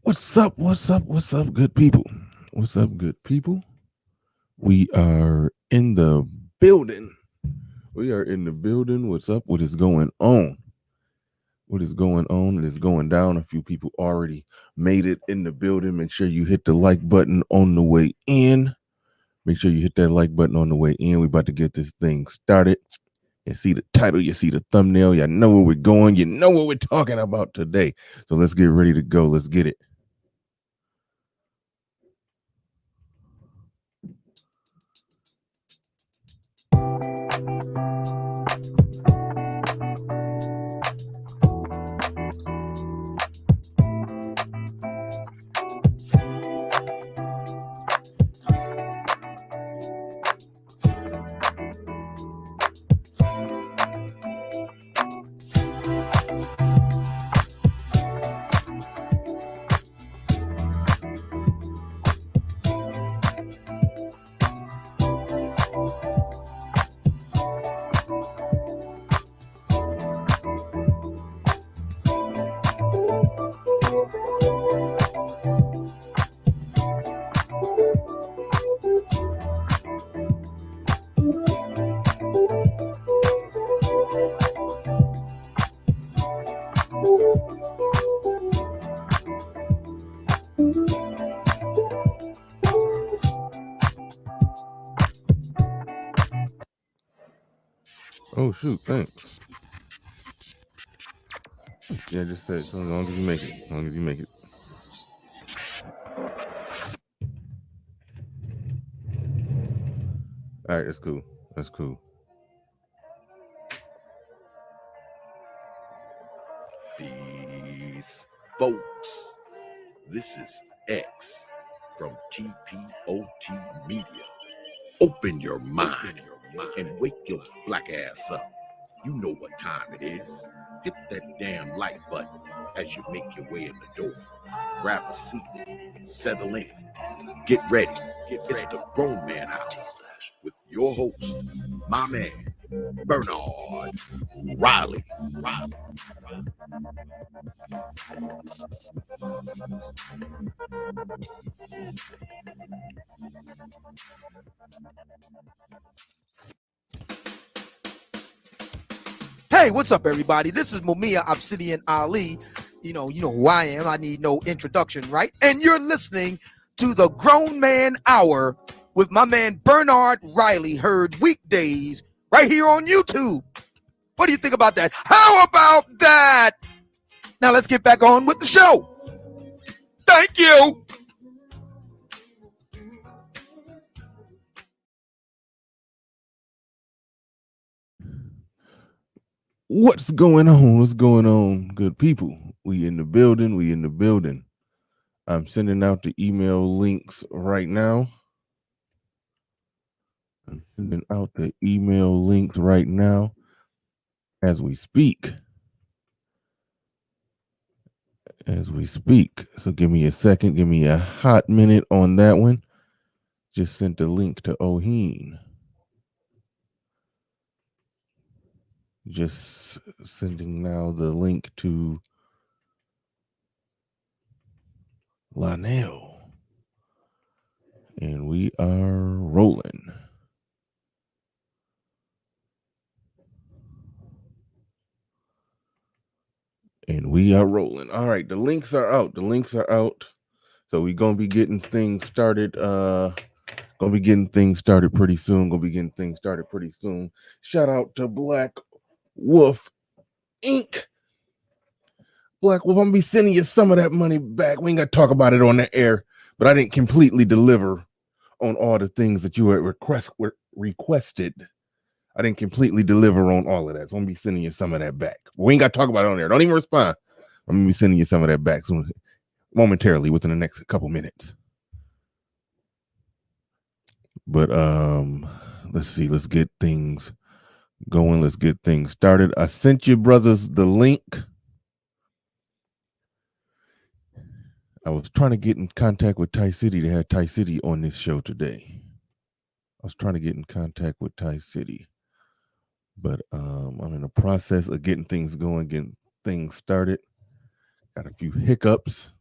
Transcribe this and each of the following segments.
What's up? What's up? What's up, good people? What's up, good people? We are in the building. We are in the building. What's up? What is going on? What is going on? It is going down. A few people already made it in the building. Make sure you hit the like button on the way in. Make sure you hit that like button on the way in. We're about to get this thing started. You see the title, you see the thumbnail, you know where we're going, you know what we're talking about today. So let's get ready to go. Let's get it. Oh shoot, thanks. Yeah, just said so long as you make it. As long as you make it. All right, that's cool. That's cool. Peace, folks. This is X from TPOT Media. Open your mind and wake your black ass up. You know what time it is. Hit that damn like button as you make your way in the door. Grab a seat, settle in, get ready. It's the Grown Man Hour with your host, my man, Bernard Riley. Hey, what's up, everybody? This is Mumia Obsidian Ali. You know who I am. I need no introduction, right? And you're listening to the Grown Man Hour with my man Bernard Riley, heard weekdays right here on YouTube. What do you think about that? How about that? Now let's get back on with the show. Thank you. What's going on? What's going on, good people? We in the building. We in the building. I'm sending out the email links right now. I'm sending out the email links right now as we speak. As we speak. So give me a second. Give me a hot minute on that one. Just sent the link to Oheen. Just sending now the link to Lynell. And we are rolling. And we are rolling. All right, the links are out. The links are out. So we're gonna be getting things started. Gonna be getting things started pretty soon. Gonna be getting things started pretty soon. Shout out to Black Wolf Inc. Black Wolf, I'm gonna be sending you some of that money back. We ain't gotta talk about it on the air, but I didn't completely deliver on all the things that you had requested. I didn't completely deliver on all of that. So I'm gonna be sending you some of that back. We ain't gotta talk about it on there. Don't even respond. I'm gonna be sending you some of that back soon, momentarily, within the next couple minutes. But let's see. Let's get things going. Let's get things started. I sent you brothers the link. I was trying to get in contact with Ty City to have Ty City on this show today. I was trying to get in contact with Ty City, but I'm in the process of getting things going, getting things started. Got a few hiccups.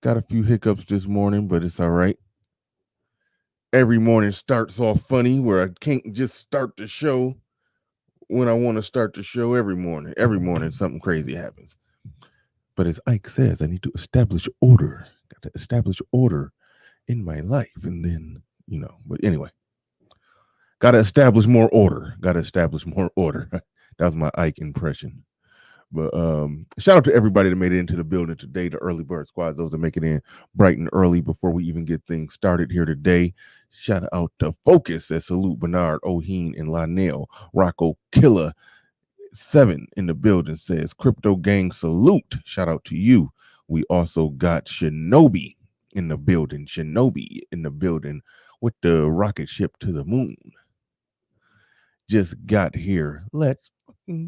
Got a few hiccups this morning, but it's all right. Every morning starts off funny where I can't just start the show when I want to start the show every morning. Every morning something crazy happens. But as Ike says, I need to establish order. Got to establish order in my life. And then, but anyway, got to establish more order. Got to establish more order. That was my Ike impression. But shout out to everybody that made it into the building today, the early bird squads, those that make it in bright and early before we even get things started here today. Shout out to Focus and salute Bernard, Oheen, and Lynell. Rocco Killer 7 in the building says Crypto Gang salute. Shout out to you. We also got Shinobi in the building. Shinobi in the building with the rocket ship to the moon. Just got here. Let's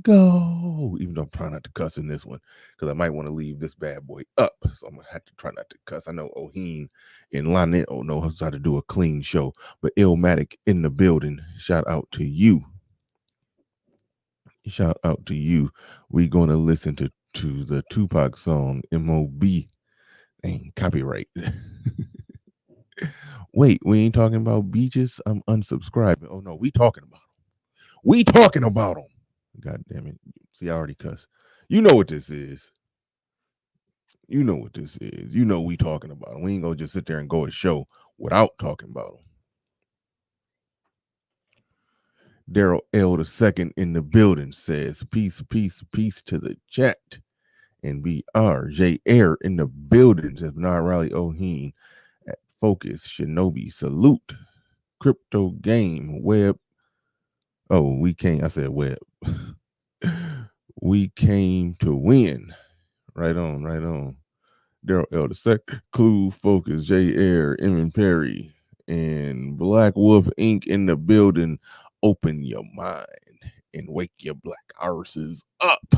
go. Even though I'm trying not to cuss in this one because I might want to leave this bad boy up. So I'm going to have to try not to cuss. I know Oheen and Lynell know how to do a clean show. But Illmatic in the building. Shout out to you. Shout out to you. We're going to listen to the Tupac song M.O.B. Ain't copyright. Wait, we ain't talking about beaches? I'm unsubscribing. Oh, no, we talking about them. We talking about them. God damn it. See, I already cuss. You know what this is. You know what this is. You know we talking about them. We ain't going to just sit there and go a show without talking about them. Daryl L. II in the building says, peace, peace, peace to the chat. And BRJ Air in the building says, Bernard Riley Oheen at Focus, Shinobi, salute. Crypto Game, Web. Oh, we came, I said web. We came to win. Right on, right on. Daryl L. II, Clue, Focus, J. Air, Emin Perry, and Black Wolf Inc. in the building. Open your mind and wake your black arses up.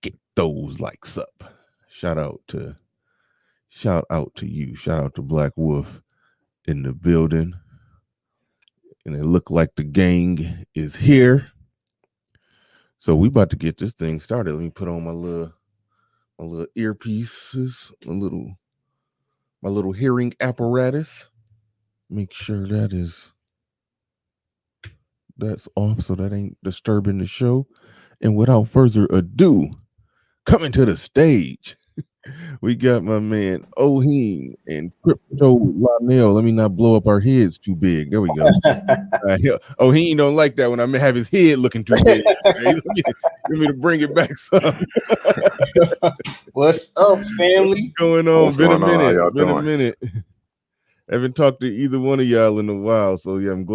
Get those likes up. Shout out to you. Shout out to Black Wolf in the building. And it looked like the gang is here. So we about to get this thing started. Let me put on my little earpieces, my little hearing apparatus. Make sure that's off so that ain't disturbing the show. And without further ado, coming to the stage, we got my man Oheen and Crypto Lynell. Let me not blow up our heads too big. There we go. Oheen don't like that when I have his head looking too big. Okay? Let me to bring it back some. What's up, family? What's going on? What's going on? How y'all Been a doing? minute. I haven't talked to either one of y'all in a while, so yeah, I'm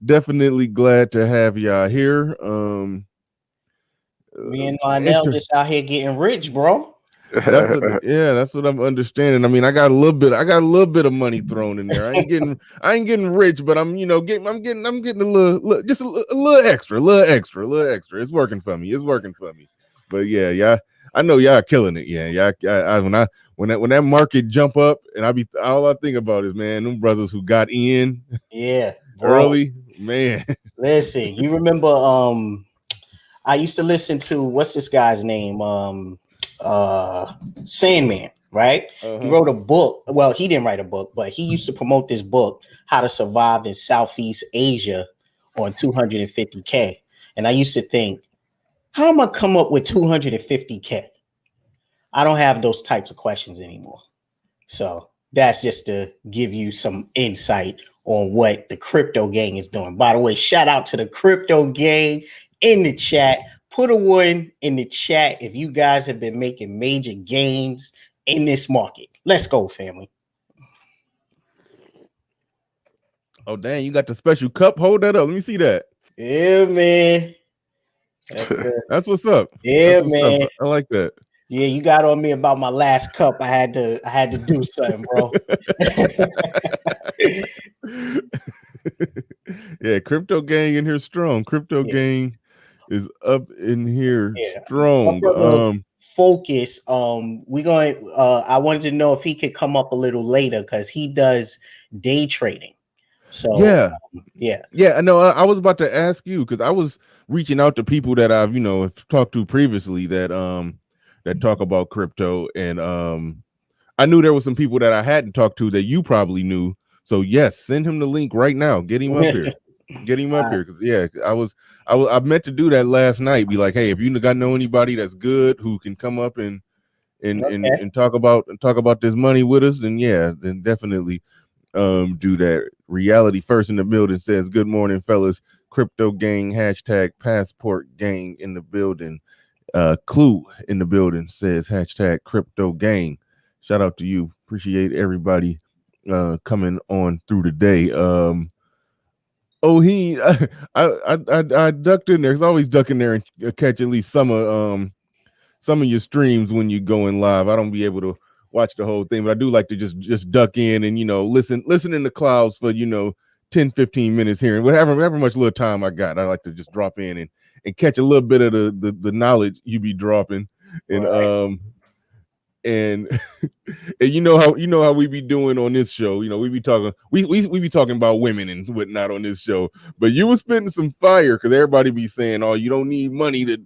definitely glad to have y'all here. Me and Lynell just out here getting rich, bro. That's what I'm understanding. I mean, I got a little bit of money thrown in there. I ain't getting rich, but I'm getting a little extra. It's working for me. But yeah, I know y'all killing it. Yeah, when that market jump up, and all I think about is, man, them brothers who got in early, man. Listen, you remember I used to listen to what's this guy's name? Sandman, right? Uh-huh. He wrote a book. Well, he didn't write a book, but he used to promote this book, How to Survive in Southeast Asia on 250K. And I used to think, how am I come up with 250K? I don't have those types of questions anymore. So that's just to give you some insight on what the crypto gang is doing. By the way, shout out to the crypto gang in the chat. Put a one in the chat if you guys have been making major gains in this market. Let's go, family. Oh, dang, you got the special cup. Hold that up. Let me see that. Yeah, man. That's what's up. Yeah, man. I like that. Yeah, you got on me about my last cup. I had to do something, bro. Yeah, crypto gang in here strong. Crypto gang is up in here strong. Focus. We're going. I wanted to know if he could come up a little later because he does day trading. So yeah. No, I was about to ask you because I was reaching out to people that I've talked to previously that that talk about crypto, and I knew there was some people that I hadn't talked to that you probably knew. So yes, send him the link right now. Get him up here. Get him up here, because yeah, I meant to do that last night. Be like, hey, if you got know anybody that's good who can come up and Okay. talk about this money with us, then yeah, then definitely do that. Reality First in the building says, good morning, fellas. Crypto gang hashtag passport gang in the building. Clue in the building says hashtag crypto gang. Shout out to you. Appreciate everybody coming on through today. Oh, I ducked in there. It's always duck in there and catch at least some of your streams when you going live. I don't be able to watch the whole thing, but I do like to just duck in and listen in the clouds for 10-15 minutes here, and whatever much little time I got. I like to just drop in and catch a little bit of the knowledge you be dropping, and Right. and and how we be doing on this show. We be talking we be talking about women and whatnot on this show, but you was spitting some fire because everybody be saying, oh, you don't need money to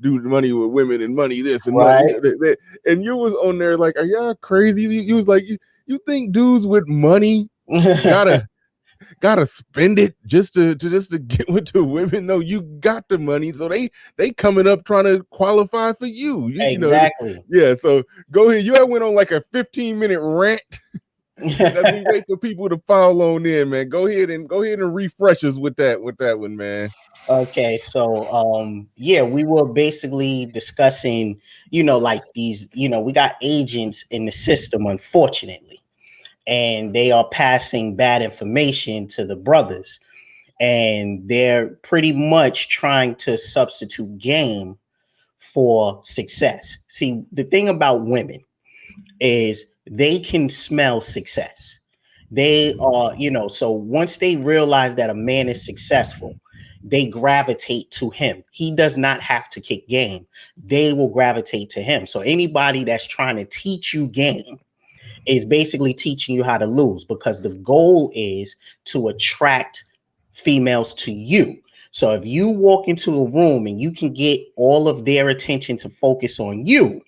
do money with women and money this and money, Right. and you was on there like, are y'all crazy? You was like, you think dudes with money gotta spend it just to get with the women? No, you got the money, so they coming up trying to qualify for you. Exactly. Yeah. So go ahead. You went on like a 15-minute rant as we wait for people to file on in, man. Go ahead and refresh us with that one, man. Okay, so yeah, we were basically discussing, like these, we got agents in the system, unfortunately, and they are passing bad information to the brothers, and they're pretty much trying to substitute game for success. See, the thing about women is they can smell success. They are, so once they realize that a man is successful, they gravitate to him. He does not have to kick game. They will gravitate to him. So anybody that's trying to teach you game is basically teaching you how to lose, because the goal is to attract females to you. So if you walk into a room and you can get all of their attention to focus on you,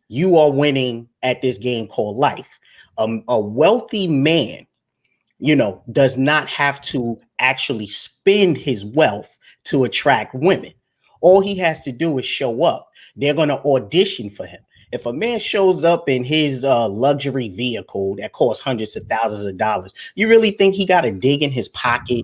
you are winning at this game called life. A wealthy man, does not have to actually spend his wealth to attract women. All he has to do is show up. They're going to audition for him. If a man shows up in his luxury vehicle that costs hundreds of thousands of dollars, you really think he got to dig in his pocket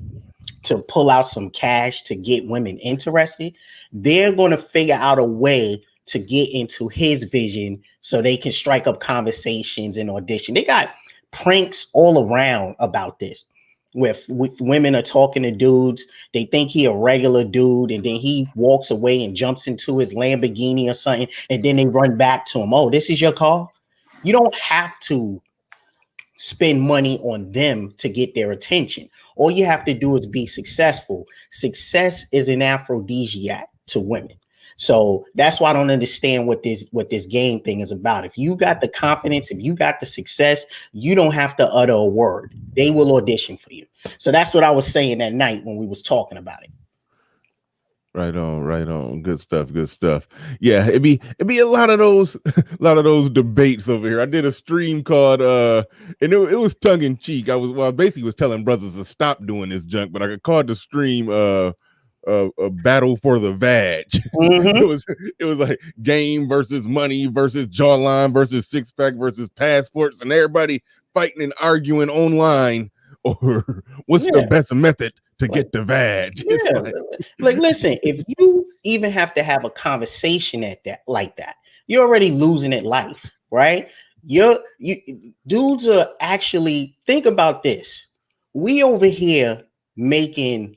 to pull out some cash to get women interested? They're going to figure out a way to get into his vision so they can strike up conversations and audition. They got pranks all around about this. With women are talking to dudes, they think he a regular dude, and then he walks away and jumps into his Lamborghini or something, and then they run back to him. Oh, this is your car? You don't have to spend money on them to get their attention. All you have to do is be successful. Success is an aphrodisiac to women. So that's why I don't understand what this game thing is about. If you got the confidence, if you got the success, you don't have to utter a word. They will audition for you. So that's what I was saying that night when we was talking about it. Right on, right on. Good stuff, good stuff. Yeah, it'd be a lot of those a lot of those debates over here. I did a stream called and it was tongue in cheek. I basically was telling brothers to stop doing this junk, but I called the stream a battle for the vag. Mm-hmm. it was like game versus money versus jawline versus six pack versus passports, and everybody fighting and arguing online or what's the best method to get the vag. Yeah, like listen, if you even have to have a conversation at that like that, you're already losing at life, right? You dudes are actually, think about this. We over here making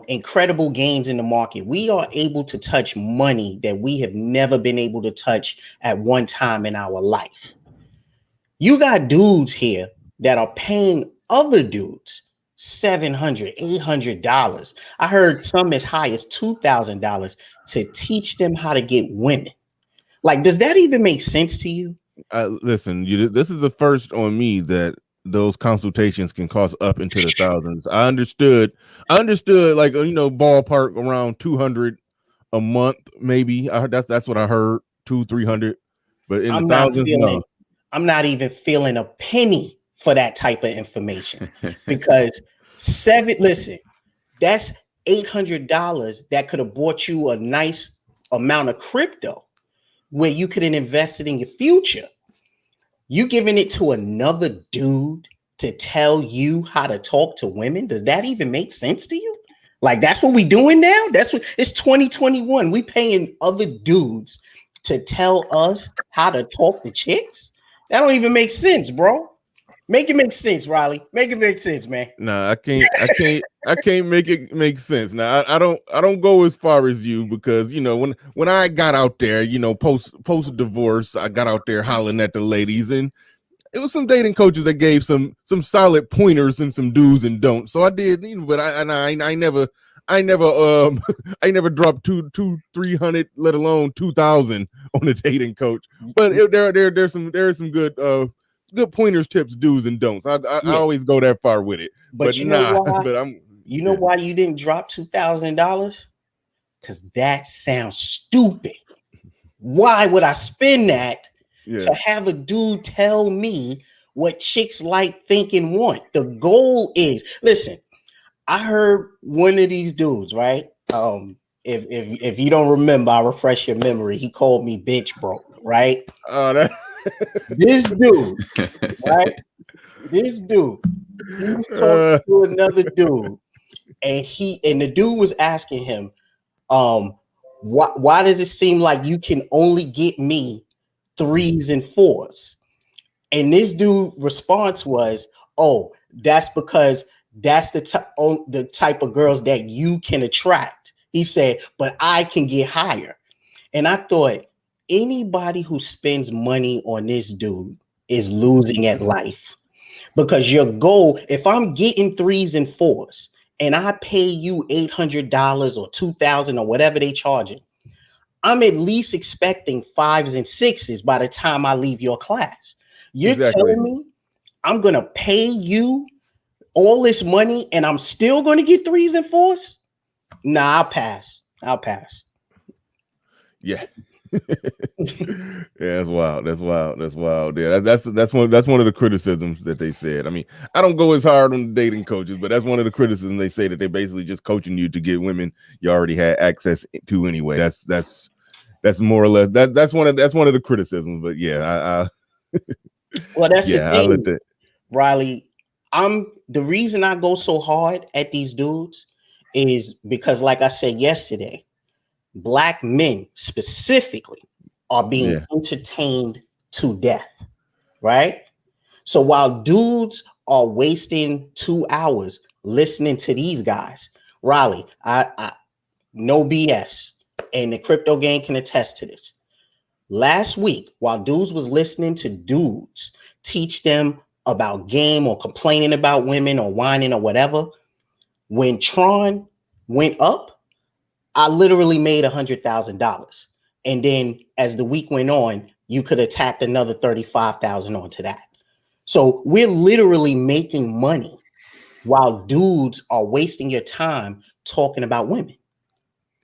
incredible gains in the market. We are able to touch money that we have never been able to touch at one time in our life. You got dudes here that are paying other dudes $700, $800. I heard some as high as $2,000 to teach them how to get women. Like, does that even make sense to you? Listen, this is the first on me that those consultations can cost up into the thousands. I understood like ballpark around 200 a month, maybe. I heard that's what I heard. 200-300, but in the I'm not thousands, feeling. no. I'm not even feeling a penny for that type of information because listen, that's $800 that could have bought you a nice amount of crypto where you could have invested in your future. You giving it to another dude to tell you how to talk to women? Does that even make sense to you? Like, that's what we doing now? That's what it's 2021. We paying other dudes to tell us how to talk to chicks? That don't even make sense, bro. Make it make sense, Riley. Make it make sense, man. Nah, I can't make it make sense. Now, I don't go as far as you because when I got out there, post divorce, I got out there hollering at the ladies, and it was some dating coaches that gave some solid pointers and some do's and don'ts. So I did, but I never I never dropped 300, let alone 2,000 on a dating coach. But there's some good pointers, tips, do's and don'ts. I always go that far with it. But you know nah, why? but I'm You know why you didn't drop $2,000? Because that sounds stupid. Why would I spend that to have a dude tell me what chicks like, think, and want? The goal is, listen, I heard one of these dudes, right? If you don't remember, I'll refresh your memory. He called me bitch broke, right? This dude, right? This dude, he was talking to another dude, and the dude was asking him, why does it seem like you can only get me 3s and 4s? And this dude response was, oh, that's because that's the type of girls that you can attract. He said, but I can get higher. And I thought, anybody who spends money on this dude is losing at life, because your goal, if I'm getting 3s and 4s and I pay you $800 or $2,000 or whatever they charging, I'm at least expecting 5s and 6s by the time I leave your class. You're telling me I'm going to pay you all this money and I'm still going to get 3s and 4s? Nah, I'll pass. Yeah. Yeah, that's wild. Yeah, that's one of the criticisms that they said. I mean, I don't go as hard on the dating coaches, but that's one of the criticisms. They say that they're basically just coaching you to get women you already had access to anyway. That's more or less that's one of the criticisms. But yeah, well, that's the thing, that. Riley. The reason I go so hard at these dudes is because, like I said yesterday, Black men specifically are being entertained to death, right? So while dudes are wasting 2 hours listening to these guys, Riley, I no BS, and the crypto game can attest to this. Last week, while dudes was listening to dudes teach them about game or complaining about women or whining or whatever, when Tron went up, I literally made $100,000. And then as the week went on, you could attack another 35,000 onto that. So we're literally making money while dudes are wasting your time talking about women.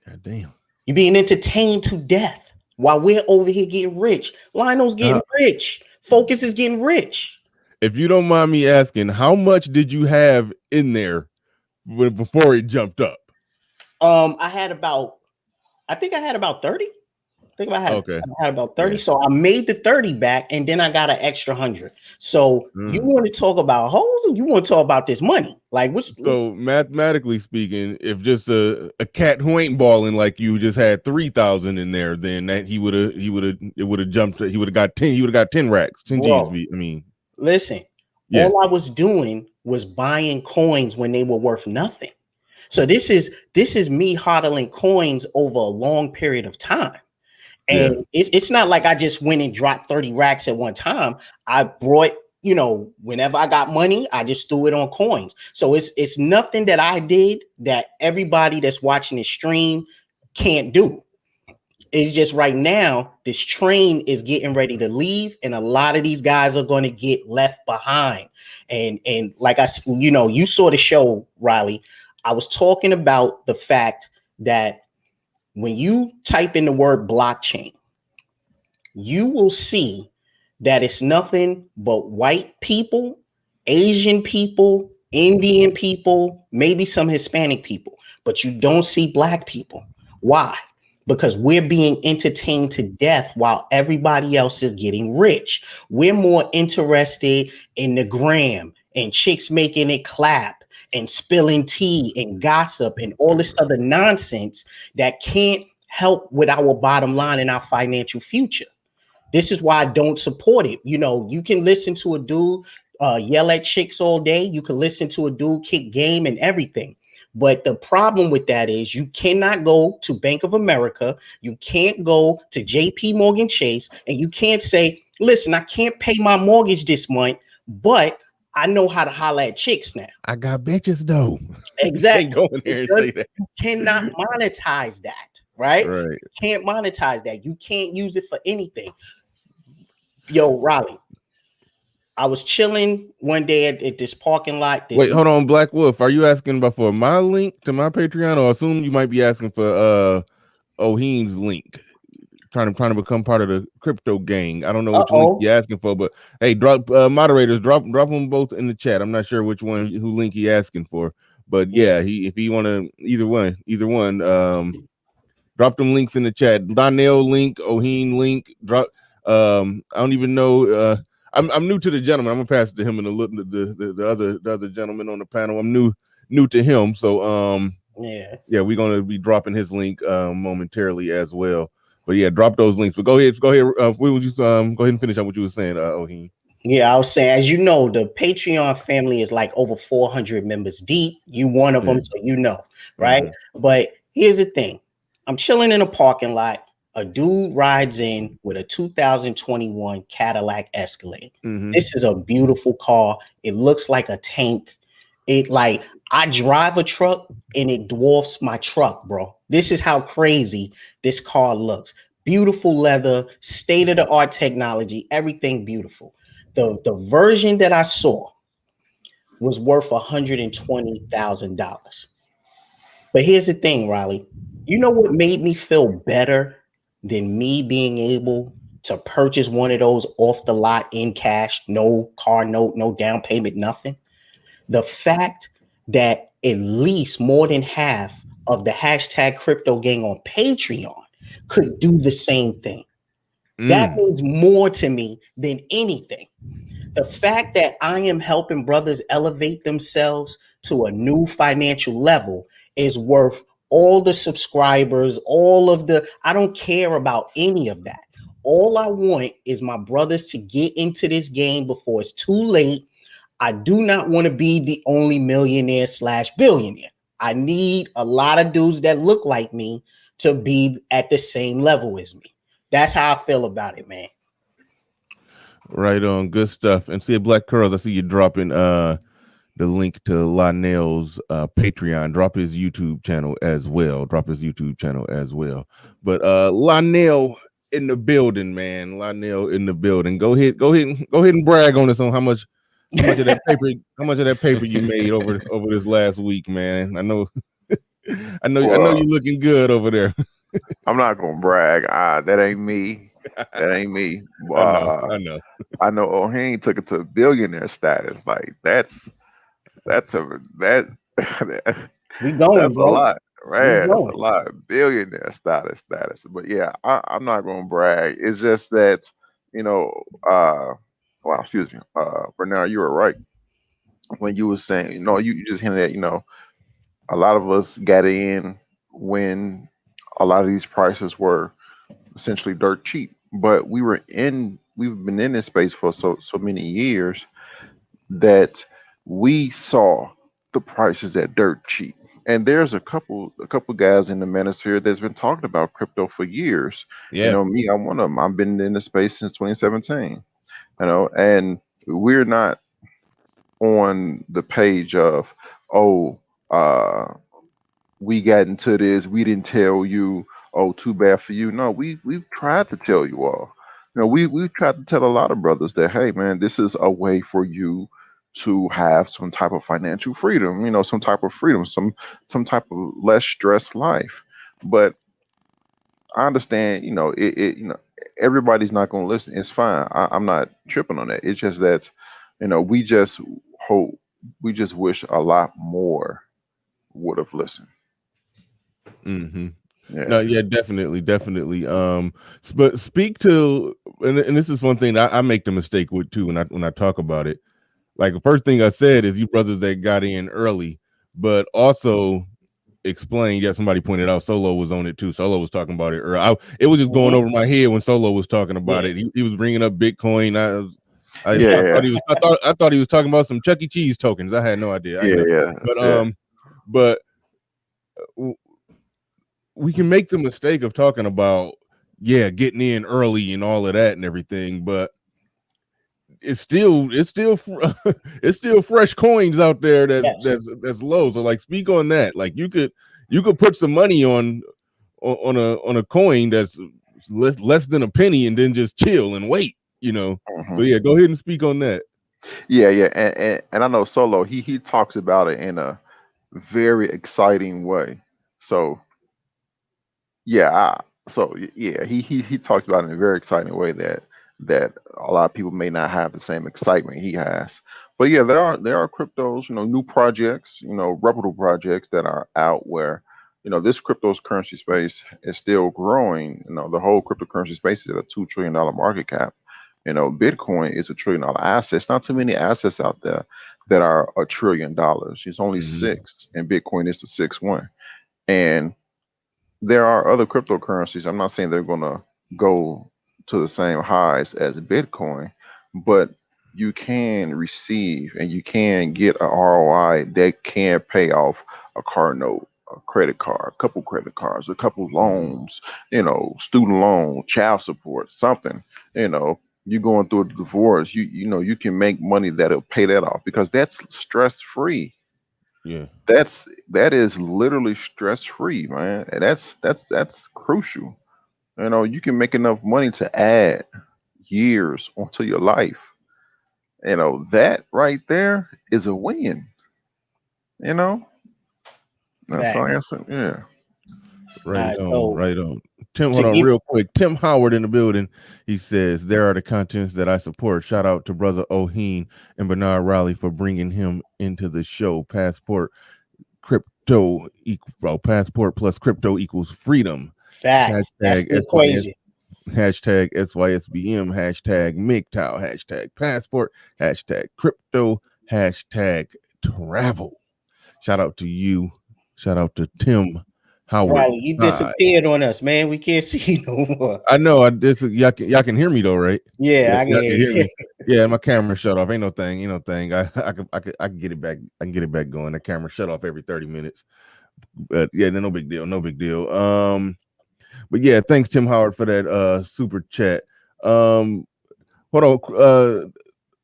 God damn. You're being entertained to death while we're over here getting rich. Lionel's getting rich. Focus is getting rich. If you don't mind me asking, how much did you have in there before it jumped up? I think I had about 30. I had about 30. Yeah. So I made the 30 back, and then I got an extra 100. So you want to talk about hoes, or you want to talk about this money? Like, so mathematically speaking, if just a cat who ain't balling like you just had 3,000 in there, then that he would have jumped. He would have got 10. He would have got 10 racks, 10 G's. I mean, listen. Yeah. All I was doing was buying coins when they were worth nothing. So this is me hodling coins over a long period of time. And it's not like I just went and dropped 30 racks at one time. I brought, whenever I got money, I just threw it on coins. So it's nothing that I did that everybody that's watching the stream can't do. It's just right now, this train is getting ready to leave, and a lot of these guys are going to get left behind. And like you saw the show, Riley. I was talking about the fact that when you type in the word blockchain, you will see that it's nothing but white people, Asian people, Indian people, maybe some Hispanic people, but you don't see black people. Why? Because we're being entertained to death while everybody else is getting rich. We're more interested in the gram and chicks making it clap and spilling tea and gossip and all this other nonsense that can't help with our bottom line and our financial future. This is why I don't support it. You know, you can listen to a dude yell at chicks all day. You can listen to a dude kick game and everything. But the problem with that is you cannot go to Bank of America. You can't go to JP Morgan Chase and you can't say, listen, I can't pay my mortgage this month, but I know how to holler at chicks now. I got bitches though. Exactly. Can't go in there and say that. You cannot monetize that, right? Right. You can't monetize that. You can't use it for anything. Yo, Raleigh, I was chilling one day at this parking lot. Wait, hold on, Black Wolf. Are you asking about for my link to my Patreon, or assume you might be asking for Oheen's link? Trying to become part of the crypto gang. I don't know which link you're asking for, but hey, drop moderators, drop them both in the chat. I'm not sure which one who link he asking for, but yeah, if he want to either one, drop them links in the chat. Lynell link, Oheen link, drop. I don't even know. I'm new to the gentleman. I'm gonna pass it to him and the other gentleman on the panel. I'm new to him, so yeah, we're gonna be dropping his link momentarily as well. But yeah, drop those links. But go ahead. We will just go ahead and finish up what you were saying, Oheen. Yeah, I was saying, as you know, the Patreon family is like over 400 members deep. You one of them, so you know, right? Mm-hmm. But here's the thing: I'm chilling in a parking lot. A dude rides in with a 2021 Cadillac Escalade. Mm-hmm. This is a beautiful car. It looks like a tank. I drive a truck and it dwarfs my truck, bro. This is how crazy this car looks. Beautiful leather, state-of-the-art technology, everything beautiful. The version that I saw was worth $120,000. But here's the thing, Riley. You know what made me feel better than me being able to purchase one of those off the lot in cash, no car note, no down payment, nothing? The fact that at least more than half of the hashtag crypto gang on Patreon could do the same thing. That means more to me than anything. The fact that I am helping brothers elevate themselves to a new financial level is worth all the subscribers, I don't care about any of that. All I want is my brothers to get into this game before it's too late. I do not want to be the only millionaire/billionaire. I need a lot of dudes that look like me to be at the same level as me. That's how I feel about it, man. Right on, good stuff. And see, Black Curls, I see you dropping the link to Lynell's Patreon. Drop his YouTube channel as well. But Lynell in the building, man. Lynell in the building. Go ahead and brag on us on how much of that paper you made over this last week, man. I know you're looking good over there. I'm not gonna brag. That ain't me. I know. I know Oheen took it to billionaire status. Like that's we going, that's bro. A lot, man. That's a lot. Billionaire status. But yeah, I'm not gonna brag. It's just that, excuse me, Bernard, you were right when you were saying, you just hinted at, a lot of us got in when a lot of these prices were essentially dirt cheap. But we've been in this space for so many years that we saw the prices at dirt cheap. And there's a couple guys in the manosphere that's been talking about crypto for years. Yeah. Me, I'm one of them. I've been in the space since 2017. And we're not on the page of, we got into this, we didn't tell you, too bad for you. No, we've tried to tell you all. We've tried to tell a lot of brothers that, hey man, this is a way for you to have some type of financial freedom, some type of freedom, some type of less stressed life. But I understand, everybody's not going to listen. It's fine. I'm not tripping on that. It's just that, we just hope, we just wish a lot more would have listened. Mm-hmm. No, Yeah. yeah, definitely. But speak to, and this is one thing I make the mistake with too when I talk about it. Like the first thing I said is you brothers that got in early, but also explained. Yeah, somebody pointed out Solo was on it too. Solo was talking about it, or it was just going Mhm. over my head when Solo was talking about Yeah. it. He was bringing up Bitcoin. I Yeah. thought he was. I thought he was talking about some Chuck E. Cheese tokens. I had no idea. I Yeah. know, Yeah. but Yeah. but we can make the mistake of talking about getting in early and all of that and everything, but it's still it's still fresh coins out there Yes. that's low. So like speak on that. Like you could put some money on a coin that's less than a penny and then just chill and wait, So Mhm. yeah, go ahead and speak on that. Yeah. Yeah. And I know Solo. He talks about it in a very exciting way. So yeah. Yeah. He talks about it in a very exciting way that a lot of people may not have the same excitement he has. But yeah, there are cryptos, new projects, reputable projects that are out where, this cryptocurrency space is still growing. The whole cryptocurrency space is at a $2 trillion market cap. Bitcoin is $1 trillion asset. It's not too many assets out there that are $1 trillion. It's only Mm-hmm. six, and Bitcoin is the sixth one. And there are other cryptocurrencies. I'm not saying they're going to go to the same highs as Bitcoin, but you can receive and you can get a ROI that can pay off a car note, a credit card, a couple credit cards, a couple loans, student loan, child support, something, you going through a divorce, you can make money that'll pay that off because that's stress free. Yeah. That is literally stress free, man. And that's crucial. You can make enough money to add years onto your life. That right there is a win. You know, that's Fact. all I said. Yeah. Right on, So right on. Tim, to hold on give real quick. Tim Howard in the building. He says, there are the contents that I support. Shout out to brother Oheen and Bernard Riley for bringing him into the show. Passport plus crypto equals freedom. facts, that's Hashtag the SYS, equation. hashtag SYSBM, hashtag MGTOW, hashtag passport, hashtag crypto, hashtag travel. Shout out to you. Shout out to Tim Howard. Riley, you Hi. disappeared on us, man. We can't see you no more. I know. Y'all can hear me though, right? Yeah, I can Y'all hear can hear you. me. Yeah, my camera shut off. Ain't no thing. Ain't no thing. I can get it back. I can get it back going. The camera shut off every 30 minutes. But yeah, no big deal. No big deal. But yeah, thanks Tim Howard for that super chat. Hold on.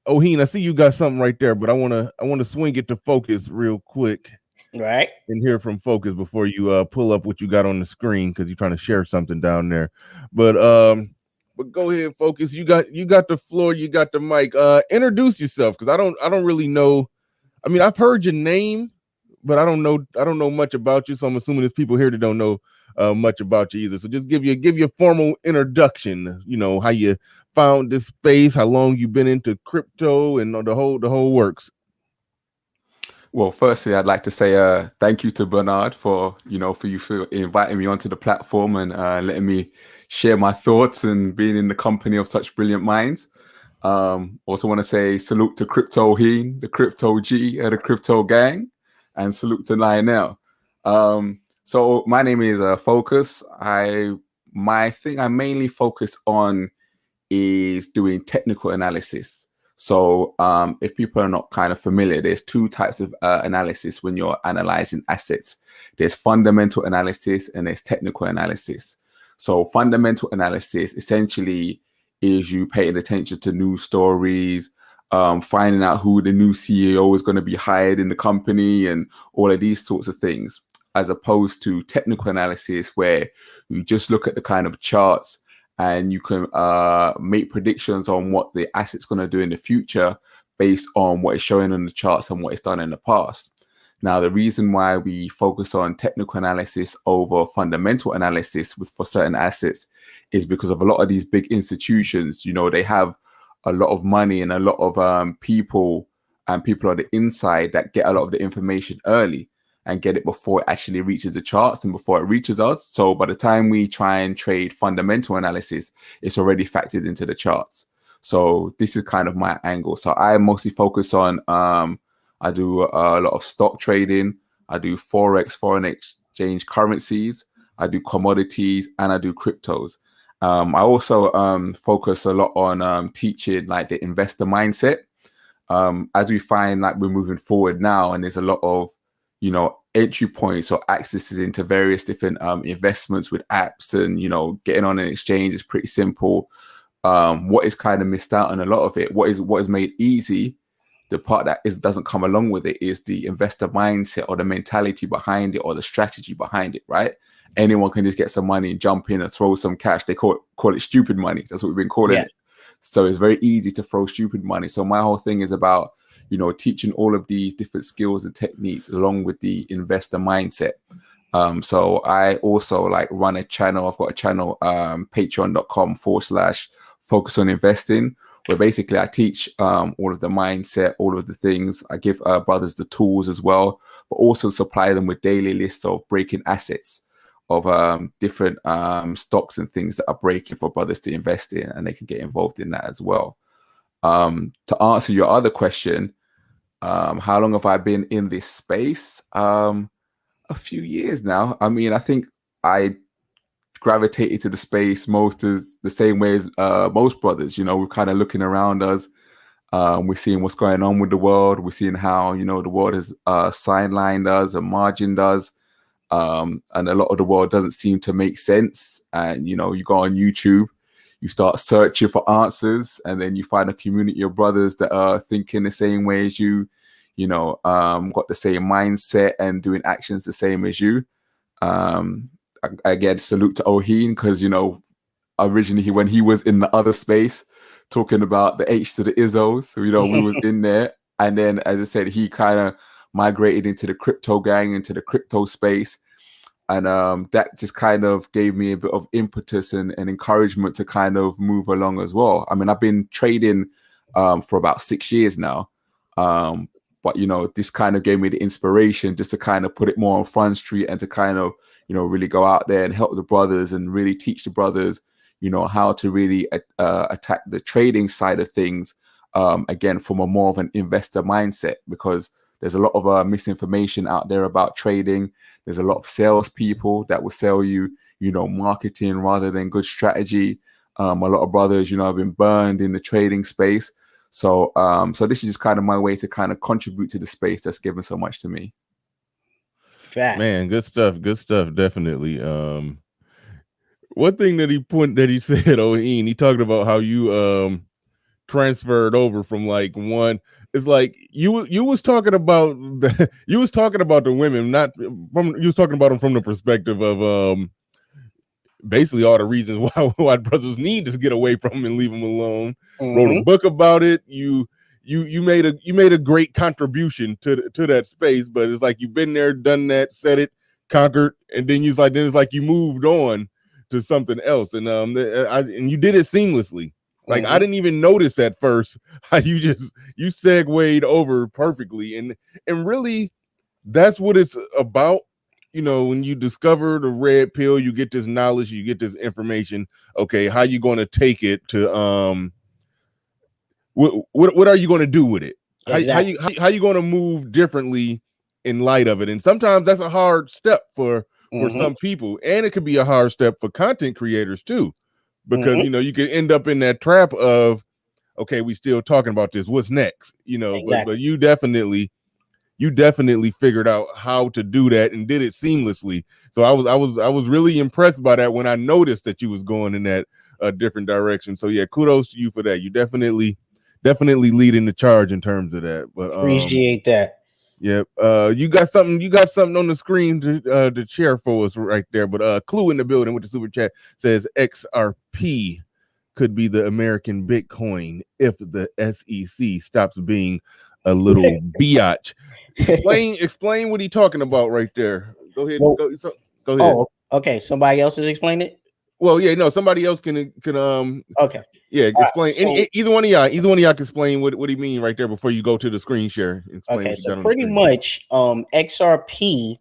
Oheen, I see you got something right there, but I wanna swing it to Focus real quick Right. and hear from Focus before you pull up what you got on the screen because you're trying to share something down there. But go ahead, Focus. You got the floor, you got the mic. Introduce yourself because I don't really know. I mean, I've heard your name, but I don't know much about you. So I'm assuming there's people here that don't know much about you either. So just give you a formal introduction. How you found this space, how long you've been into crypto, and the whole works. Well, firstly, I'd like to say thank you to Bernard for inviting me onto the platform and letting me share my thoughts and being in the company of such brilliant minds. Also want to say salute to Crypto Heen, the Crypto G, the Crypto Gang, and salute to Lynell. So my name is Focus. My thing I mainly focus on is doing technical analysis. So if people are not kind of familiar, there's two types of analysis when you're analyzing assets. There's fundamental analysis and there's technical analysis. So fundamental analysis essentially is you paying attention to news stories, finding out who the new CEO is going to be hired in the company and all of these sorts of things, as opposed to technical analysis where you just look at the kind of charts and you can make predictions on what the asset's going to do in the future based on what it's showing on the charts and what it's done in the past. Now, the reason why we focus on technical analysis over fundamental analysis for certain assets is because of a lot of these big institutions. They have a lot of money and a lot of people and people on the inside that get a lot of the information early and get it before it actually reaches the charts and before it reaches us. So by the time we try and trade fundamental analysis, it's already factored into the charts. So this is kind of my angle. So I mostly focus on I do a lot of stock trading. I do Forex, foreign exchange currencies. I do commodities and I do cryptos. I also focus a lot on teaching like the investor mindset. As we find like we're moving forward now, and there's a lot of, entry points or accesses into various different investments with apps, and, getting on an exchange is pretty simple. What is kind of missed out on a lot of it, what is made easy, the part that doesn't come along with it is the investor mindset or the mentality behind it or the strategy behind it, right? Anyone can just get some money and jump in and throw some cash. They call it stupid money. That's what we've been calling it. So it's very easy to throw stupid money. So my whole thing is about, teaching all of these different skills and techniques along with the investor mindset. So I also like run a channel. I've got a channel, patreon.com/focus on investing, where basically I teach all of the mindset, all of the things. I give brothers the tools as well, but also supply them with daily lists of breaking assets of different stocks and things that are breaking for brothers to invest in, and they can get involved in that as well. To answer your other question, how long have I been in this space? A few years now. I mean, I think I gravitated to the space most as the same way as most brothers. We're kind of looking around us. We're seeing what's going on with the world. We're seeing how, the world has sidelined us and margined us. And a lot of the world doesn't seem to make sense. And, you go on YouTube, you start searching for answers, and then you find a community of brothers that are thinking the same way as you, got the same mindset and doing actions the same as you. Again, salute to Oheen, because, originally when he was in the other space talking about the H to the Izzos, we was in there. And then, as I said, he kind of migrated into the crypto gang, into the crypto space. And that just kind of gave me a bit of impetus and encouragement to kind of move along as well. I mean, I've been trading for about 6 years now. But, this kind of gave me the inspiration just to kind of put it more on Front Street and to kind of, really go out there and help the brothers and really teach the brothers, how to really attack the trading side of things, again, from a more of an investor mindset, because there's a lot of misinformation out there about trading. There's a lot of salespeople that will sell you, marketing rather than good strategy. A lot of brothers, have been burned in the trading space. So this is just kind of my way to kind of contribute to the space that's given so much to me. Fact. Man, good stuff. Good stuff. Definitely. One thing that he said, Oheen, he talked about how you transferred over from like one. It's like you was talking about you was talking about the women, not from, you was talking about them from the perspective of basically all the reasons why brothers need to get away from them and leave them alone. Wrote a book about it. You made a great contribution to that space, but it's like you've been there, done that, said it, conquered, and then it's like you moved on to something else, and and you did it seamlessly. Like I didn't even notice at first how you segued over perfectly, and really that's what it's about. When you discover the red pill, you get this knowledge, you get this information. Okay, how you going to take it to what are you going to do with it? Exactly. How you going to move differently in light of it? And sometimes that's a hard step for some people, and it could be a hard step for content creators too, because you can end up in that trap of, okay, we still talking about this, what's next? Exactly. But you definitely figured out how to do that and did it seamlessly. So I was really impressed by that when I noticed that you was going in that different direction. So yeah, kudos to you for that. You definitely leading the charge in terms of that. But appreciate that. Yeah, you got something on the screen to share for us right there. But Clue in the building with the super chat says XRP could be the American Bitcoin if the SEC stops being a little biatch. Explain what he talking about right there. Go ahead. Well, Go ahead. oh, okay. Somebody else has explained it. Well, yeah, no, somebody else can Okay. yeah, All right, explain. so Either one of y'all can explain what he mean right there before you go to the screen share. Explain okay, what you so got on the pretty screen. much XRP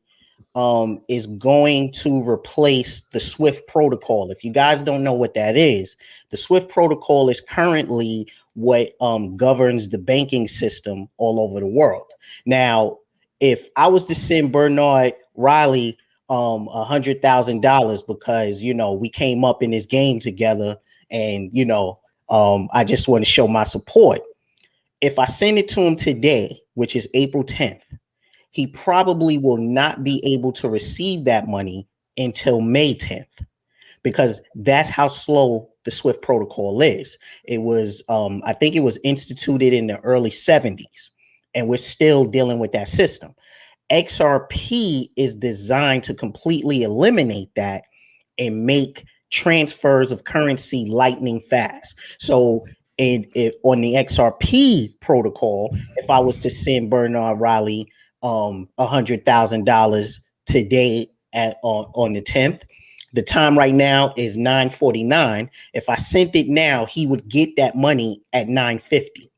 is going to replace the Swift protocol. If you guys don't know what that is, the Swift protocol is currently what governs the banking system all over the world. Now, if I was to send Bernard Riley $100,000 because we came up in this game together, and I just want to show my support. If I send it to him today, which is April 10th, he probably will not be able to receive that money until May 10th, because that's how slow the Swift protocol is. It was, I think it was instituted in the early 70s, and we're still dealing with that system. XRP is designed to completely eliminate that and make transfers of currency lightning fast. So on the XRP protocol, if I was to send Bernard Riley $100,000 today on the 10th, the time right now is 9:49. If I sent it now, he would get that money at 9:50,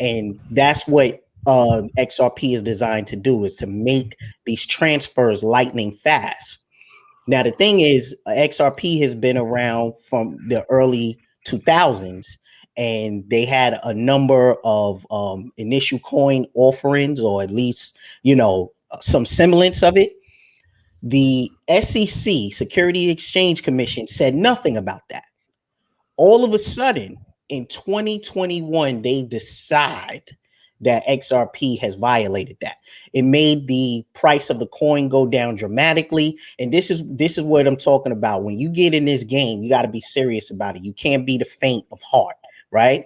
and that's what XRP is designed to do, is to make these transfers lightning fast. Now, the thing is, XRP has been around from the early 2000s, and they had a number of initial coin offerings, or at least, some semblance of it. The SEC, Security Exchange Commission, said nothing about that. All of a sudden, in 2021, they decide that XRP has violated that. It made the price of the coin go down dramatically. And this is what I'm talking about. When you get in this game, you got to be serious about it. You can't be the faint of heart, right?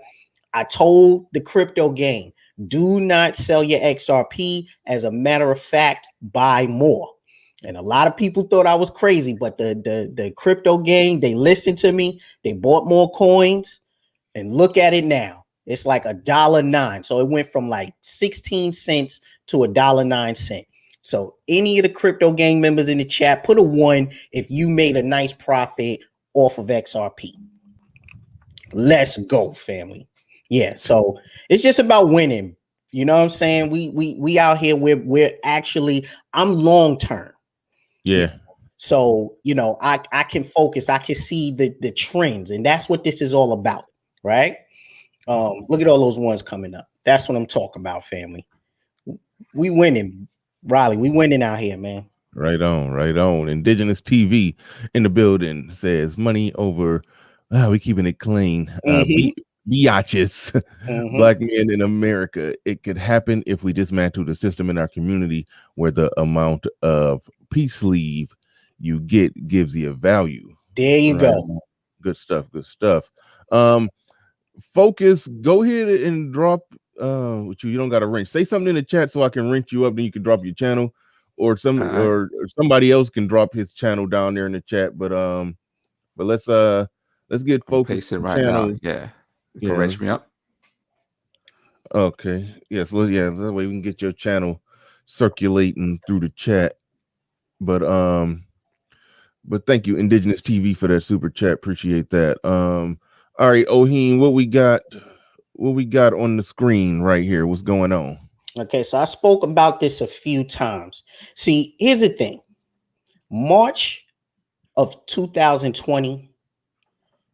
I told the crypto gang, do not sell your XRP. As a matter of fact, buy more. And a lot of people thought I was crazy, but the crypto gang, they listened to me. They bought more coins, and look at it now. It's like $1.09. So it went from like 16 cents to $1.09. So any of the crypto gang members in the chat, put a 1 if you made a nice profit off of XRP. Let's go, family. Yeah. So it's just about winning. You know what I'm saying? We out here. We're actually, I'm long term. Yeah. So, I can focus. I can see the trends, and that's what this is all about, right? Look at all those ones coming up. That's what I'm talking about, family. We winning, Riley. We winning out here, man. Right on, right on. Indigenous TV in the building says money over. We keeping it clean. Biatches, black men in America. It could happen if we dismantle the system in our community where the amount of peace leave you get gives you a value. There you go. Good stuff. Good stuff. Focus. Go ahead and drop. With you don't got to rank. Say something in the chat so I can rank you up. Then you can drop your channel, or somebody else can drop his channel down there in the chat. But let's get Focus paste it right channel. now. Yeah. You can reach me up. Okay. Yes. Well, yeah. That way we can get your channel circulating through the chat. But thank you, Indigenous TV, for that super chat. Appreciate that. All right, Oheen, what we got on the screen right here? What's going on? Okay, so I spoke about this a few times. See, here's the thing. March of 2020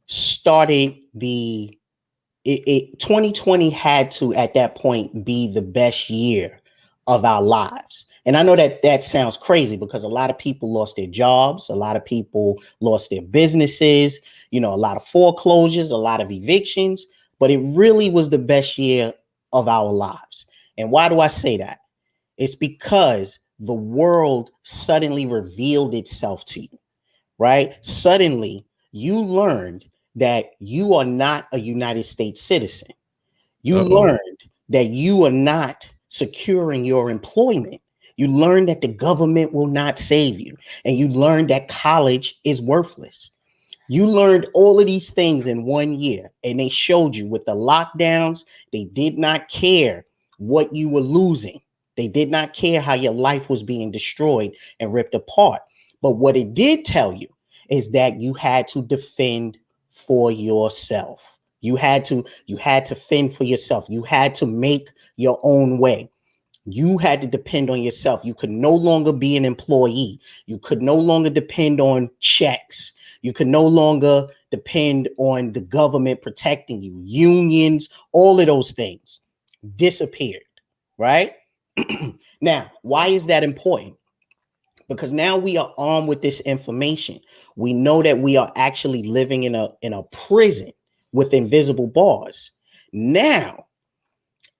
started 2020 had to, at that point, be the best year of our lives. And I know that sounds crazy because a lot of people lost their jobs. A lot of people lost their businesses, a lot of foreclosures, a lot of evictions, but it really was the best year of our lives. And why do I say that? It's because the world suddenly revealed itself to you, right? Suddenly you learned that you are not a United States citizen. You learned that you are not securing your employment. You learned that the government will not save you. And you learned that college is worthless. You learned all of these things in 1 year, and they showed you with the lockdowns, they did not care what you were losing. They did not care how your life was being destroyed and ripped apart. But what it did tell you is that you had to defend for yourself. You had to fend for yourself. You had to make your own way. You had to depend on yourself. You could no longer be an employee. You could no longer depend on checks. You could no longer depend on the government protecting you. Unions, all of those things disappeared, right? Now, why is that important? Because now we are armed with this information. We know that we are actually living in a prison with invisible bars. Now,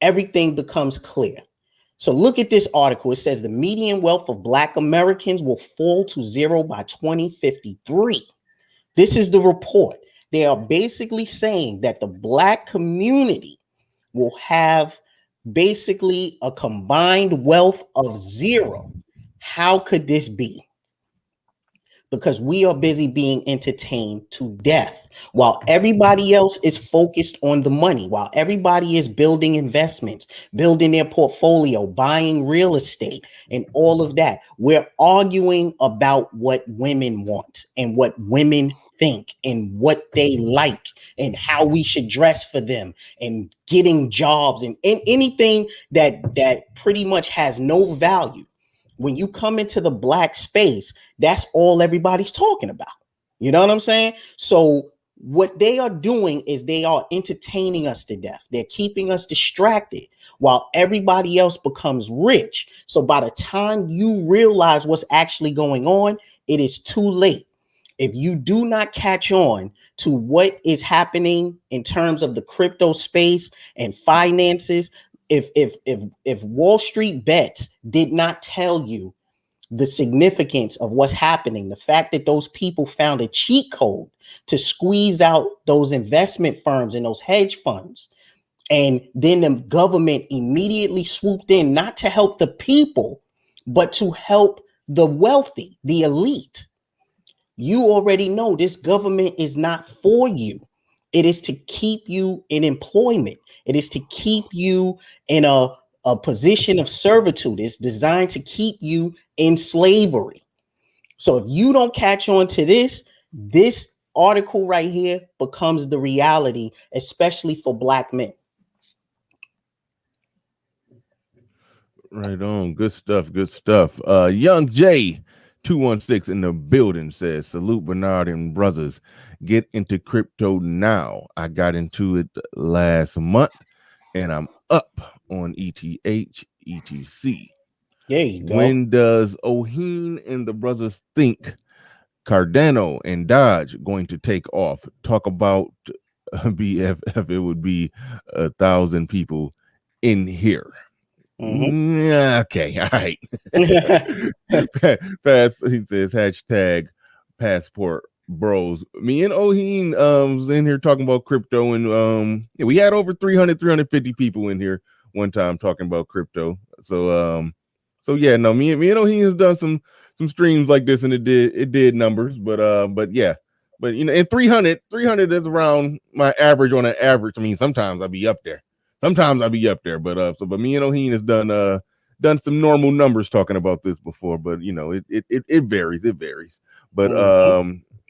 everything becomes clear. So look at this article. It says the median wealth of Black Americans will fall to zero by 2053. This is the report. They are basically saying that the Black community will have basically a combined wealth of zero. How could this be? Because we are busy being entertained to death while everybody else is focused on the money, while everybody is building investments, building their portfolio, buying real estate, and all of that. We're arguing about what women want and what women think and what they like and how we should dress for them and getting jobs and anything that pretty much has no value. When you come into the Black space, that's all everybody's talking about. You know what I'm saying? So what they are doing is they are entertaining us to death. They're keeping us distracted while everybody else becomes rich. So by the time you realize what's actually going on, it is too late. If you do not catch on to what is happening in terms of the crypto space and finances, if Wall Street Bets did not tell you the significance of what's happening, the fact that those people found a cheat code to squeeze out those investment firms and those hedge funds, and then the government immediately swooped in not to help the people, but to help the wealthy, the elite. You already know this government is not for you. It is to keep you in employment. It is to keep you in a position of servitude. It's designed to keep you in slavery. So if you don't catch on to this article right here becomes the reality, especially for Black men. Right on. Good stuff. Good stuff. Young J 216 in the building says, salute Bernard and brothers. Get into crypto now. I got into it last month and I'm up on ETH, ETC. There you go. When does Oheen and the brothers think Cardano and Dodge going to take off? Talk about BFF. It would be 1,000 people in here. Okay, all right. Pass. He says hashtag passport bros. Me and Oheen was in here talking about crypto, and yeah, we had over 350 people in here one time talking about crypto. So yeah, no, me and Oheen have done some streams like this, and it did numbers, but yeah. But you know, and 300 is around my average on an average. I mean, sometimes I'll be up there. But but me and Oheen has done some normal numbers talking about this before, but you know, it varies. But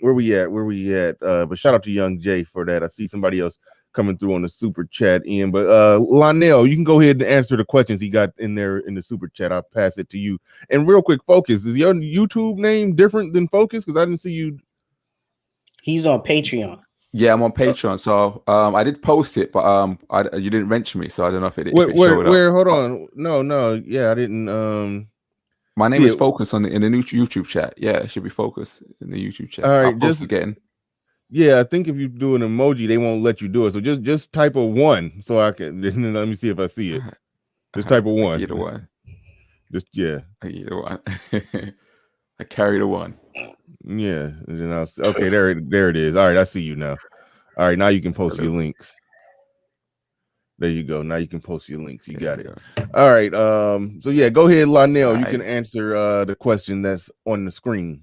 where we at? But shout out to Young Jay for that. I see somebody else coming through on the super chat, Ian. But Lynell, you can go ahead and answer the questions he got in there in the super chat. I'll pass it to you. And real quick, Focus, is your YouTube name different than Focus? Because I didn't see you. He's on Patreon. Yeah, I'm on Patreon, so I did post it, but you didn't mention me, so I don't know if it showed up. Hold on, no, yeah, I didn't. My name is Focus in the new YouTube chat. Yeah, it should be Focus in the YouTube chat. All right, I'll post again. Yeah, I think if you do an emoji, they won't let you do it. So just type a 1 so I can. Let me see if I see it. Just type a 1. Either one. Just yeah. Either one. I carried a 1. Yeah, and then I'll okay. There it is. All right, I see you now. All right, now you can post your links. There you go. Now you can post your links. You got it. All right. So yeah, go ahead, Lynell. You can answer the question that's on the screen.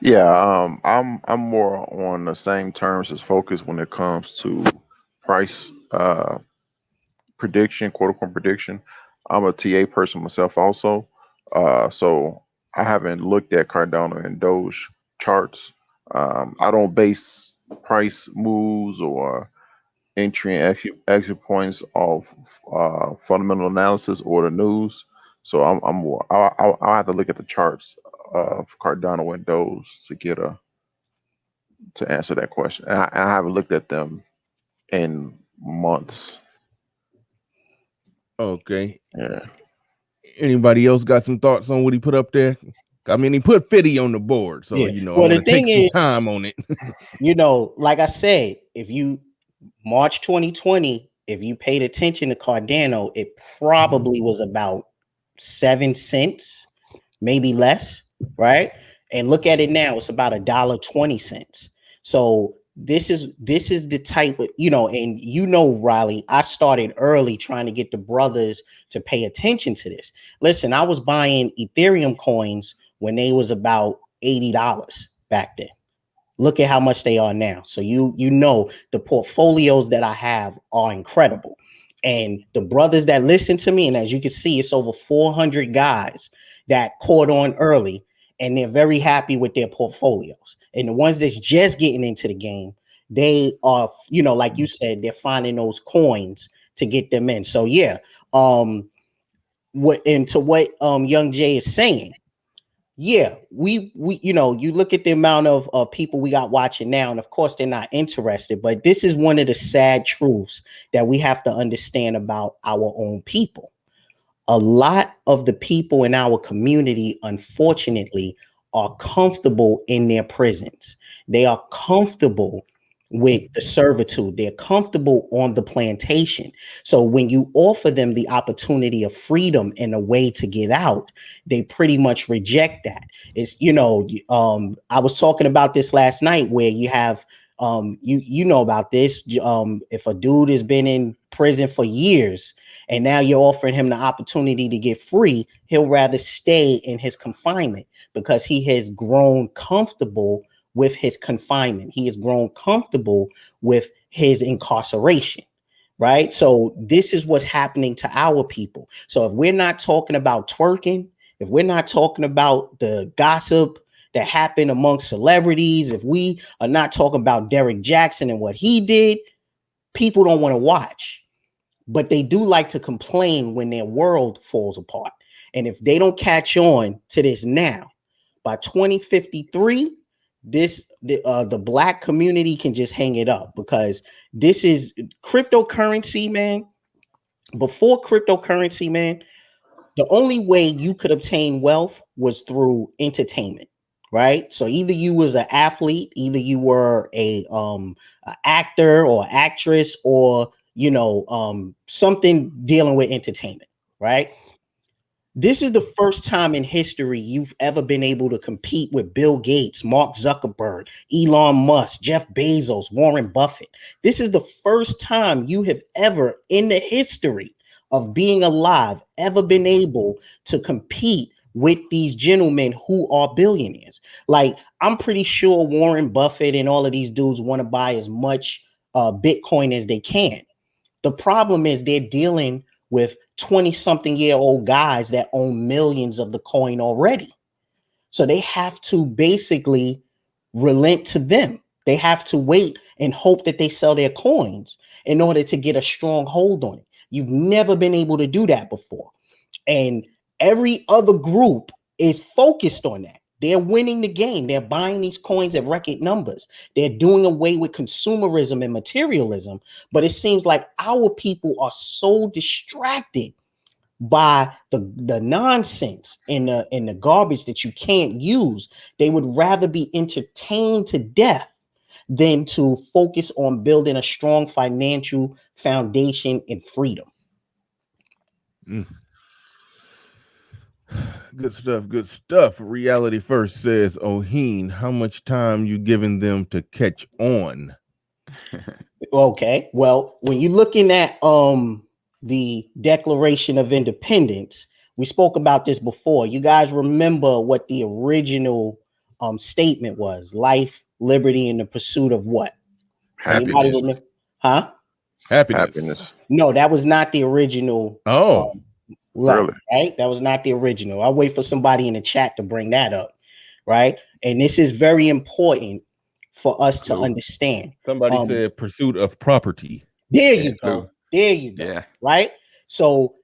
Yeah, I'm more on the same terms as Focus when it comes to price prediction, quote unquote prediction. I'm a TA person myself also. So I haven't looked at Cardano and Doge charts. I don't base price moves or entry and exit points of fundamental analysis or the news. So I'll have to look at the charts of Cardano and Doge to get a to answer that question. And I haven't looked at them in months. Okay. Yeah. Anybody else got some thoughts on what he put up there? I mean, he put 50 on the board, so Yeah. you know I Well, want the to take thing some is, time on it. like I said, if you March 2020, if you paid attention to Cardano, it probably was about 7 cents, maybe less, right? And look at it now; it's about $1.20. So this is the type of, and Riley, I started early trying to get the brothers to pay attention to this. Listen, I was buying Ethereum coins when they was about $80 back then. Look at how much they are now. So you know the portfolios that I have are incredible. And the brothers that listen to me, and as you can see, it's over 400 guys that caught on early, and they're very happy with their portfolios. And the ones that's just getting into the game, they are, like you said, they're finding those coins to get them in. So yeah, what Young Jay is saying, yeah, we you look at the amount of people we got watching now, and of course they're not interested, but this is one of the sad truths that we have to understand about our own people. A lot of the people in our community, unfortunately, are comfortable in their prisons. They are comfortable with the servitude. They're comfortable on the plantation. So when you offer them the opportunity of freedom and a way to get out, they pretty much reject that. It's, I was talking about this last night where you have you know about this. If a dude has been in prison for years and now you're offering him the opportunity to get free, he'll rather stay in his confinement because he has grown comfortable with his confinement. He has grown comfortable with his incarceration, right? So this is what's happening to our people. So if we're not talking about twerking, if we're not talking about the gossip that happened amongst celebrities, if we are not talking about Derek Jackson and what he did, people don't want to watch. But they do like to complain when their world falls apart. And if they don't catch on to this now, by 2053, the black community can just hang it up, because this is cryptocurrency, man. Before cryptocurrency, man, the only way you could obtain wealth was through entertainment, right? So either you was an athlete, either you were a actor or actress, or something dealing with entertainment, right? This is the first time in history you've ever been able to compete with Bill Gates, Mark Zuckerberg, Elon Musk, Jeff Bezos, Warren Buffett. This is the first time you have ever in the history of being alive ever been able to compete with these gentlemen who are billionaires. Like, I'm pretty sure Warren Buffett and all of these dudes want to buy as much Bitcoin as they can. The problem is they're dealing with 20-something-year-old guys that own millions of the coin already. So they have to basically relent to them. They have to wait and hope that they sell their coins in order to get a strong hold on it. You've never been able to do that before. And every other group is focused on that. They're winning the game. They're buying these coins at record numbers. They're doing away with consumerism and materialism. But it seems like our people are so distracted by the nonsense and the garbage that you can't use. They would rather be entertained to death than to focus on building a strong financial foundation and freedom. Mm. Good stuff. Good stuff. Reality First says, Oheen, how much time you giving them to catch on? Okay. Well, when you're looking at the Declaration of Independence, we spoke about this before. You guys remember what the original statement was: life, liberty, and the pursuit of what? Anybody Happiness. remember? Huh? Happiness. Happiness. No, that was not the original. Oh, Letter, Really? right? That was not the original. I'll wait for somebody in the chat to bring that up, right? And this is very important for us to Clue. understand. somebody Um, said pursuit of property. there Yeah, you clue. go. There you go. Yeah. Right? So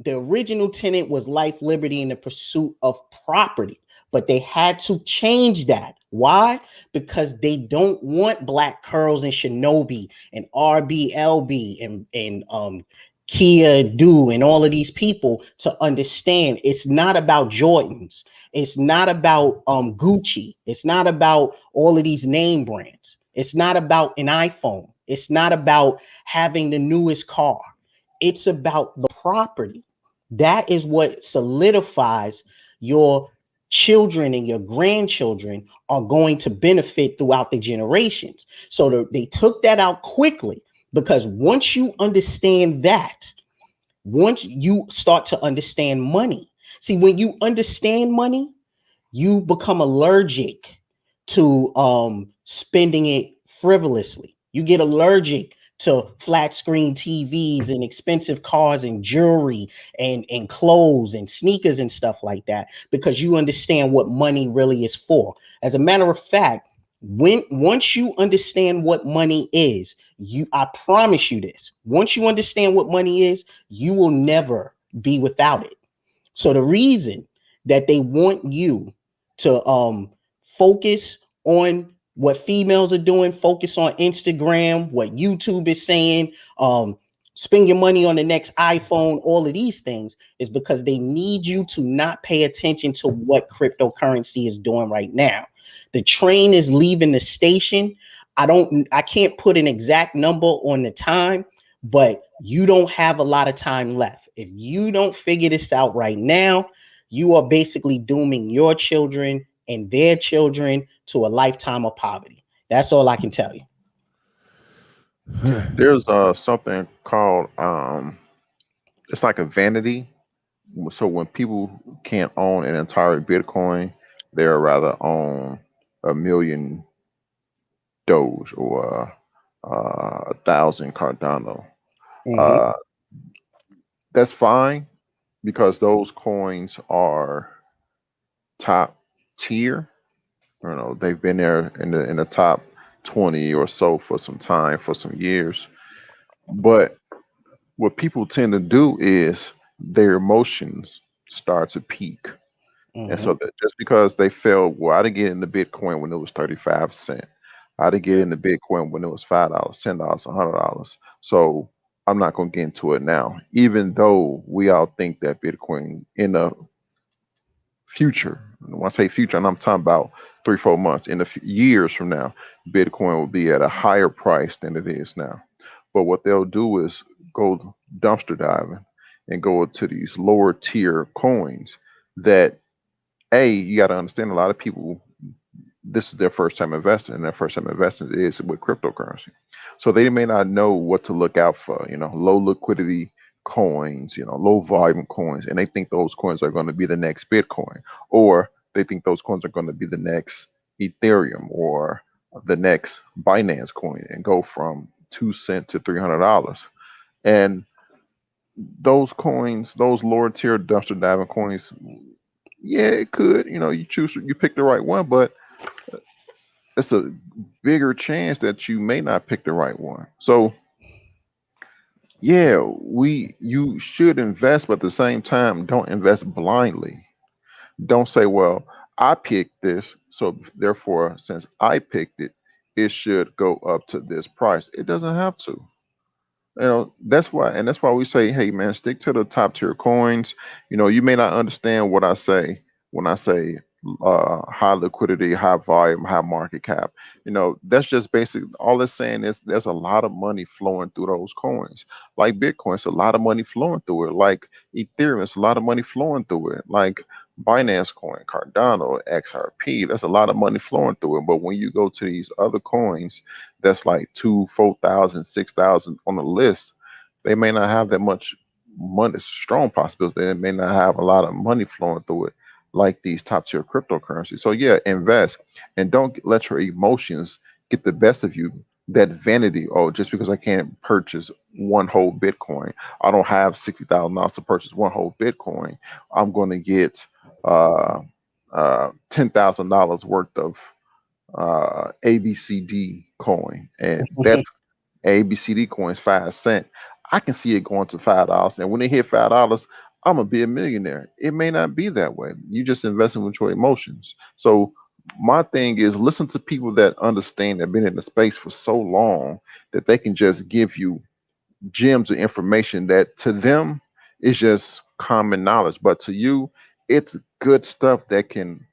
the original tenet was life, liberty, and the pursuit of property. But they had to change that. Why? Because they don't want Black Curls and Shinobi and RBLB and Kia Do and all of these people to understand it's not about Jordans. It's not about Gucci. It's not about all of these name brands. It's not about an iPhone. It's not about having the newest car. It's about the property. That is what solidifies your children and your grandchildren are going to benefit throughout the generations. So they took that out quickly because once you understand that, once you start to understand money, see, when you understand money, you become allergic to spending it frivolously. You get allergic to flat screen TVs and expensive cars and jewelry and clothes and sneakers and stuff like that because you understand what money really is for. As a matter of fact, when once you understand what money is, I promise you this. Once you understand what money is, you will never be without it. So the reason that they want you to focus on what females are doing, focus on Instagram, what YouTube is saying, spend your money on the next iPhone, all of these things is because they need you to not pay attention to what cryptocurrency is doing right now. The train is leaving the station. I can't put an exact number on the time, but you don't have a lot of time left. If you don't figure this out right now, you are basically dooming your children and their children to a lifetime of poverty. That's all I can tell you. There's something called it's like a vanity. So when people can't own an entire Bitcoin, they'd rather own a million Doge or 1,000 Cardano. Uh, that's fine because those coins are top tier. You know, they've been there in the top 20 or so for some time, for some years. But what people tend to do is their emotions start to peak. And so that just because they felt, well, I didn't get into Bitcoin when it was 35 cents. I didn't get into Bitcoin when it was $5, $10, $100. So I'm not going to get into it now, even though we all think that Bitcoin in the future, when I say future, and I'm talking about 3-4 months, in the years from now, Bitcoin will be at a higher price than it is now. But what they'll do is go dumpster diving and go to these lower tier coins that you got to understand, a lot of people, this is their first time investing, and their first time investing is with cryptocurrency. So they may not know what to look out for, low liquidity coins, low volume coins, and they think those coins are going to be the next Bitcoin, or they think those coins are going to be the next Ethereum or the next Binance coin and go from 2 cents to $300. And those coins, those lower tier dumpster diving coins, yeah, it could. You pick the right one, but it's a bigger chance that you may not pick the right one. So yeah, you should invest, but at the same time, don't invest blindly. Don't say, well, I picked this, so therefore, since I picked it, it should go up to this price. It doesn't have to. That's why we say, hey man, stick to the top tier coins. You may not understand what I say when I say high liquidity, high volume, high market cap. That's just basic. All it's saying is there's a lot of money flowing through those coins. Like Bitcoin, it's a lot of money flowing through it. Like Ethereum, it's a lot of money flowing through it. Like Binance coin, Cardano, XRP, that's a lot of money flowing through it. But when you go to these other coins that's like 2, 4,000, 6,000 on the list, they may not have that much money. It's a strong possibility they may not have a lot of money flowing through it like these top tier cryptocurrencies. So yeah, invest and don't let your emotions get the best of you. that vanity. Oh, just because I can't purchase one whole Bitcoin, I don't have $60,000 to purchase one whole Bitcoin. I'm going to get uh, $10,000 worth of ABCD coin, and that's ABCD coins 5 cent. I can see it going to $5, and when it hit $5, I'm gonna be a millionaire. It may not be that way. You just investing with your emotions. So my thing is listen to people that understand, that been in the space for so long, that they can just give you gems of information that to them is just common knowledge, but to you, it's good stuff that can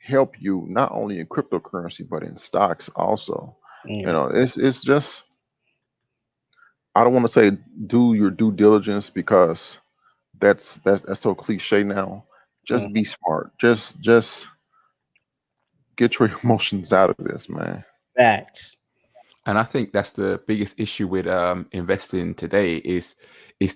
help you not only in cryptocurrency but in stocks also. You Yeah. know, it's just, I don't want to say do your due diligence because that's so cliche now. Mm. Just be smart. Just get your emotions out of this, man. Facts. And I think that's the biggest issue with investing today is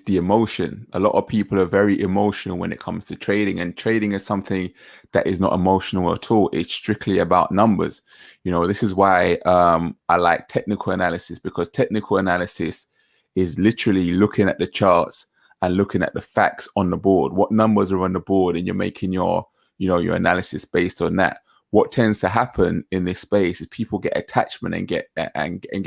the emotion. A lot of people are very emotional when it comes to trading, and trading is something that is not emotional at all. It's strictly about numbers. You know, this is why I like technical analysis, because technical analysis is literally looking at the charts and looking at the facts on the board, what numbers are on the board, and you're making your, you know, your analysis based on that. What tends to happen in this space is people get attachment and get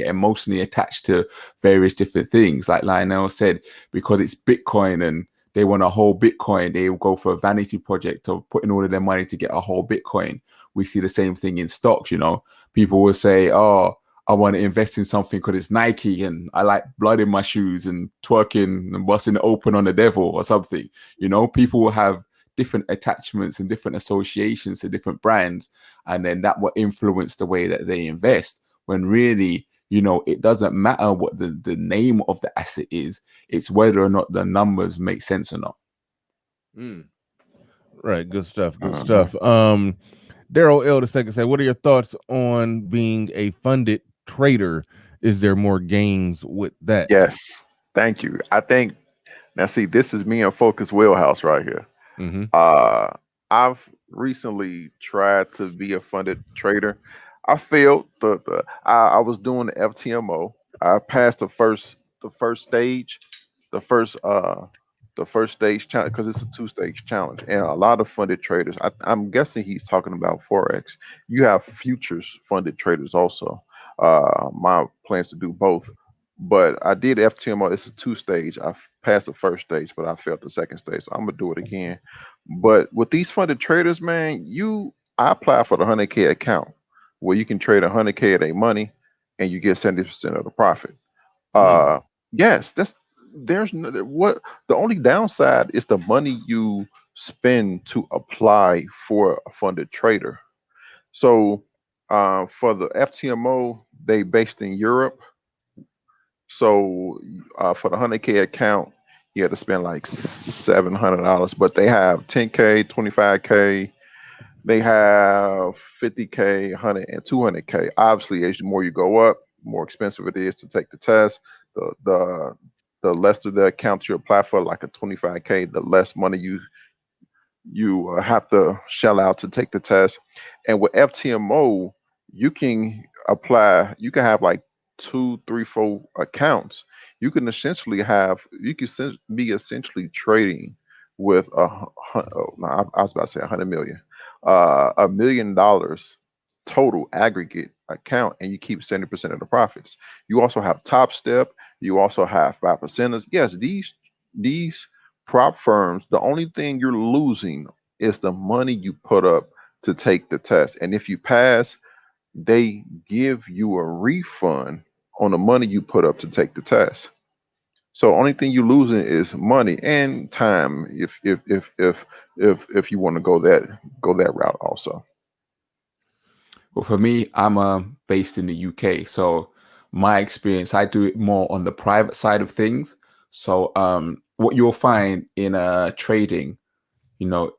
emotionally attached to various different things. Like Lynell said, because it's Bitcoin and they want a whole Bitcoin, they will go for a vanity project of putting all of their money to get a whole Bitcoin. We see the same thing in stocks. You know, people will say, "Oh, I want to invest in something because it's Nike and I like blood in my shoes and twerking and busting it open on the devil or something." You know, people will have different attachments and different associations to different brands, and then that will influence the way that they invest, when really, you know, it doesn't matter what the name of the asset is, it's whether or not the numbers make sense or not. Mm. Right, good stuff. Good Uh-huh. stuff. Daryl L. the second said, "What are your thoughts on being a funded trader? Is there more gains with that?" Yes, thank you. I think now see, this is me and Focus Wheelhouse right here. Mm-hmm. Uh, I've recently tried to be a funded trader. I failed. I was doing the FTMO. I passed the first stage, the first uh the first stage challenge, because it's a two-stage challenge, and a lot of funded traders. I'm guessing he's talking about forex. You have futures funded traders also. My plans to do both, but I did FTMO. It's a two-stage. I passed the first stage, but I failed the second stage, so I'm gonna do it again. But with these funded traders, man, I applied for the 100K account where you can trade 100K of their money and you get 70% of the profit. Mm. Uh, yes, there's no, what the only downside is the money you spend to apply for a funded trader. So, for the FTMO, they based in Europe. So, for the 100K account, you have to spend like $700, but they have 10K, 25K. They have 50K, 100, and 200K. Obviously, as the more you go up, more expensive it is to take the test. The less of the accounts you apply for, like a 25K, the less money you have to shell out to take the test. And with FTMO, you can apply. You can have like two, three, four accounts. You can be essentially trading with no, I was about to say 100 million, $1 million total aggregate account, and you keep 70% of the profits. You also have Top Step. You also have 5%ers. Yes, these prop firms, the only thing you're losing is the money you put up to take the test. And if you pass, they give you a refund on the money you put up to take the test. So only thing you're losing is money and time if you want to go that route also. Well, for me, I'm based in the UK, so my experience, I do it more on the private side of things. So what you'll find in trading, you know,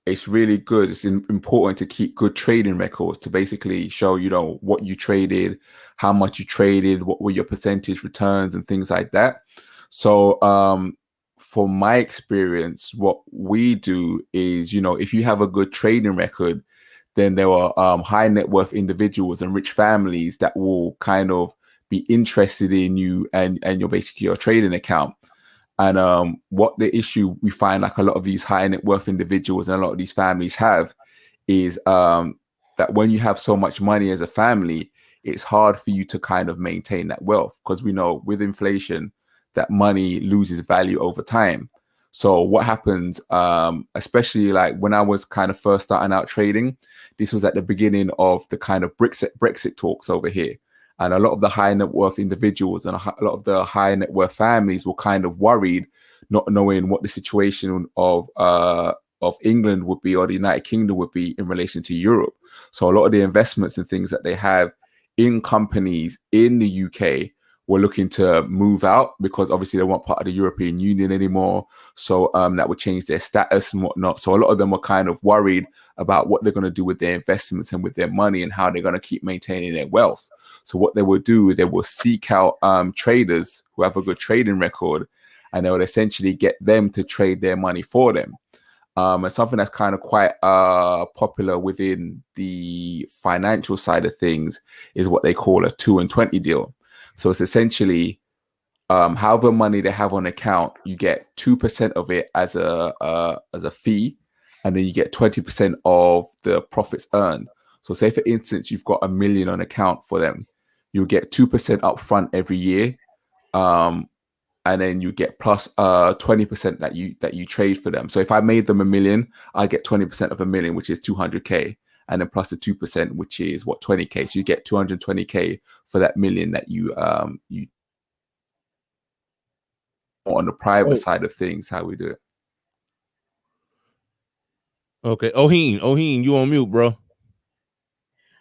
it's really good. It's important to keep good trading records to basically show, you know, what you traded, how much you traded, what were your percentage returns and things like that. So for my experience, what we do is, you know, if you have a good trading record, then there are high net worth individuals and rich families that will kind of be interested in you and your basically your trading account. And what the issue we find, like a lot of these high net worth individuals and a lot of these families have, is that when you have so much money as a family, it's hard for you to kind of maintain that wealth, because we know with inflation that money loses value over time. So what happens, especially like when I was kind of first starting out trading, this was at the beginning of the kind of Brexit talks over here. And a lot of the high net worth individuals and a lot of the high net worth families were kind of worried, not knowing what the situation of England would be, or the United Kingdom would be in relation to Europe. So a lot of the investments and things that they have in companies in the UK were looking to move out, because obviously they weren't part of the European Union anymore. So that would change their status and whatnot. So a lot of them were kind of worried about what they're going to do with their investments and with their money, and how they're going to keep maintaining their wealth. So what they will do, they will seek out traders who have a good trading record, and they will essentially get them to trade their money for them. And something that's kind of quite popular within the financial side of things is what they call a 2 and 20 deal. So it's essentially however money they have on account, you get 2% of it as a fee, and then you get 20% of the profits earned. So say for instance, you've got $1 million on account for them, you'll get 2% up front every year. And then you get plus 20% that you trade for them. So if I made them $1 million, I get 20% of $1 million, which is 200K, and then plus the 2%, which is what, 20K. So you get 220K for that $1 million that you on the private side of things, how we do it. Okay, Oheen, you on mute, bro?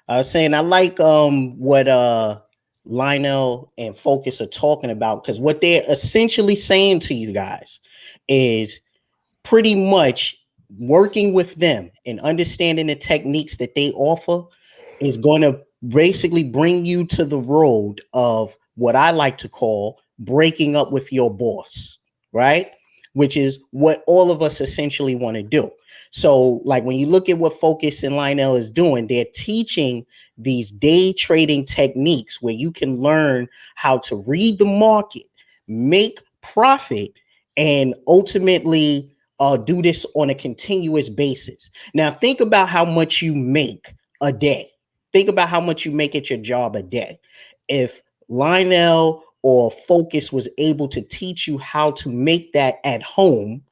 I was saying I like what Lynell and Focus are talking about, because what they're essentially saying to you guys is pretty much working with them and understanding the techniques that they offer is going to basically bring you to the road of what I like to call breaking up with your boss, right? Which is what all of us essentially want to do. So like when you look at what Focus and Lynell is doing, they're teaching these day trading techniques where you can learn how to read the market, make profit, and ultimately do this on a continuous basis. Now think about how much you make a day. Think about how much you make at your job a day. If Lynell or Focus was able to teach you how to make that at home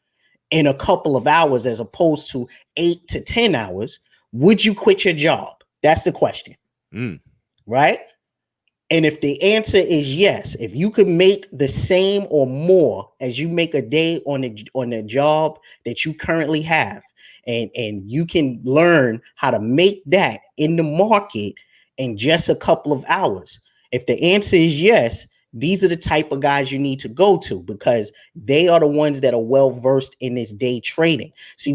in a couple of hours as opposed to 8 to 10 hours, would you quit your job? That's the question. Right? And if the answer is yes, if you could make the same or more as you make a day on the job that you currently have, and you can learn how to make that in the market in just a couple of hours. If the answer is yes, these are the type of guys you need to go to, because they are the ones that are well versed in this day trading. See,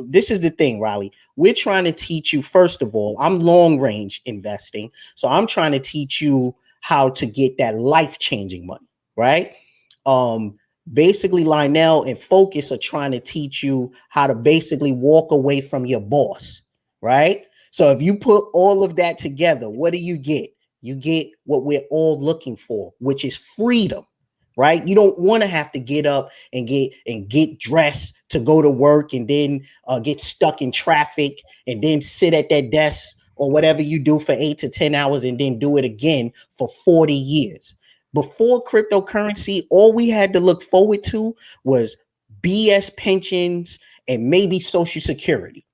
this is the thing, Riley. We're trying to teach you, first of all, I'm long range investing. So I'm trying to teach you how to get that life-changing money, right? Basically, Lynell and Focus are trying to teach you how to basically walk away from your boss, right? So if you put all of that together, what do you get? You get what we're all looking for, which is freedom, right? You don't want to have to get up and get dressed to go to work, and then get stuck in traffic, and then sit at that desk or whatever you do for 8 to 10 hours, and then do it again for 40 years. Before cryptocurrency, all we had to look forward to was BS pensions and maybe Social Security.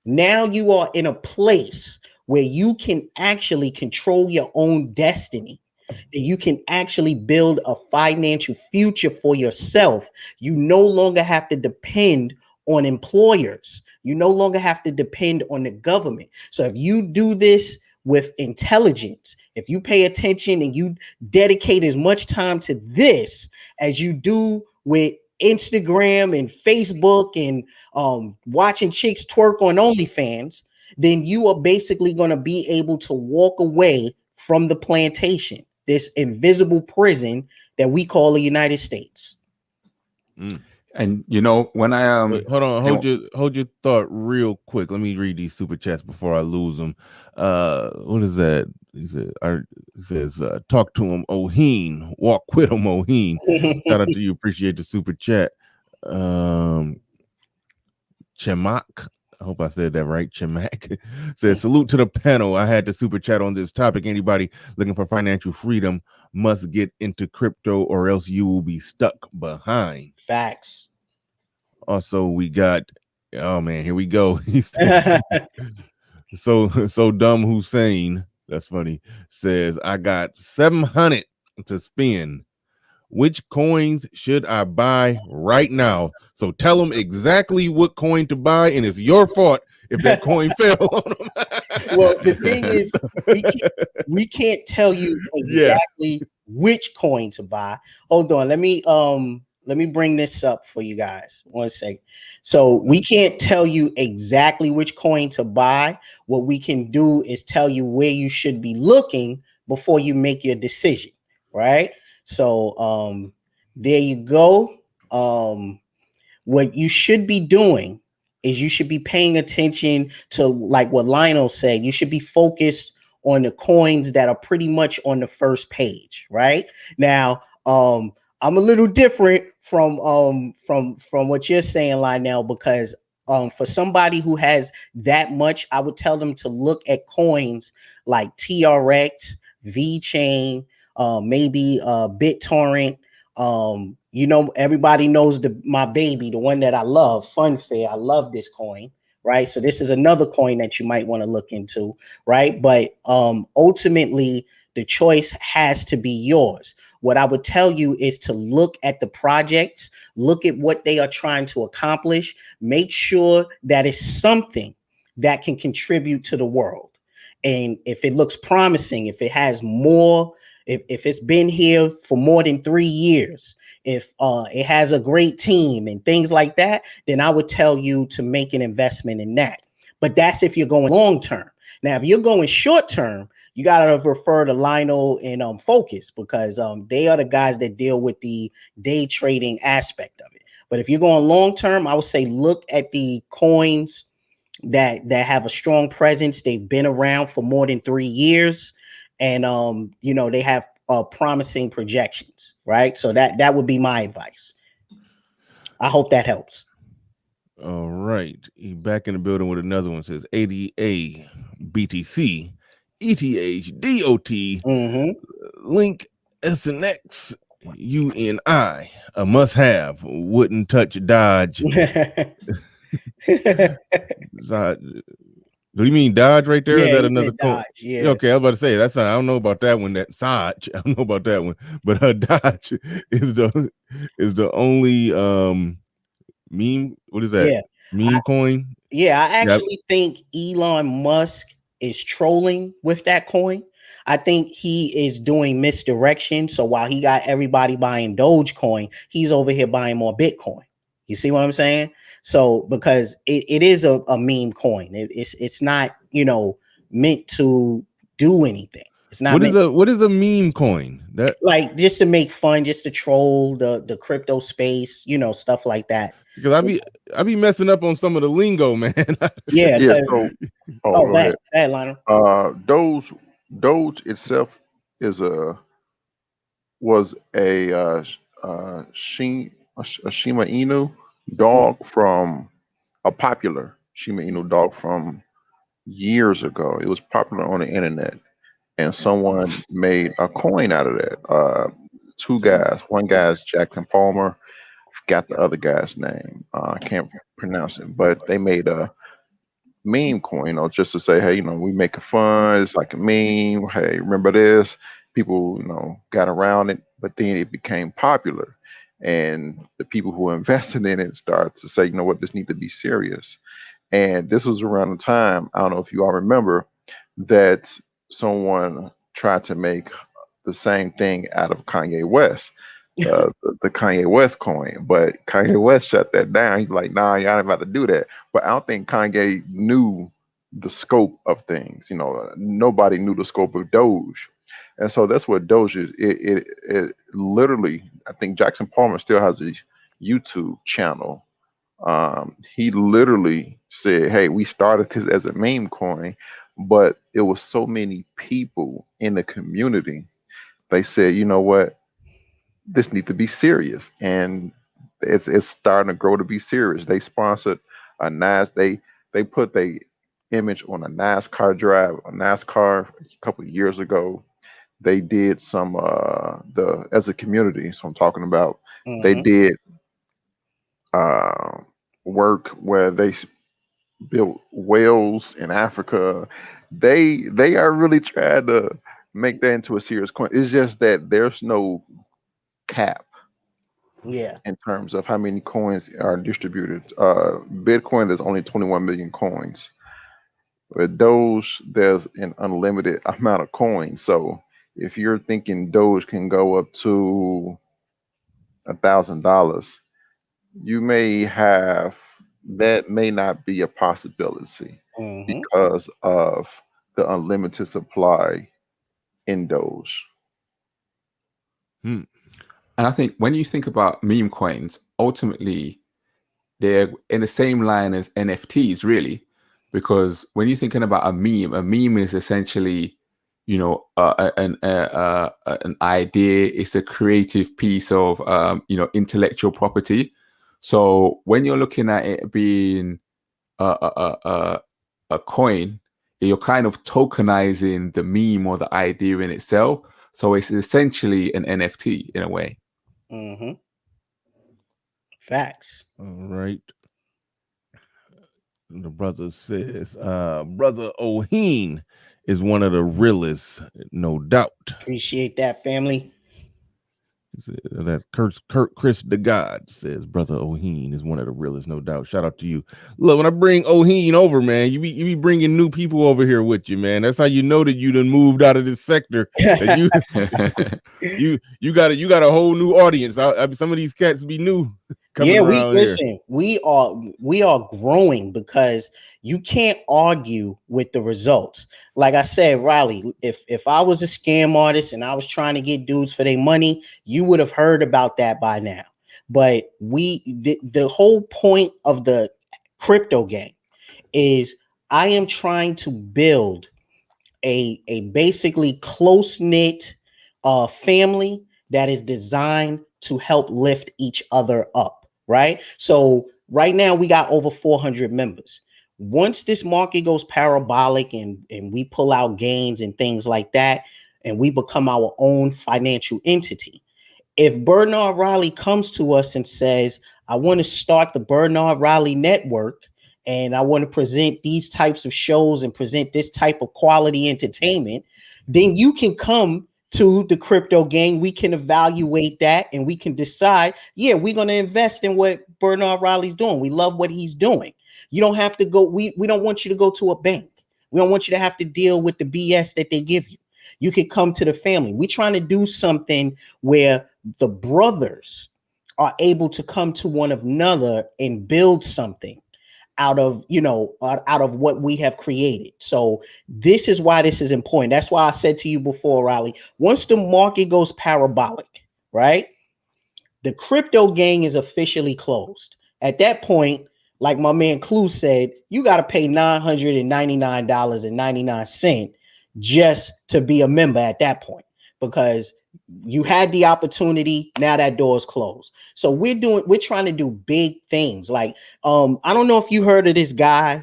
Now you are in a place where you can actually control your own destiny, that you can actually build a financial future for yourself. You no longer have to depend on employers. You no longer have to depend on the government. So if you do this with intelligence, if you pay attention and you dedicate as much time to this as you do with Instagram and Facebook and watching chicks twerk on OnlyFans, then you are basically going to be able to walk away from the plantation, this invisible prison that we call the United States. And you know, when I Wait, hold on, hold your thought real quick. Let me read these super chats before I lose them. What is that? he says, talk to him, Oheen. Walk with him, Oheen. Shout out to you. Appreciate the super chat. Chemak, I hope I said that right. Chemak says, salute to the panel. I had the super chat on this topic. Anybody looking for financial freedom must get into crypto or else you will be stuck behind. Facts. Also, we got, oh man, here we go. He said, so dumb Hussein, that's funny, says, I got 700 to spend. Which coins should I buy right now? So tell them exactly what coin to buy, and it's your fault if that coin fell on them. Well, the thing is, we can't tell you exactly which coin to buy. Hold on, let me bring this up for you guys. 1 second. So we can't tell you exactly which coin to buy. What we can do is tell you where you should be looking before you make your decision, right? So there you go. What you should be doing is you should be paying attention to, like what Lionel said, you should be focused on the coins that are pretty much on the first page, right? Now, I'm a little different from what you're saying, Lionel, because for somebody who has that much, I would tell them to look at coins like TRX, VChain, maybe BitTorrent. Everybody knows my baby, the one that I love, Funfair. I love this coin, right? So this is another coin that you might want to look into, right? But ultimately, the choice has to be yours. What I would tell you is to look at the projects, look at what they are trying to accomplish, make sure that it's something that can contribute to the world. And if it looks promising, if it has more, if it's been here for more than 3 years, if it has a great team and things like that, then I would tell you to make an investment in that. But that's if you're going long term. Now, if you're going short term, you got to refer to Lionel and Focus, because they are the guys that deal with the day trading aspect of it. But if you're going long term, I would say look at the coins that have a strong presence. They've been around for more than 3 years, and they have promising projections, right? So that would be my advice. I hope that helps. All right, he back in the building with another one. Says ADA BTC ETH DOT Link SNX UNI a must have. Wouldn't touch Dodge. Do you mean Dodge right there? Yeah, Is that another Dodge? Yeah. Okay, I was about to say that's. I don't know about that one. That Dodge. I don't know about that one. But Dodge is the only meme. What is that? Yeah. Meme coin. Yeah, I actually think Elon Musk is trolling with that coin. I think he is doing misdirection. So while he got everybody buying Dogecoin, he's over here buying more Bitcoin. You see what I'm saying? So because it is a meme coin, it's not meant to do anything. It's not. What is a meme coin? That, like, just to make fun, just to troll the crypto space, stuff like that. Because I be messing up on some of the lingo, man. Yeah. So, go ahead, Lionel. Doge itself was a Shima Inu dog from a popular Shima Inu dog from years ago. It was popular on the internet, and someone made a coin out of that. Two guys. One guy's Jackson Palmer. Forgot the other guy's name. I can't pronounce it, but they made a meme coin, just to say, hey, we making fun. It's like a meme. Hey, remember this? People, got around it, but then it became popular, and the people who invested in it started to say, you know what, this needs to be serious. And this was around the time, I don't know if you all remember, that someone tried to make the same thing out of Kanye West. The Kanye West coin, but Kanye West shut that down. He's like, nah, y'all ain't about to do that. But I don't think Kanye knew the scope of things. Nobody knew the scope of Doge. And so that's what Doge is. It literally, I think Jackson Palmer still has a YouTube channel. He literally said, hey, we started this as a meme coin, but it was so many people in the community. They said, you know what, this needs to be serious, and it's starting to grow to be serious. They sponsored a NAS. They put their image on a NASCAR a couple of years ago. They did some the as a community. So I'm talking about they Mm-hmm. did uh, work where they built whales in Africa. They are really trying to make that into a serious coin. It's just that there's no cap Yeah. in terms of how many coins are distributed. Bitcoin, there's only 21 million coins. With Doge, there's an unlimited amount of coins. So if you're thinking Doge can go up to $1,000, you may have that may not be a possibility Mm-hmm. because of the unlimited supply in Doge. Hmm. And I think when you think about meme coins, ultimately they're in the same line as NFTs, really, because when you're thinking about a meme is essentially, you know, an idea. It's a creative piece of, intellectual property. So when you're looking at it being a coin, you're kind of tokenizing the meme or the idea in itself. So it's essentially an NFT in a way. Mm-hmm. Facts. All right. The brother says, brother Oheen is one of the realest, no doubt. Appreciate that, family. That's Chris the God says, brother Oheen is one of the realest, no doubt. Shout out to you. Look, when I bring Oheen over, man, you be bringing new people over here with you, man. That's how you know that you done moved out of this sector. That you got a whole new audience. Some of these cats be new coming Yeah, around here. we are growing because you can't argue with the results. Like I said, Riley, if I was a scam artist and I was trying to get dudes for their money, you would have heard about that by now. But the whole point of the crypto game is I am trying to build a basically close-knit family that is designed to help lift each other up, right? So right now we got over 400 members. Once this market goes parabolic and we pull out gains and things like that, and we become our own financial entity, if Bernard Riley comes to us and says, I want to start the Bernard Riley Network and I want to present these types of shows and present this type of quality entertainment, then you can come to the crypto gang. We can evaluate that and we can decide, yeah, we're going to invest in what Bernard Riley's doing. We love what he's doing. You don't have to go. We don't want you to go to a bank. We don't want you to have to deal with the BS that they give you. You can come to the family. We're trying to do something where the brothers are able to come to one another and build something out of what we have created. So this is why this is important. That's why I said to you before, Riley, once the market goes parabolic, right, the crypto gang is officially closed. At that point, like my man Clue said, you got to pay $999.99 just to be a member at that point, because you had the opportunity. Now that door's closed. So we're trying to do big things. Like, I don't know if you heard of this guy.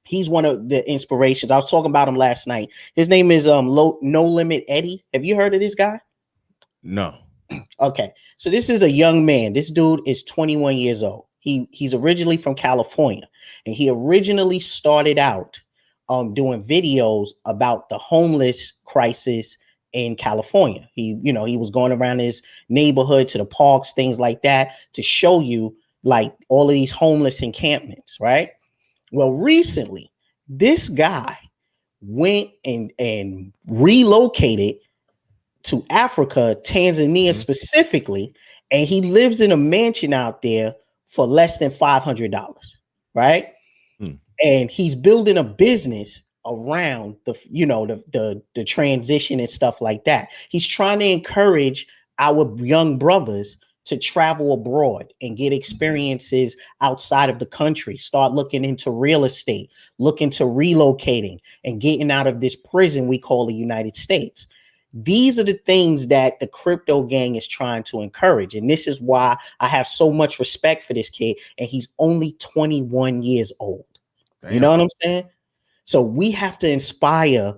He's one of the inspirations. I was talking about him last night. His name is No Limit Eddie. Have you heard of this guy? No. Okay. So this is a young man. This dude is 21 years old. He's originally from California, and he originally started out doing videos about the homeless crisis in California. He was going around his neighborhood to the parks, things like that, to show you like all of these homeless encampments, right? Well, recently, this guy went and relocated to Africa, Tanzania specifically, and he lives in a mansion out there for less than $500, right? And he's building a business around the transition and stuff like that. He's trying to encourage our young brothers to travel abroad and get experiences outside of the country, start looking into real estate, look into relocating and getting out of this prison we call the United States. These are the things that the crypto gang is trying to encourage. And this is why I have so much respect for this kid. And he's only 21 years old. Damn. You know what I'm saying? So we have to inspire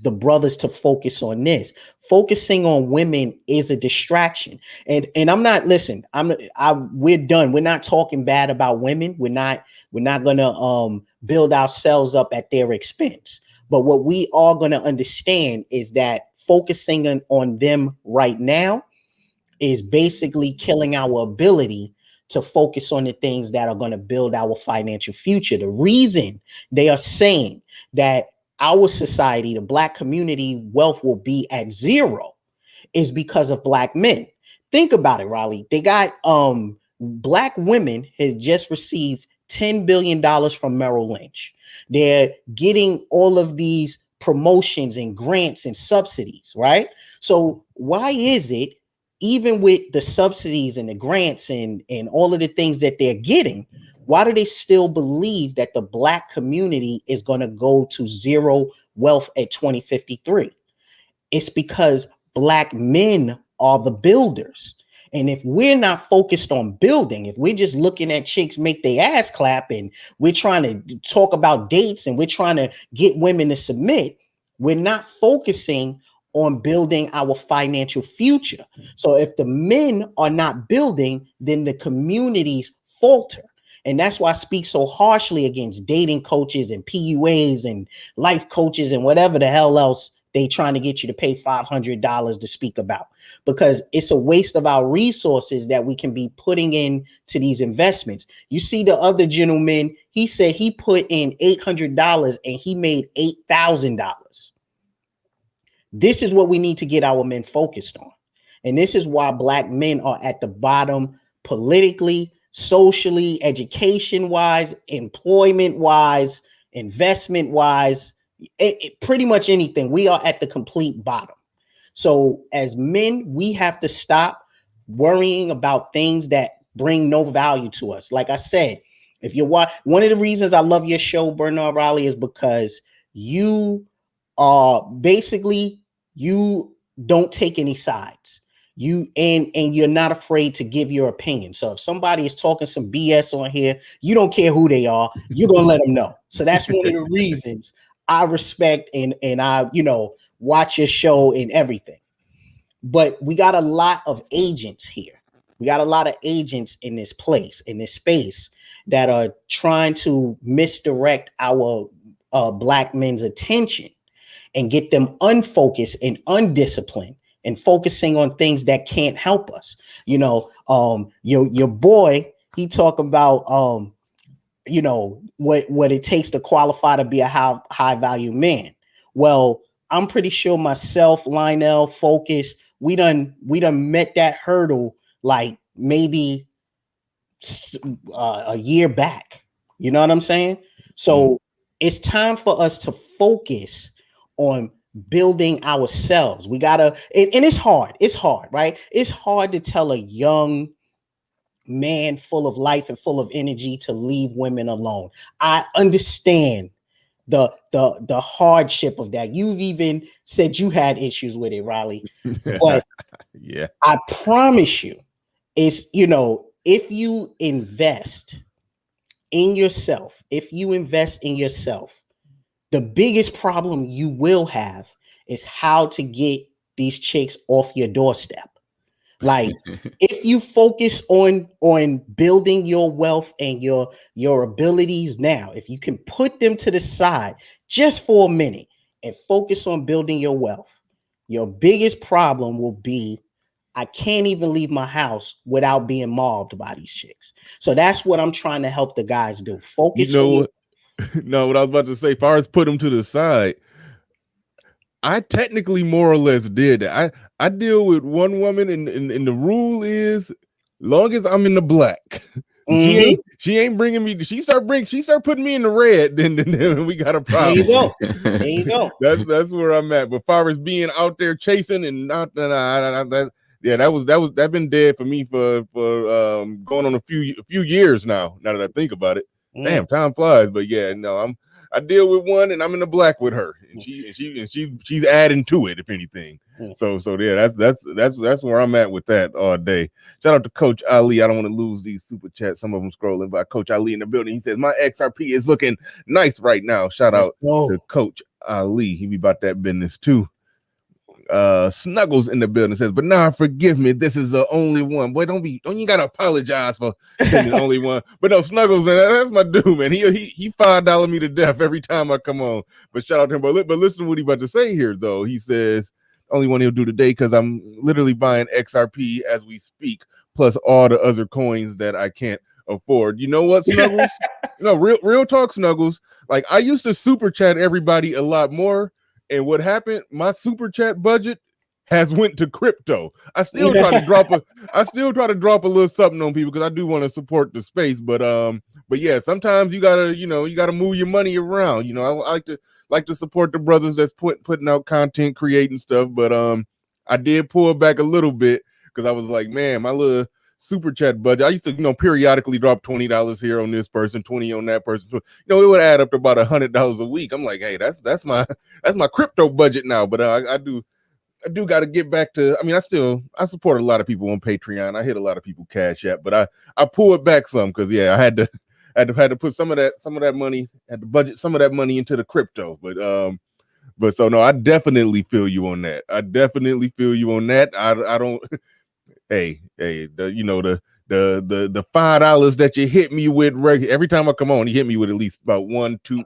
the brothers to focus on this. Focusing on women is a distraction. And I'm not, listen, we're done. We're not talking bad about women. We're not gonna build ourselves up at their expense. But what we are gonna understand is that focusing on them right now is basically killing our ability to focus on the things that are going to build our financial future. The reason they are saying that our society, the Black community wealth will be at zero is because of Black men. Think about it, Raleigh. They got Black women has just received $10 billion from Merrill Lynch. They're getting all of these promotions and grants and subsidies, right? So why is it, even with the subsidies and the grants and all of the things that they're getting, why do they still believe that the Black community is going to go to zero wealth at 2053? It's because Black men are the builders. And if we're not focused on building, if we're just looking at chicks make their ass clap and we're trying to talk about dates and we're trying to get women to submit, we're not focusing on building our financial future. So if the men are not building, then the communities falter. And that's why I speak so harshly against dating coaches and PUAs and life coaches and whatever the hell else they trying to get you to pay $500 to speak about, because it's a waste of our resources that we can be putting in to these investments. You see the other gentleman, he said he put in $800 and he made $8,000. This is what we need to get our men focused on. And this is why Black men are at the bottom politically, socially, education-wise, employment-wise, investment-wise, pretty much anything. We are at the complete bottom. So as men, we have to stop worrying about things that bring no value to us. Like I said, if you watch, one of the reasons I love your show, Bernard Raleigh, is because you are basically, you don't take any sides. You and you're not afraid to give your opinion. So if somebody is talking some BS on here, you don't care who they are, you're gonna let them know. So that's one of the reasons I respect and I, watch your show and everything. But we got a lot of agents here. We got a lot of agents in this place, in this space, that are trying to misdirect our Black men's attention and get them unfocused and undisciplined and focusing on things that can't help us. Your boy, he talk about what it takes to qualify to be a high value man. Well, I'm pretty sure myself, Lynell, Focus, we done met that hurdle like maybe a year back. You know what I'm saying? So it's time for us to focus on building ourselves. We gotta, and it's hard. It's hard, right? It's hard to tell a young man full of life and full of energy to leave women alone. I understand the hardship of that. You've even said you had issues with it, Raleigh. But yeah, I promise you, it's, if you invest in yourself, the biggest problem you will have is how to get these chicks off your doorstep. Like, if you focus on building your wealth and your abilities now, if you can put them to the side just for a minute and focus on building your wealth, your biggest problem will be, I can't even leave my house without being mobbed by these chicks. So that's what I'm trying to help the guys do. Focus on no, what I was about to say, as far as put them to the side, I technically more or less did that. I deal with one woman and the rule is, long as I'm in the black, she ain't bringing me. She start putting me in the red. Then we got a problem. There you go. That's where I'm at. But as far as being out there chasing and not that Yeah, that been dead for me for going on a few years now. Now that I think about it, damn, time flies. But yeah, no, I deal with one, and I'm in the black with her, and she's adding to it, if anything. So yeah, that's where I'm at with that all day. Shout out to Coach Ali. I don't want to lose these super chats. Some of them scrolling by. Coach Ali in the building. He says my XRP is looking nice right now. Shout out to Coach Ali. He be about that business too. Snuggles in the building says, but now forgive me, this is the only one. Boy, don't you gotta apologize for saying the only one. But no, Snuggles, that's my dude, man. He $5 me to death every time I come on. But shout out to him. But listen to what he about to say here, though. He says only one he'll do today because I'm literally buying XRP as we speak, plus all the other coins that I can't afford. You know what, Snuggles? No, real talk, Snuggles. Like I used to super chat everybody a lot more. And what happened? My super chat budget has went to crypto. I still try to drop a little something on people because I do want to support the space. But yeah, sometimes you gotta move your money around. You know, I like to support the brothers that's putting out content, creating stuff. But I did pull back a little bit because I was like, man, my little super chat budget. I used to, periodically drop $20 here on this person, 20 on that person. It would add up to about $100 a week. I'm like, hey, that's my crypto budget now. But I do got to get back to. I mean, I support a lot of people on Patreon. I hit a lot of people Cash App, but I pull it back some because yeah, I had to put some of that money, had to budget some of that money into the crypto. But so no, I definitely feel you on that. I don't. Hey, the $5 that you hit me with every time I come on, you hit me with at least about 1, 2,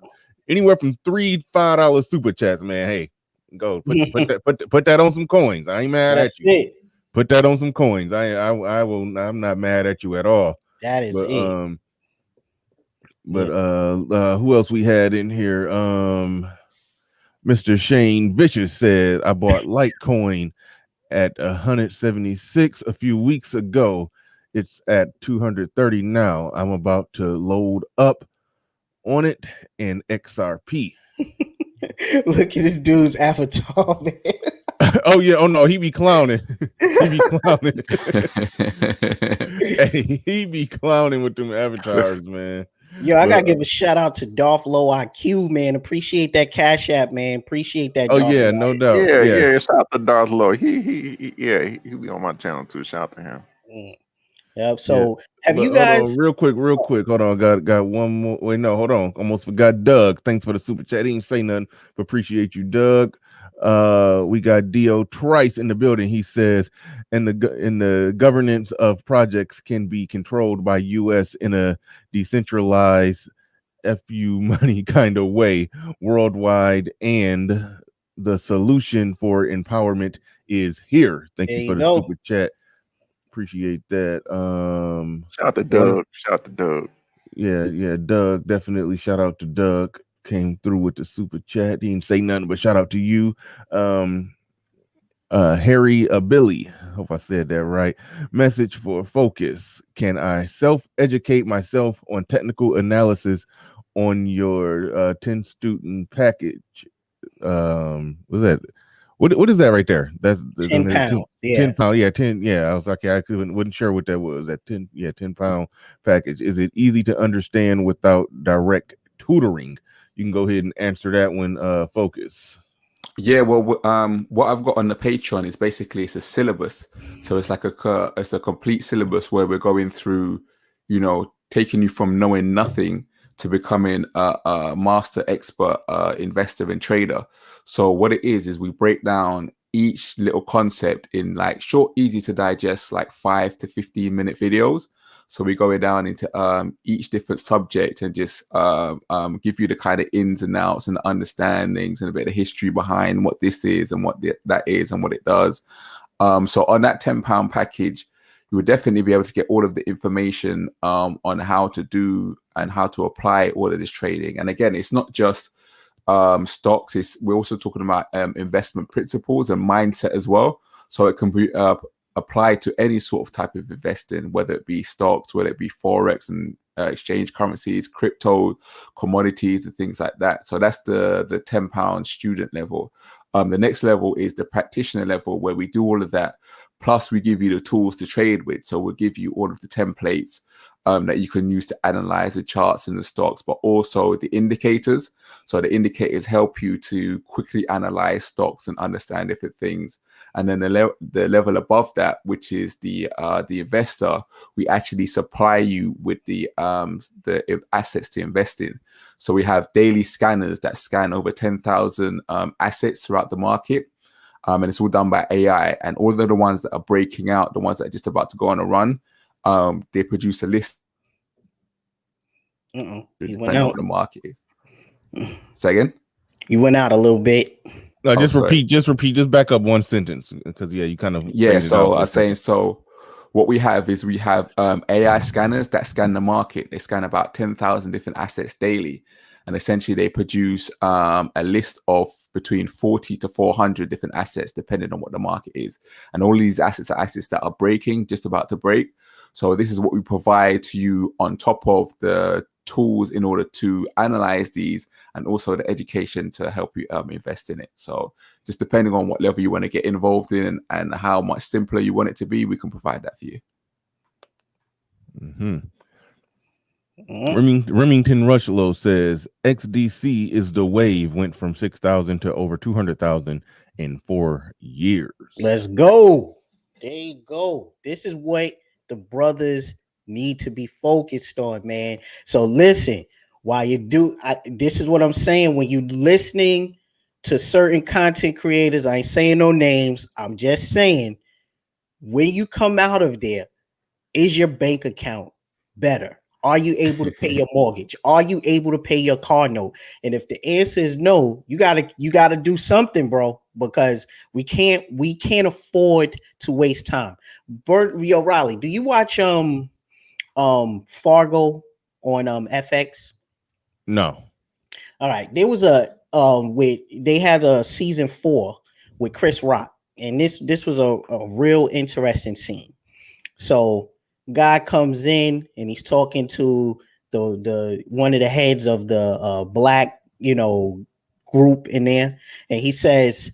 anywhere from 3 $5 super chats, man. Hey, go put that on some coins. I ain't mad at you. Put that on some coins. I'm not mad at you at all. That is it. Who else we had in here? Mr. Shane Vicious said I bought Litecoin at 176 a few weeks ago. It's at 230 now. I'm about to load up on it in XRP. Look at this dude's avatar, man. Oh yeah. Oh no, he be clowning. He be clowning. Hey, he be clowning with them avatars, man. Yo, I gotta give a shout out to Dolph Low IQ, man. Appreciate that Cash App, man. Appreciate that. Oh Dolph yeah, no doubt. Yeah. Shout out to Darth Low. He be on my channel too. Shout out to him. Yep. So have you guys real quick? Hold on, got one more. Wait, no, hold on. Almost forgot Doug. Thanks for the super chat. He didn't say nothing, but appreciate you, Doug. We got Dio Trice in the building. He says, and the governance of projects can be controlled by US in a decentralized FU money kind of way worldwide, and the solution for empowerment is here. Thank you for the super chat. Appreciate that. Shout out to Doug. Yeah, Doug. Definitely shout out to Doug. Came through with the super chat. He didn't say nothing, but shout out to you. Harry Billy. Hope I said that right. Message for focus. Can I self-educate myself on technical analysis on your 10 student package? Was that? What is that right there? That's 10 pounds. 10 pound. Yeah, 10. Yeah, I was like, I wasn't sure what that was. That 10. Yeah, 10-pound package. Is it easy to understand without direct tutoring? You can go ahead and answer that one. Focus. Yeah, well, what I've got on the Patreon is basically it's a syllabus. So it's like it's a complete syllabus where we're going through, taking you from knowing nothing to becoming a master expert investor and trader. So what it is we break down each little concept in like short, easy to digest, like 5 to 15 minute videos. So we're going down into each different subject and just give you the kind of ins and outs and the understandings and a bit of history behind what this is and what that is and what it does. So on that 10-pound package, you would definitely be able to get all of the information on how to do and how to apply all of this trading. And again, it's not just stocks. We're also talking about investment principles and mindset as well. So it can be applied to any sort of type of investing, whether it be stocks, whether it be Forex and exchange currencies, crypto, commodities, and things like that. So that's the 10-pound student level. The next level is the practitioner level, where we do all of that, Plus, we give you the tools to trade with. So we'll give you all of the templates that you can use to analyze the charts and the stocks, but also the indicators. So the indicators help you to quickly analyze stocks and understand different things. And then the level above that, which is the investor, we actually supply you with the assets to invest in. So we have daily scanners that scan over 10,000 assets throughout the market. And it's all done by AI. And all of the ones that are breaking out, the ones that are just about to go on a run, they produce a list depending on what the market is. Say again? You went out a little bit. No, just repeat. Just back up one sentence because you kind of So I was saying, so what we have is we have AI scanners that scan the market. They scan about 10,000 different assets daily, and essentially they produce a list of between 40 to 400 different assets depending on what the market is. And all these assets are assets that are breaking, just about to break. So this is what we provide to you on top of the tools in order to analyze these, and also the education to help you invest in it. So just depending on what level you want to get involved in and how much simpler you want it to be, we can provide that for you. Remington Rushlow says XDC is the wave, went from 6,000 to over 200,000 in 4 years. Let's go. There you go. This is what the brothers need to be focused on, man. So listen, while you do, this is what I'm saying. When you listening to certain content creators, I ain't saying no names. I'm just saying, when you come out of there, is your bank account better? Are you able to pay your mortgage? Are you able to pay your car note? And if the answer is no, you gotta do something, bro, because we can't afford to waste time. Yo, Riley, do you watch Fargo on FX? No. All right. There was they had a season 4 with Chris Rock, and this was a real interesting scene. So guy comes in and he's talking to the one of the heads of the black group in there, and he says,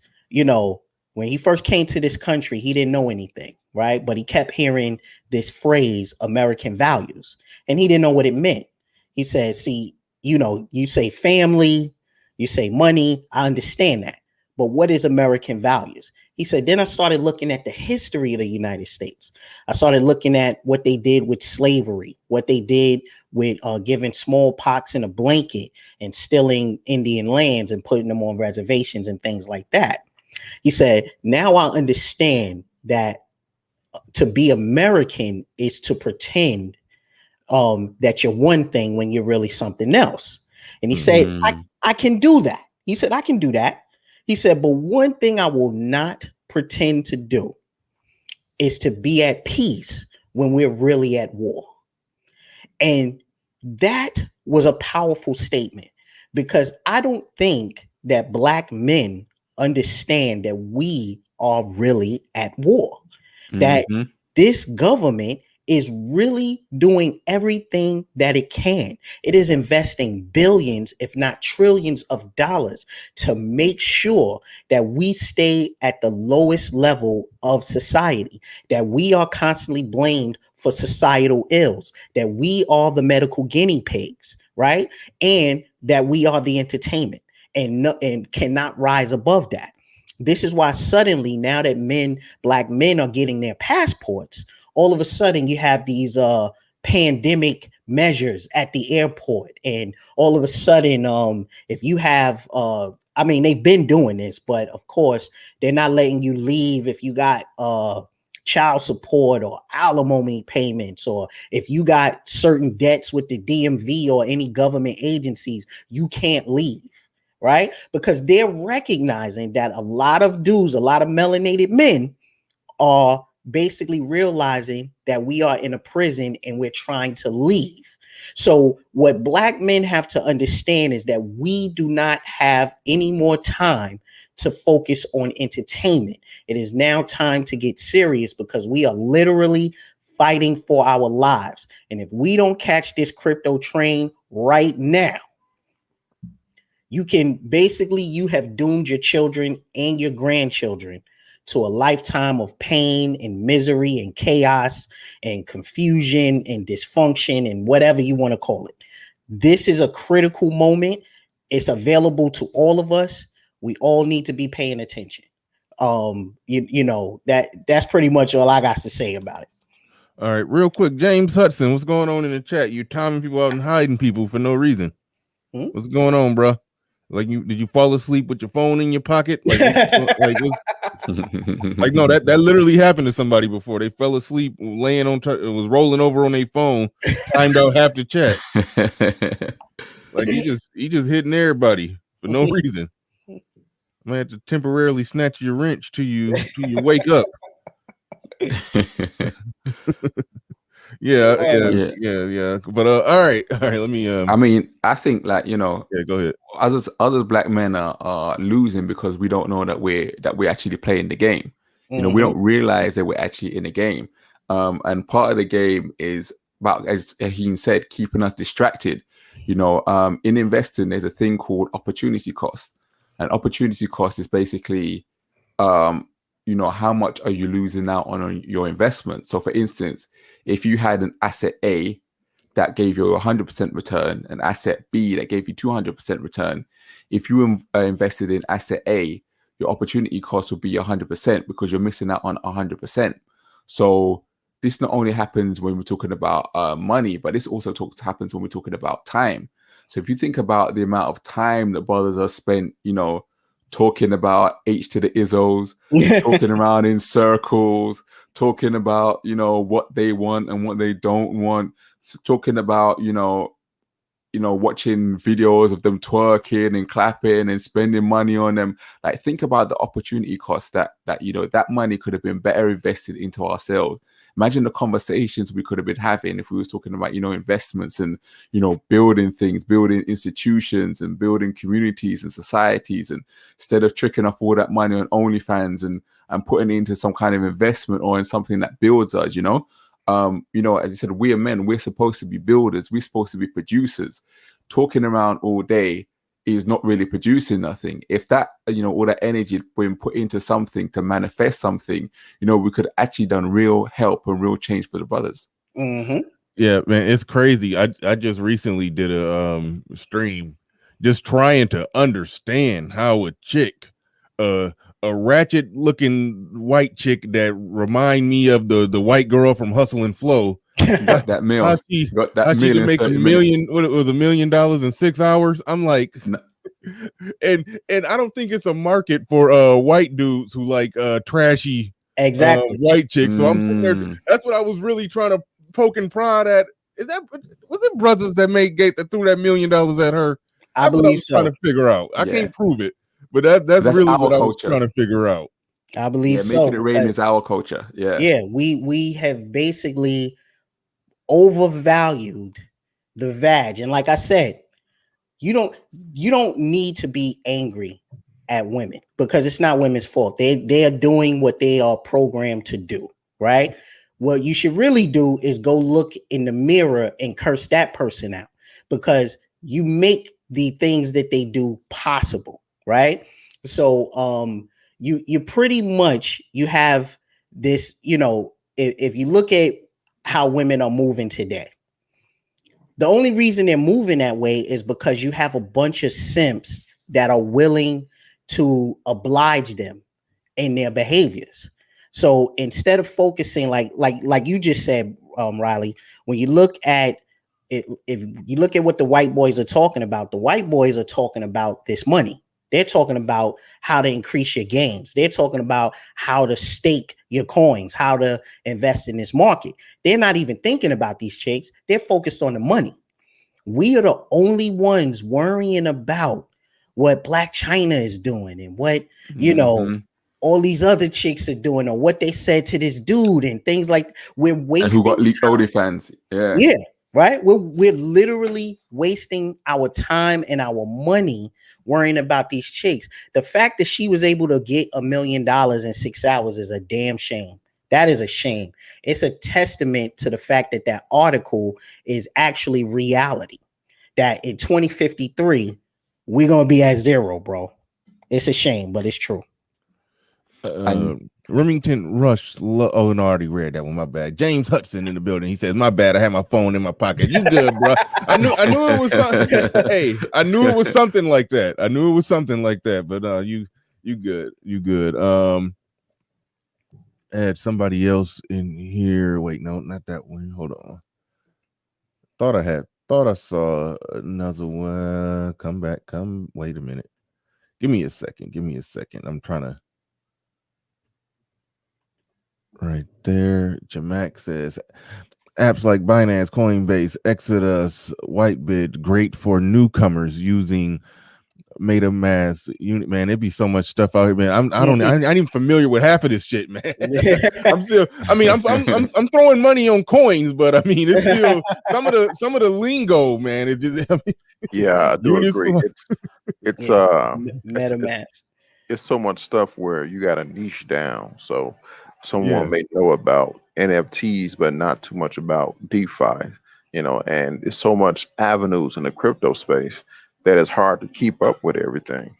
when he first came to this country, he didn't know anything, right? But he kept hearing this phrase, American values, and he didn't know what it meant. He said, see, you say family, you say money, I understand that, but what is American values? He said, then I started looking at the history of the United States. I started looking at what they did with slavery, what they did with giving smallpox in a blanket and stealing Indian lands and putting them on reservations and things like that. He said, now I understand that to be American is to pretend that you're one thing when you're really something else. And he said, I can do that. He said, I can do that. He said, but one thing I will not pretend to do is to be at peace when we're really at war. And that was a powerful statement, because I don't think that Black men understand that we are really at war, that this government is really doing everything that it can. It is investing billions, if not trillions of dollars to make sure that we stay at the lowest level of society, that we are constantly blamed for societal ills, that we are the medical guinea pigs, right? And that we are the entertainment and cannot rise above that. This is why suddenly, now that Black men are getting their passports, all of a sudden you have these pandemic measures at the airport. And all of a sudden, if you have, they've been doing this, but of course, they're not letting you leave if you got child support or alimony payments, or if you got certain debts with the DMV or any government agencies, you can't leave, right? Because they're recognizing that a lot of dudes, a lot of melanated men are basically realizing that we are in a prison and we're trying to leave. So what Black men have to understand is that we do not have any more time to focus on entertainment. It is now time to get serious, because we are literally fighting for our lives. And if we don't catch this crypto train right now, you have doomed your children and your grandchildren to a lifetime of pain and misery and chaos and confusion and dysfunction and whatever you want to call it. This is a critical moment. It's available to all of us. We all need to be paying attention. You know, that's pretty much all I got to say about it. All right, real quick, James Hudson, what's going on in the chat? You're timing people out and hiding people for no reason. What's going on, bro? Like, did you fall asleep with your phone in your pocket? Like, like no, that literally happened to somebody before. They fell asleep laying on, was rolling over on their phone, timed out half the chat. Like he just hitting everybody for no reason. I might have to temporarily snatch your wrench till you wake up. Yeah. But all right. Let me. I mean, I think, like, you know, yeah, go ahead. Others black men are losing because we don't know that we're actually playing the game. You know, we don't realize that we're actually in a game. And part of the game is about, as Oheen said, keeping us distracted. You know, in investing, there's a thing called opportunity cost, and opportunity cost is basically, you know, how much are you losing out on your investment? So, for instance, if you had an asset A that gave you 100% return, an asset B that gave you 200% return, if you invested in asset A, your opportunity cost would be 100% because you're missing out on 100%. So this not only happens when we're talking about money, but this also happens when we're talking about time. So if you think about the amount of time that brothers are spent, you know, talking about H to the Izzos, talking around in circles, talking about, you know, what they want and what they don't want, talking about, you know, watching videos of them twerking and clapping and spending money on them. Like, think about the opportunity cost that you know, that money could have been better invested into ourselves. Imagine the conversations we could have been having if we was talking about, you know, investments and, you know, building things, building institutions and building communities and societies, and instead of tricking off all that money on OnlyFans and putting it into some kind of investment or in something that builds us, you know. You know, as you said, we are men, we're supposed to be builders, we're supposed to be producers. Talking around all day is not really producing nothing. If that, you know, all that energy had been put into something to manifest something, you know, we could actually done real help and real change for the brothers. Yeah, man, it's crazy. I just recently did a stream just trying to understand how a chick, a ratchet looking white chick that remind me of the white girl from Hustle and Flow, got that meal. how she can make $1 million. What, it was $1 million in 6 hours. I'm like, no. and I don't think it's a market for white dudes who like trashy white chicks. So I'm sitting there, that's what I was really trying to poke and prod at. Was it brothers that threw that $1 million at her? I believe so. Trying to figure out. I can't prove it, but that's really what culture. I was trying to figure out. I believe so. Making it rain is our culture. Yeah. We have basically overvalued the vag, and like I said, you don't need to be angry at women because it's not women's fault. They are doing what they are programmed to do, right? What you should really do is go look in the mirror and curse that person out, because you make the things that they do possible, right? So you pretty much, you have this, you know, if you look at how women are moving today, the only reason they're moving that way is because you have a bunch of simps that are willing to oblige them in their behaviors. So instead of focusing, like you just said, Riley, when you look at it, if you look at what the white boys are talking about, the white boys are talking about this money. They're talking about how to increase your gains. They're talking about how to stake your coins, how to invest in this market. They're not even thinking about these chicks. They're focused on the money. We are the only ones worrying about what Black China is doing and what, you know, all these other chicks are doing, or what they said to this dude and things like. We're wasting. And who got leaked OnlyFans? Yeah, right. We're literally wasting our time and our money worrying about these chicks. The fact that she was able to get $1 million in 6 hours is a damn shame. That is a shame. It's a testament to the fact that that article is actually reality. That in 2053, we're going to be at zero, bro. It's a shame, but it's true. And Remington Rush. Oh, no, I already read that one. My bad. James Hudson in the building. He says, "My bad. I had my phone in my pocket." You good, bro? I knew it was something. Hey, I knew it was something like that. I knew it was something like that. But you good. You good. Add somebody else in here. Wait, no, not that one. Hold on. Thought I saw another one. Come back. Wait a minute. Give me a second. I'm trying to. Right there. Jamak says apps like Binance, Coinbase, Exodus, Whitebit, great for newcomers using MetaMask unit. Man, it'd be so much stuff out here, man. I ain't even familiar with half of this shit, man. I'm still. I mean, I'm throwing money on coins, but I mean, it's still some of the lingo, man. It just. I mean, Yeah, I do agree. It's MetaMask. it's so much stuff where you got to niche down. So someone Yeah. may know about NFTs, but not too much about DeFi, and there's so much avenues in the crypto space that it's hard to keep up with everything.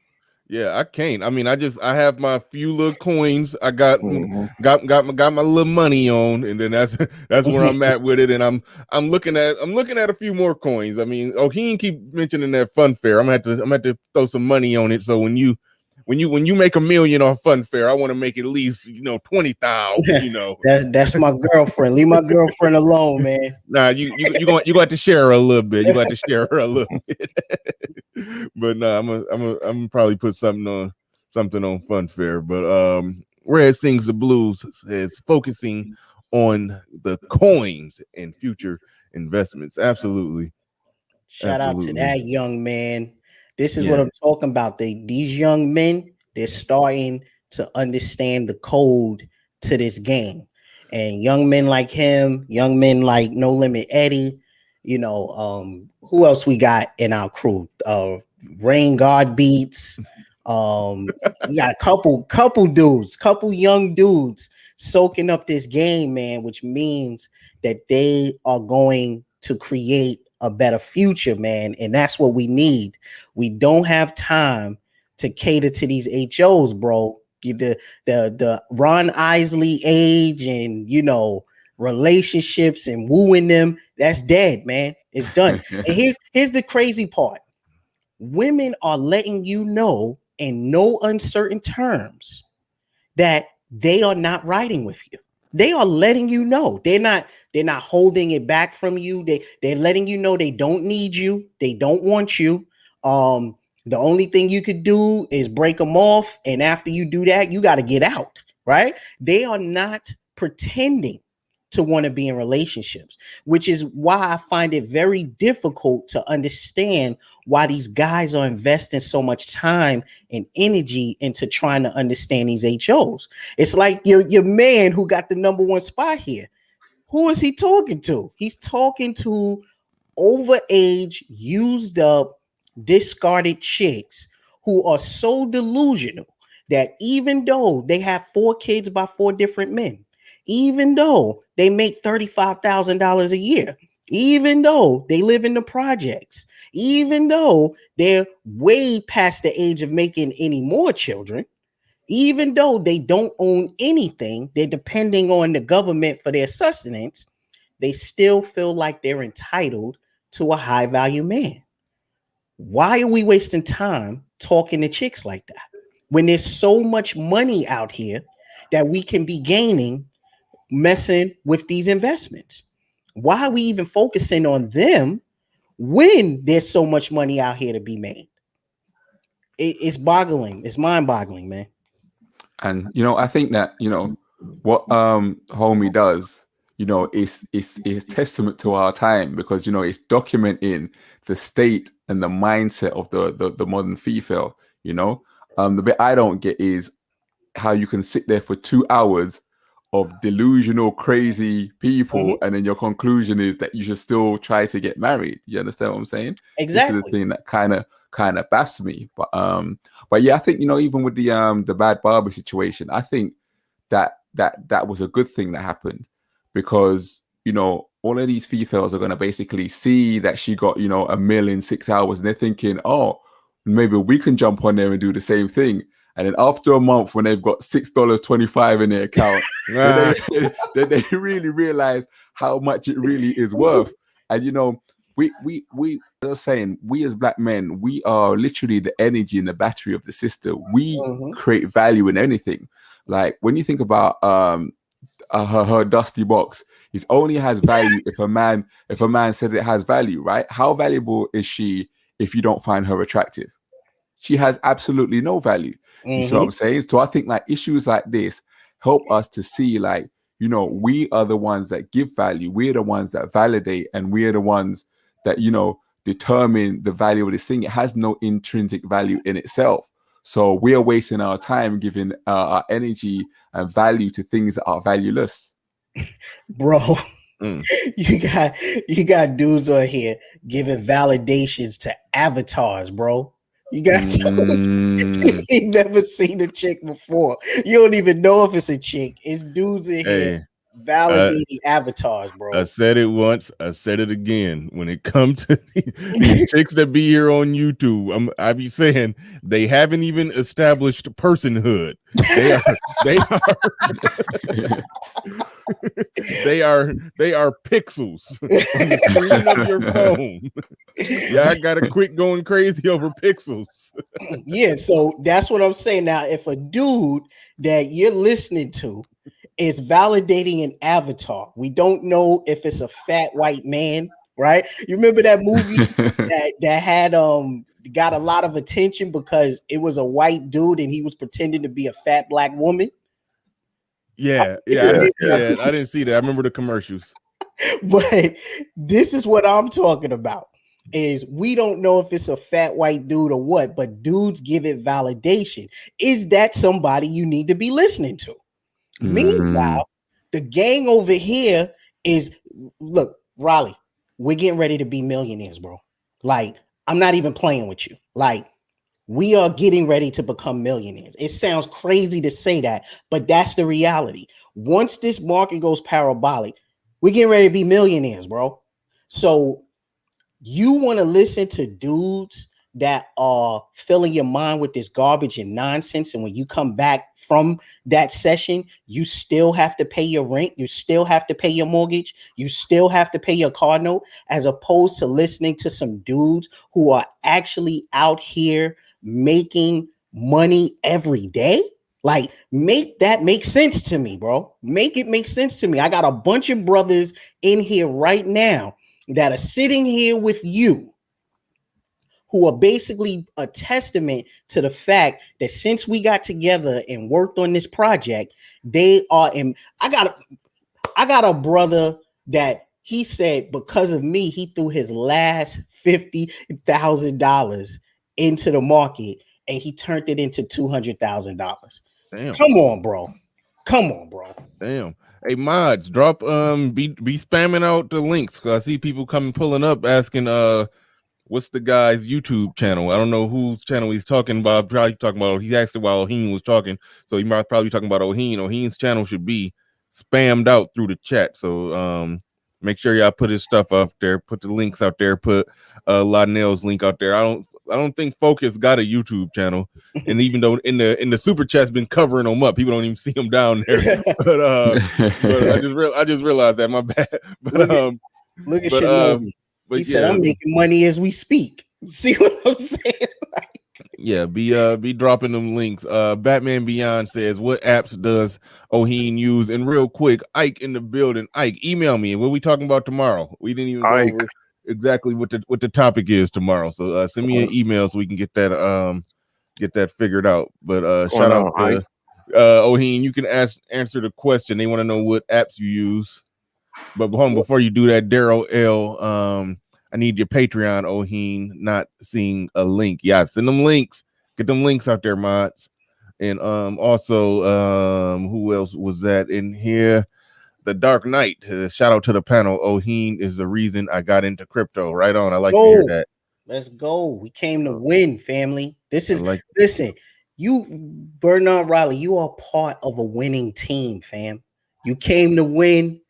Yeah, I can't. I mean, I have my few little coins. I got Mhm. got my little money on, and then that's where I'm at with it. And I'm looking at a few more coins. I mean, Oheen keep mentioning that fun fair. I'm gonna have to throw some money on it. So when you make $1 million off fun fair, I want to make at least 20,000. That's my girlfriend. Leave my girlfriend alone, man. Nah, you got to share her a little bit. You got to share her a little bit. But nah, I'm probably put something on Funfair. But Red Sings the Blues is focusing on the coins and future investments. Absolutely. Shout out to that young man. This is what Yeah. I'm talking about. These young men, they're starting to understand the code to this game. And young men like him, young men like No Limit Eddie, who else we got in our crew? Rain Guard Beats. We got a couple young dudes soaking up this game, man, which means that they are going to create a better future, man. And that's what we need. We don't have time to cater to these HOs, bro. The Ron Isley age and relationships and wooing them, that's dead, man. It's done. And here's the crazy part. Women are letting you know in no uncertain terms that they are not riding with you. They are letting you know. They're not holding it back from you. They're letting you know they don't need you. They don't want you. The only thing you could do is break them off. And after you do that, you got to get out, right? They are not pretending to want to be in relationships, which is why I find it very difficult to understand why these guys are investing so much time and energy into trying to understand these HOs. It's like your man who got the number one spot here. Who is he talking to? He's talking to overage, used up, discarded chicks who are so delusional that even though they have 4 kids by 4 different men, even though they make $35,000 a year, even though they live in the projects, even though they're way past the age of making any more children, even though they don't own anything, they're depending on the government for their sustenance, they still feel like they're entitled to a high value man. Why are we wasting time talking to chicks like that when there's so much money out here that we can be gaining messing with these investments? Why are we even focusing on them when there's so much money out here to be made? It's boggling. It's mind boggling, man. And I think that what homie does, is testament to our time, because it's documenting the state and the mindset of the modern female. The bit I don't get is how you can sit there for 2 hours of delusional, crazy people, and then your conclusion is that you should still try to get married. You understand what I'm saying? Exactly. This is the thing that kind of baffs me. But yeah, I think even with the Bad Barbie situation, I think that was a good thing that happened, because all of these females are going to basically see that she got $1 million in 6 hours, and they're thinking, oh, maybe we can jump on there and do the same thing. And then after a month, when they've got $6.25 in their account, then they really realize how much it really is worth. And we are saying, we as black men, we are literally the energy and the battery of the system. We create value in anything. Like when you think about her dusty box, it only has value if a man says it has value, right? How valuable is she if you don't find her attractive? She has absolutely no value. You see what I'm saying? So I think like issues like this help us to see, like, we are the ones that give value. We're the ones that validate, and we're the ones that, determine the value of this thing. It has no intrinsic value in itself. So we are wasting our time giving our energy and value to things that are valueless. Bro, you got dudes on here giving validations to avatars, bro. You got you ain't never seen a chick before. You don't even know if it's a chick. It's dudes in here validating avatars, bro. I said it once, I said it again. When it comes to these chicks that be here on YouTube, I be saying they haven't even established personhood. They are pixels on the screen of your phone. Yeah, I gotta quit going crazy over pixels. Yeah, so that's what I'm saying. Now, if a dude that you're listening to is validating an avatar, we don't know if it's a fat white man, right? You remember that movie that had got a lot of attention because it was a white dude and he was pretending to be a fat black woman? I didn't see that. I remember the commercials. But this is what I'm talking about. Is we don't know if it's a fat white dude or what, but dudes give it validation. Is that somebody you need to be listening to? Meanwhile, the gang over here is, look, Raleigh, we're getting ready to be millionaires, bro. Like, I'm not even playing with you. Like, we are getting ready to become millionaires. It sounds crazy to say that, but that's the reality. Once this market goes parabolic, we're getting ready to be millionaires, bro. So you want to listen to dudes that are filling your mind with this garbage and nonsense, and when you come back from that session, you still have to pay your rent, you still have to pay your mortgage, you still have to pay your car note, as opposed to listening to some dudes who are actually out here making money every day. Like, make that make sense to me, bro. Make it make sense to me. I got a bunch of brothers in here right now that are sitting here with you who are basically a testament to the fact that since we got together and worked on this project, they are in. I got a brother that he said because of me, he threw his last $50,000 into the market and he turned it into $200,000. Damn. Come on, bro. Damn. Hey, mods, drop be spamming out the links, because I see people pulling up asking what's the guy's YouTube channel. I don't know whose channel he's talking about. Probably talking about, he asked it while Oheen was talking, so he might probably be talking about Oheen. Oheen's channel should be spammed out through the chat. So make sure y'all put his stuff up there, put the links out there, put Lynell's link out there. I don't think Focus got a YouTube channel, and even though in the super chat's been covering them up, people don't even see him down there. But I just realized that, my bad. But look at Shinobi. He said, "I'm making money as we speak." See what I'm saying? Yeah, be dropping them links. Batman Beyond says, what apps does Oheen use? And real quick, Ike in the building. Ike, email me. What are we talking about tomorrow? We didn't even go over exactly what the topic is tomorrow. So send me an email so we can get that figured out. But shout out to Oheen. You can answer the question. They want to know what apps you use. But before you do that, Daryl L, I need your Patreon, Oheen. Not seeing a link. Yeah, send them links. Get them links out there, mods. And also, who else was that in here? The Dark Knight. Shout out to the panel. Oheen is the reason I got into crypto. Right on. I like to hear that. Let's go. We came to win, family. Listen, you, Bernard Riley, you are part of a winning team, fam. You came to win.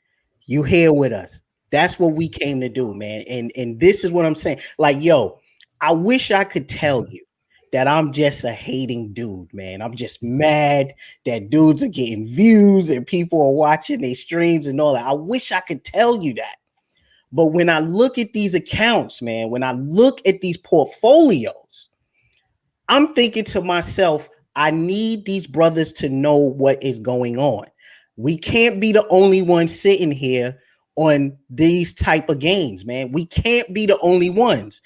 You here with us. That's what we came to do, man. And this is what I'm saying. Like, yo, I wish I could tell you that I'm just a hating dude, man. I'm just mad that dudes are getting views and people are watching their streams and all that. I wish I could tell you that. But when I look at these accounts, man, when I look at these portfolios, I'm thinking to myself, I need these brothers to know what is going on. We can't be the only ones sitting here on these type of games, man. We can't be the only ones.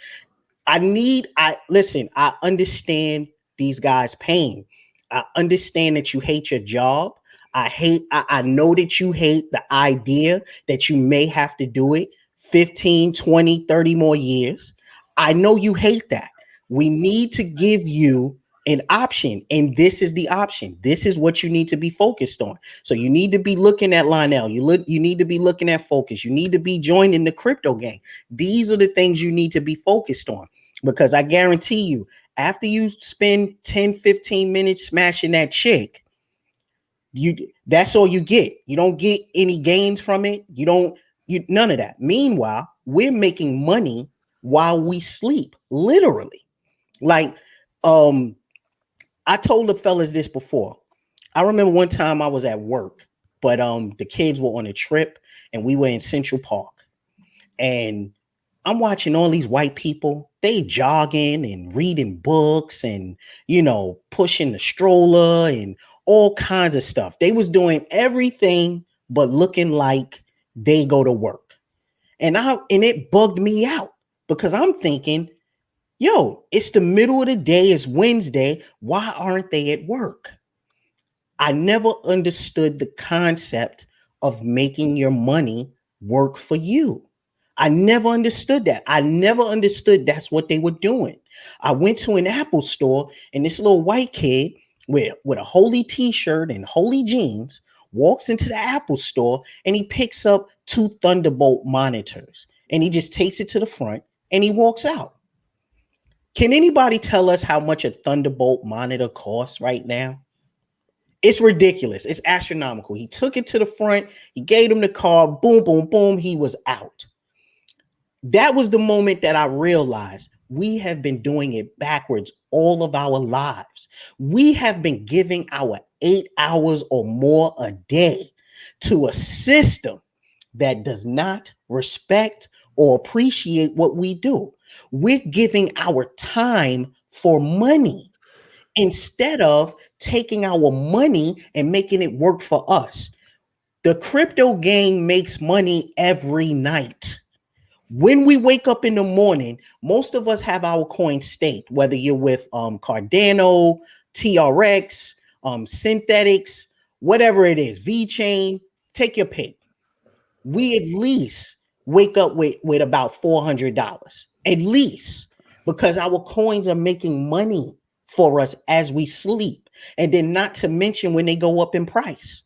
Listen, I understand these guys' pain. I understand that you hate your job. I know that you hate the idea that you may have to do it 15, 20, 30 more years. I know you hate that. We need to give you an option, and this is the option. This is what you need to be focused on. So you need to be looking at Lynell. You need to be looking at Focus. You need to be joining the crypto game. These are the things you need to be focused on, because I guarantee you, after you spend 10, 15 minutes smashing that chick, that's all you get. You don't get any gains from it. None of that. Meanwhile, we're making money while we sleep, literally. Like, I told the fellas this before. I remember one time I was at work, but the kids were on a trip and we were in Central Park. And I'm watching all these white people, they jogging and reading books and, pushing the stroller and all kinds of stuff. They was doing everything but looking like they go to work. And it bugged me out, because I'm thinking, yo, it's the middle of the day, it's Wednesday. Why aren't they at work? I never understood the concept of making your money work for you. I never understood that. I never understood that's what they were doing. I went to an Apple store and this little white kid with a holy t-shirt and holy jeans walks into the Apple store and he picks up 2 Thunderbolt monitors and he just takes it to the front and he walks out. Can anybody tell us how much a Thunderbolt monitor costs right now? It's ridiculous. It's astronomical. He took it to the front. He gave him the card. Boom, boom, boom. He was out. That was the moment that I realized we have been doing it backwards all of our lives. We have been giving our 8 hours or more a day to a system that does not respect or appreciate what we do. We're giving our time for money instead of taking our money and making it work for us. The crypto game makes money every night. When we wake up in the morning, most of us have our coin staked, whether you're with Cardano, TRX, Synthetics, whatever it is, VeChain, take your pick. We at least wake up with about $400, at least, because our coins are making money for us as we sleep. And then not to mention when they go up in price.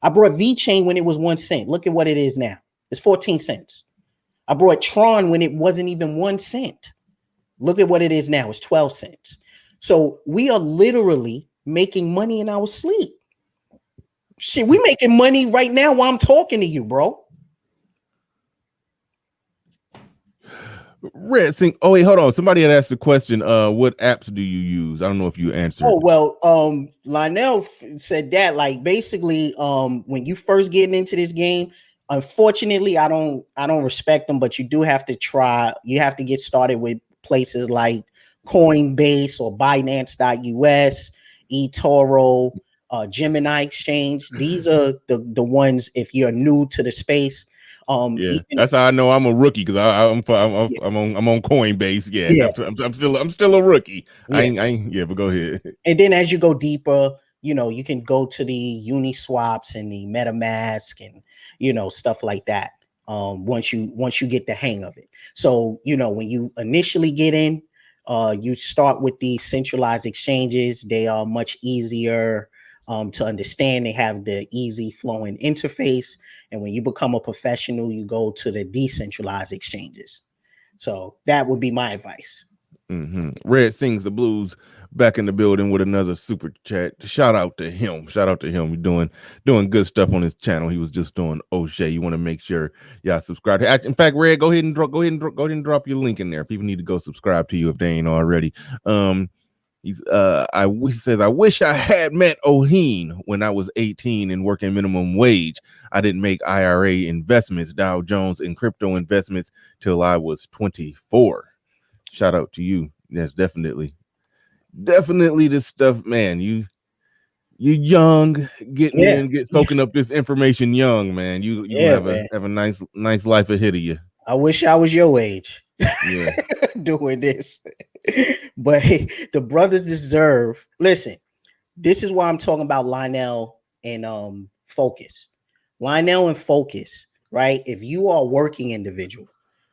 I brought VeChain when it was 1 cent. Look at what it is now. It's 14 cents. I brought Tron when it wasn't even 1 cent. Look at what it is now. It's 12 cents. So we are literally making money in our sleep. Shit, we making money right now while I'm talking to you, bro. Red Thing. Oh wait, hold on. Somebody had asked the question. What apps do you use? I don't know if you answered. Oh well, Lynell said that, like, basically, when you first getting into this game, unfortunately, I don't respect them, but you do have to try. You have to get started with places like Coinbase or Binance.us, eToro, Gemini Exchange. These are the ones if you're new to the space. That's how I know I'm a rookie, because I'm on Coinbase. I'm still a rookie. Yeah. But go ahead. And then as you go deeper, you can go to the Uniswaps and the MetaMask and stuff like that. Once you get the hang of it. So when you initially get in, you start with the centralized exchanges. They are much easier to understand. They have the easy flowing interface. And when you become a professional, you go to the decentralized exchanges. So that would be my advice. Mm-hmm. Red Sings the Blues back in the building with another super chat. Shout out to him. He's doing good stuff on his channel. He was just doing O'Shea. You want to make sure y'all subscribe. In fact, Red, go ahead and drop your link in there. People need to go subscribe to you if they ain't already. He says, I wish I had met Oheen when I was 18 and working minimum wage. I didn't make IRA investments, Dow Jones, and crypto investments till I was 24. Shout out to you. Yes, definitely this stuff, man. You young, Yeah, soaking up this information young, man. You gonna yeah, man. have a nice life ahead of you. I wish I was your age Yeah. doing this. But hey, the brothers deserve. Listen, this is why I'm talking about Lynell and Focus. Lynell and Focus, right? If you are a working individual,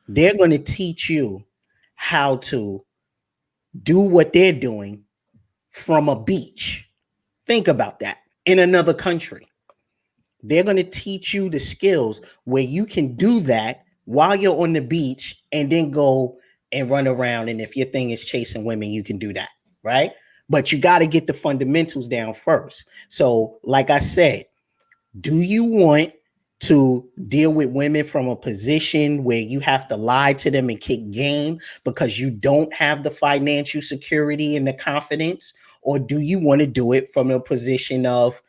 they're going to teach you how to do what they're doing from a beach. Think about that in another country. They're going to teach you the skills where you can do that while you're on the beach and then go and run around. And if your thing is chasing women, you can do that, right? But you got to get the fundamentals down first. So, like I said, do you want to deal with women from a position where you have to lie to them and kick game because you don't have the financial security and the confidence? Or do you want to do it from a position of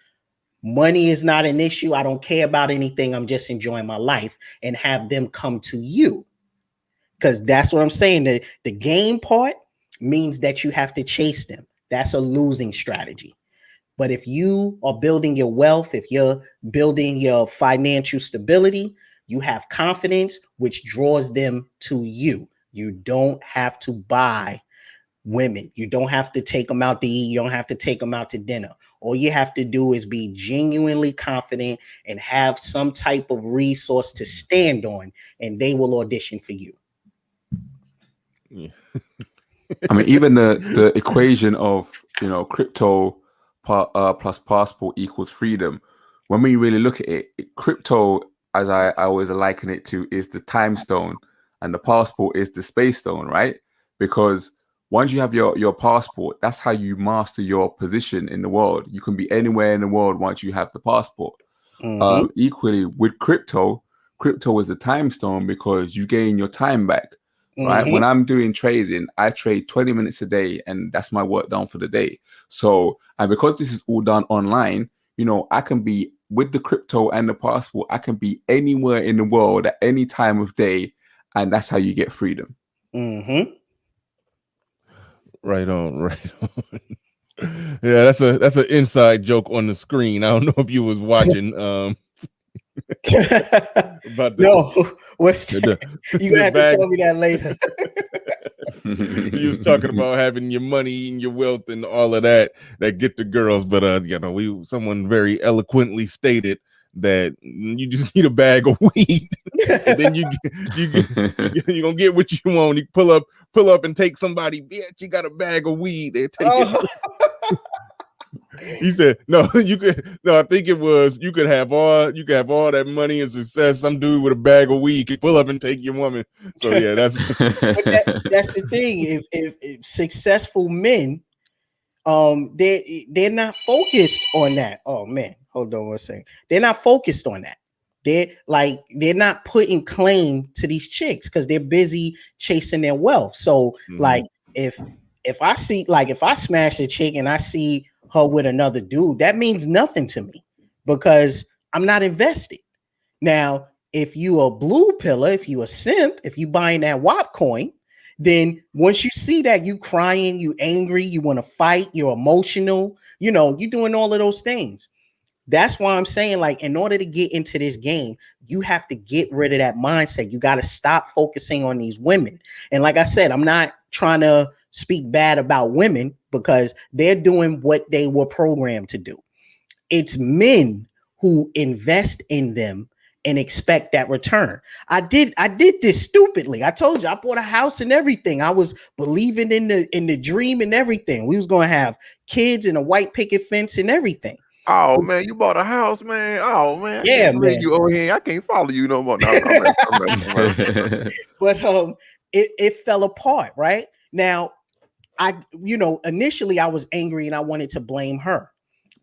money is not an issue, I don't care about anything, I'm just enjoying my life, and have them come to you? Because that's what I'm saying. The game part means that you have to chase them. That's a losing strategy. But if you are building your wealth, if you're building your financial stability, you have confidence, which draws them to you. You don't have to buy women. You don't have to take them out to eat. You don't have to take them out to dinner. All you have to do is be genuinely confident and have some type of resource to stand on, and they will audition for you. Yeah. I mean, even the equation of, you know, crypto plus passport equals freedom. When we really look at it, crypto, as I always liken it to, is the time stone, and the passport is the space stone, right? Because once you have your passport, that's how you master your position in the world. You can be anywhere in the world once you have the passport. Equally with crypto is a time stone because you gain your time back, right? When I'm doing trading, I trade 20 minutes a day, and that's my work done for the day. So, and because this is all done online, you know, I can be with the crypto and the passport, I can be anywhere in the world at any time of day, and that's how you get freedom. Right on. Yeah, that's an inside joke on the screen. I don't know if you was watching. About No, what's that? the You have to bag. tell me that later. You was talking about having your money and your wealth and all of that get the girls, but you know, someone very eloquently stated that you just need a bag of weed, and then you're gonna get what you want. You pull up and take somebody. Bitch, you got a bag of weed. They take it. He said, "No, you could. No, I think it was you could have all that money and success. Some dude with a bag of weed could pull up and take your woman." So yeah, that's that's the thing. If successful men, they're not focused on that. Oh man, hold on one second. They're not focused on that. They're not putting claim to these chicks because they're busy chasing their wealth. So like if I see, like if I smash a chick and I see her with another dude, that means nothing to me because I'm not invested. Now, if you a blue pillar, if you a simp, if you buying that WAP coin, then once you see that, you crying, you angry, you want to fight, you're emotional, you know, you're doing all of those things. That's why I'm saying, like, in order to get into this game, you have to get rid of that mindset. You got to stop focusing on these women. And like I said, I'm not trying to speak bad about women because they're doing what they were programmed to do. It's men who invest in them and expect that return. I did this stupidly. I told you I bought a house and everything. I was believing in the dream and everything. We was going to have kids and a white picket fence and everything. Oh man, you bought a house, man. Oh man, Yeah, I can't believe man. you over here. I can't follow you no more. No, I'm But it fell apart, right? Now, initially I was angry and I wanted to blame her.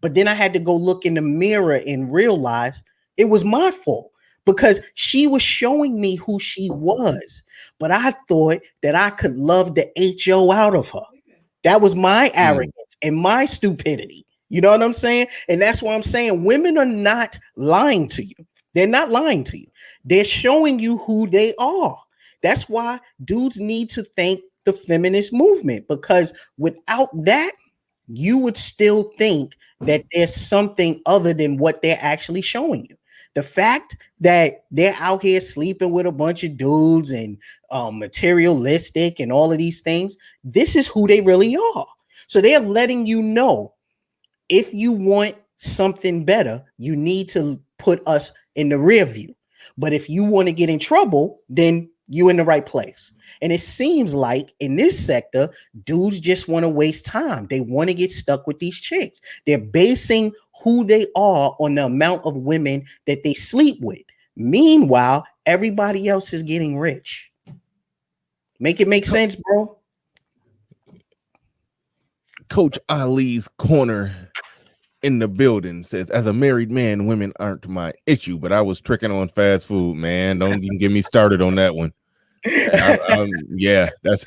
But then I had to go look in the mirror and realize it was my fault because she was showing me who she was. But I thought that I could love the HO out of her. That was my arrogance and my stupidity. You know what I'm saying? And that's why I'm saying women are not lying to you. They're not lying to you. They're showing you who they are. That's why dudes need to thank the feminist movement, because without that, you would still think that there's something other than what they're actually showing you. The fact that they're out here sleeping with a bunch of dudes and materialistic and all of these things, this is who they really are. So they're letting you know, if you want something better, you need to put us in the rear view. But if you want to get in trouble, then you in the right place. And it seems like in this sector, dudes just want to waste time. They want to get stuck with these chicks. They're basing who they are on the amount of women that they sleep with. Meanwhile, everybody else is getting rich. Make it make sense, bro. Coach Ali's corner in the building says, as a married man, women aren't my issue, but I was tricking on fast food, man. Don't even get me started on that one. Yeah, that's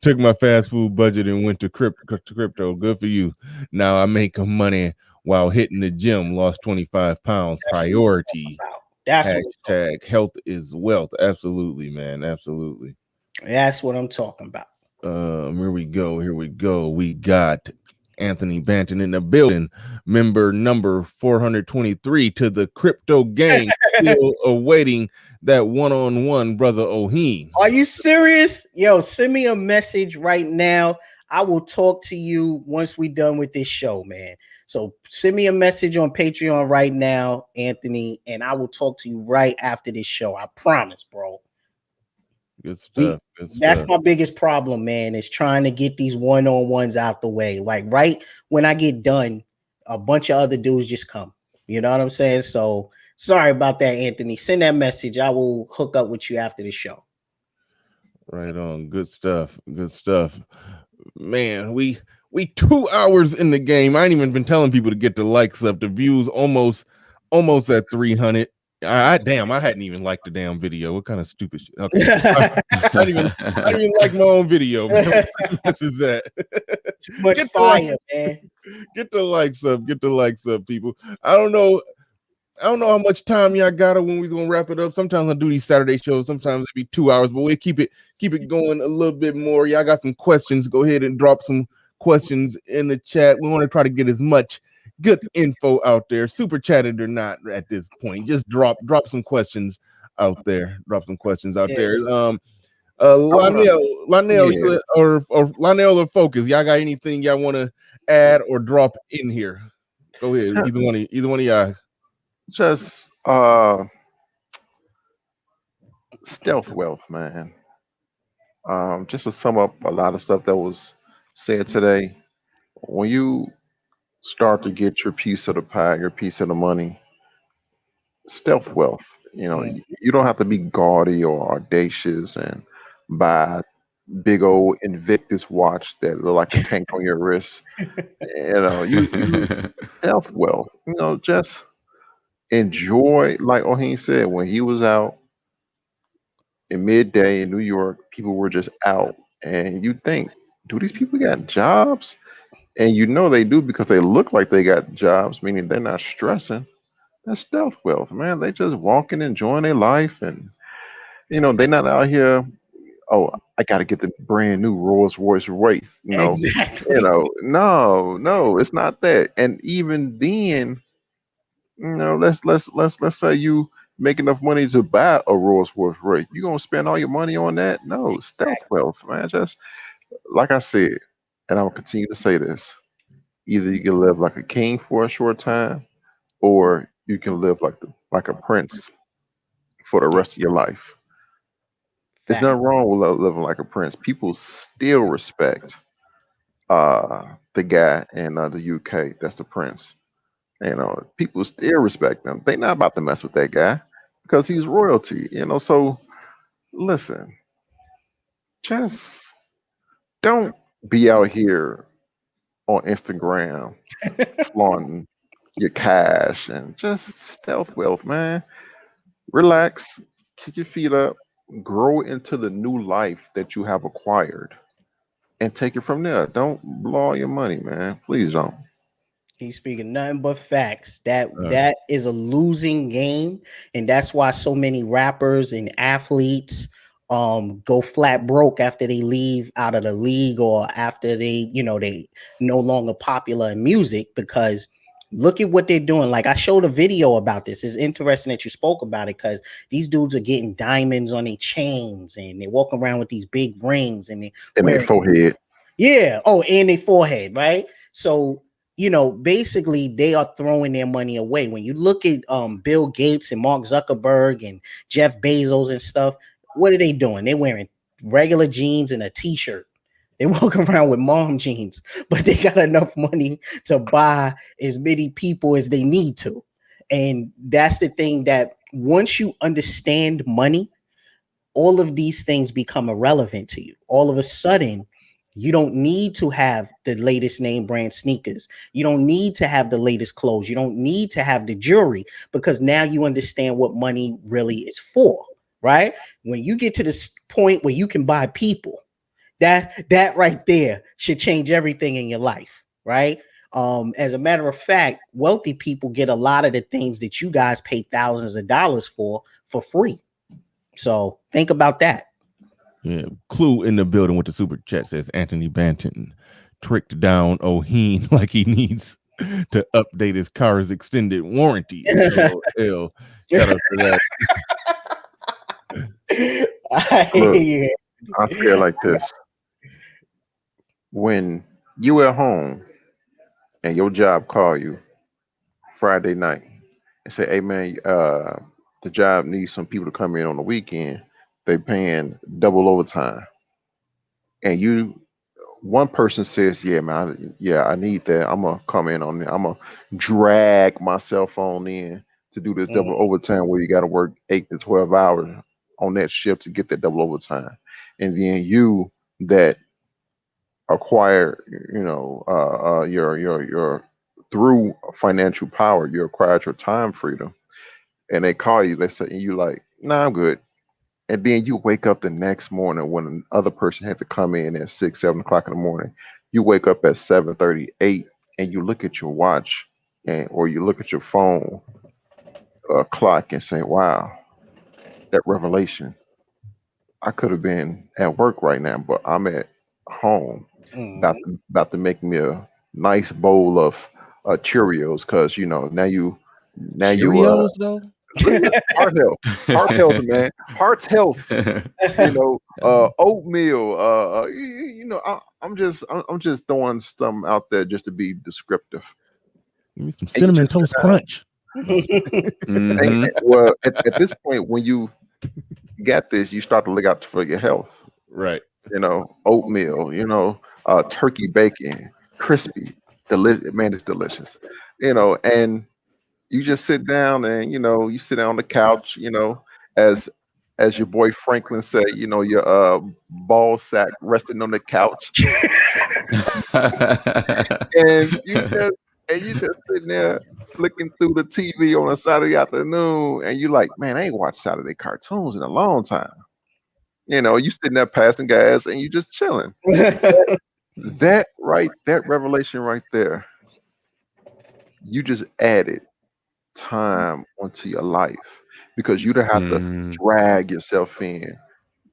took my fast food budget and went to crypto. Good for you. Now I make money while hitting the gym. Lost 25 pounds. Priority. That's hashtag health is wealth. Absolutely, man. Absolutely. That's what I'm talking about. Here we go. We got Anthony Banton in the building, member number 423 to the crypto gang, still awaiting that one-on-one, brother Oheen. Are you serious? Yo, send me a message right now. I will talk to you once we're done with this show, man. So send me a message on Patreon right now, Anthony, and I will talk to you right after this show. I promise, bro. Good stuff. That's my biggest problem, man, is trying to get these one-on-ones out the way. Like right when I get done, a bunch of other dudes just come. You know what I'm saying? So sorry about that, Anthony. Send that message. I will hook up with you after the show. Right on. Good stuff. Man, we 2 hours in the game. I ain't even been telling people to get the likes up. The views almost at 300. I hadn't even liked the damn video. What kind of stupid shit? Okay, I didn't even like my own video. This is that. Too much fire, man. Get the likes up. People. I don't know how much time y'all got when we gonna wrap it up. Sometimes I do these Saturday shows. Sometimes it be 2 hours, but we keep it going a little bit more. Y'all got some questions? Go ahead and drop some questions in the chat. We want to try to get as much good info out there, super chatted or not at this point. Just drop some questions out there. Lionel or Lynell or Focus, y'all got anything y'all want to add or drop in here? Go ahead. Either one of y'all. Just stealth wealth, man. Just to sum up a lot of stuff that was said today, when you start to get your piece of the pie, your piece of the money, stealth wealth. You don't have to be gaudy or audacious and buy big old Invictus watch that look like a tank on your wrist. You stealth wealth. Just enjoy, like Oheen said, when he was out in midday in New York, people were just out, and you think, do these people got jobs? And they do, because they look like they got jobs, meaning they're not stressing. That's stealth wealth, man. They just walking, enjoying their life, and they're not out here. Oh, I got to get the brand new Rolls Royce Wraith. Exactly. No, it's not that. And even then, let's say you make enough money to buy a Rolls Royce Wraith. You gonna spend all your money on that? No, stealth wealth, man. Just like I said, and I will continue to say this: either you can live like a king for a short time, or you can live like a prince for the rest of your life. There's nothing wrong with living like a prince. People still respect the guy in the UK that's the prince. People still respect him. They're not about to mess with that guy because he's royalty. So listen, just don't be out here on Instagram flaunting your cash, and just stealth wealth, man. Relax, kick your feet up, grow into the new life that you have acquired. and take it from there. Don't blow all your money, man. Please don't. He's speaking nothing but facts. That Uh, that is a losing game, and that's why so many rappers and athletes go flat broke after they leave out of the league or after they no longer popular in music because look at what they're doing. Like I showed a video about this. It's interesting that you spoke about it because these dudes are getting diamonds on their chains and they walk around with these big rings and they In their wearing forehead. yeah. Oh, and their forehead, right? So, basically they are throwing their money away. When you look at Bill Gates and Mark Zuckerberg and Jeff Bezos and stuff, what are they doing? They're wearing regular jeans and a t-shirt. They walk around with mom jeans, but they got enough money to buy as many people as they need to. And that's the thing that once you understand money, all of these things become irrelevant to you. All of a sudden, you don't need to have the latest name brand sneakers. You don't need to have the latest clothes. You don't need to have the jewelry because now you understand what money really is for, right? When you get to this point where you can buy people, that right there should change everything in your life, right? As a matter of fact, wealthy people get a lot of the things that you guys pay thousands of dollars for free. So think about that. yeah, Clue in the building with the super chat says Anthony Banton tricked down Oheen like he needs to update his car's extended warranty. LOL. Shout out to Look, Yeah. I say it like this. When you at home and your job call you Friday night and say, "Hey man, the job needs some people to come in on the weekend. They paying double overtime." And one person says, "Yeah, man, yeah, I need that. I'm gonna come in on that. I'm gonna drag my cell phone in to do this double Mhm, overtime where you got to work 8 to 12 hours on that shift to get that double overtime." And then you that acquire, your through financial power, you acquired your time freedom, and they call you, they say, and you like, "Nah, I'm good." And then you wake up the next morning when another person had to come in at 6, 7 o'clock in the morning. You wake up at 7:38, and you look at your watch, or you look at your phone clock and say, "Wow, that revelation! I could have been at work right now, but I'm at home, mhm. about to make me a nice bowl of Cheerios, because now you Cheerios though. listen, heart health, man, heart health. Oatmeal. I'm just throwing some out there just to be descriptive. Give me some And you cinnamon just sit toast down. crunch. No. Hmm. Well, at this point, when you get this, you start to look out for your health. Right. Oatmeal. Turkey bacon, crispy, delicious. Man, it's delicious. And you just sit down and you sit down on the couch. As your boy Franklin said, your ball sack resting on the couch, and you just sitting there flicking through the TV on a Saturday afternoon, and you like, man, I ain't watched Saturday cartoons in a long time. You sitting there passing gas, and you just chilling. That revelation right there, you just added time onto your life, because you don't have to Mm. drag yourself in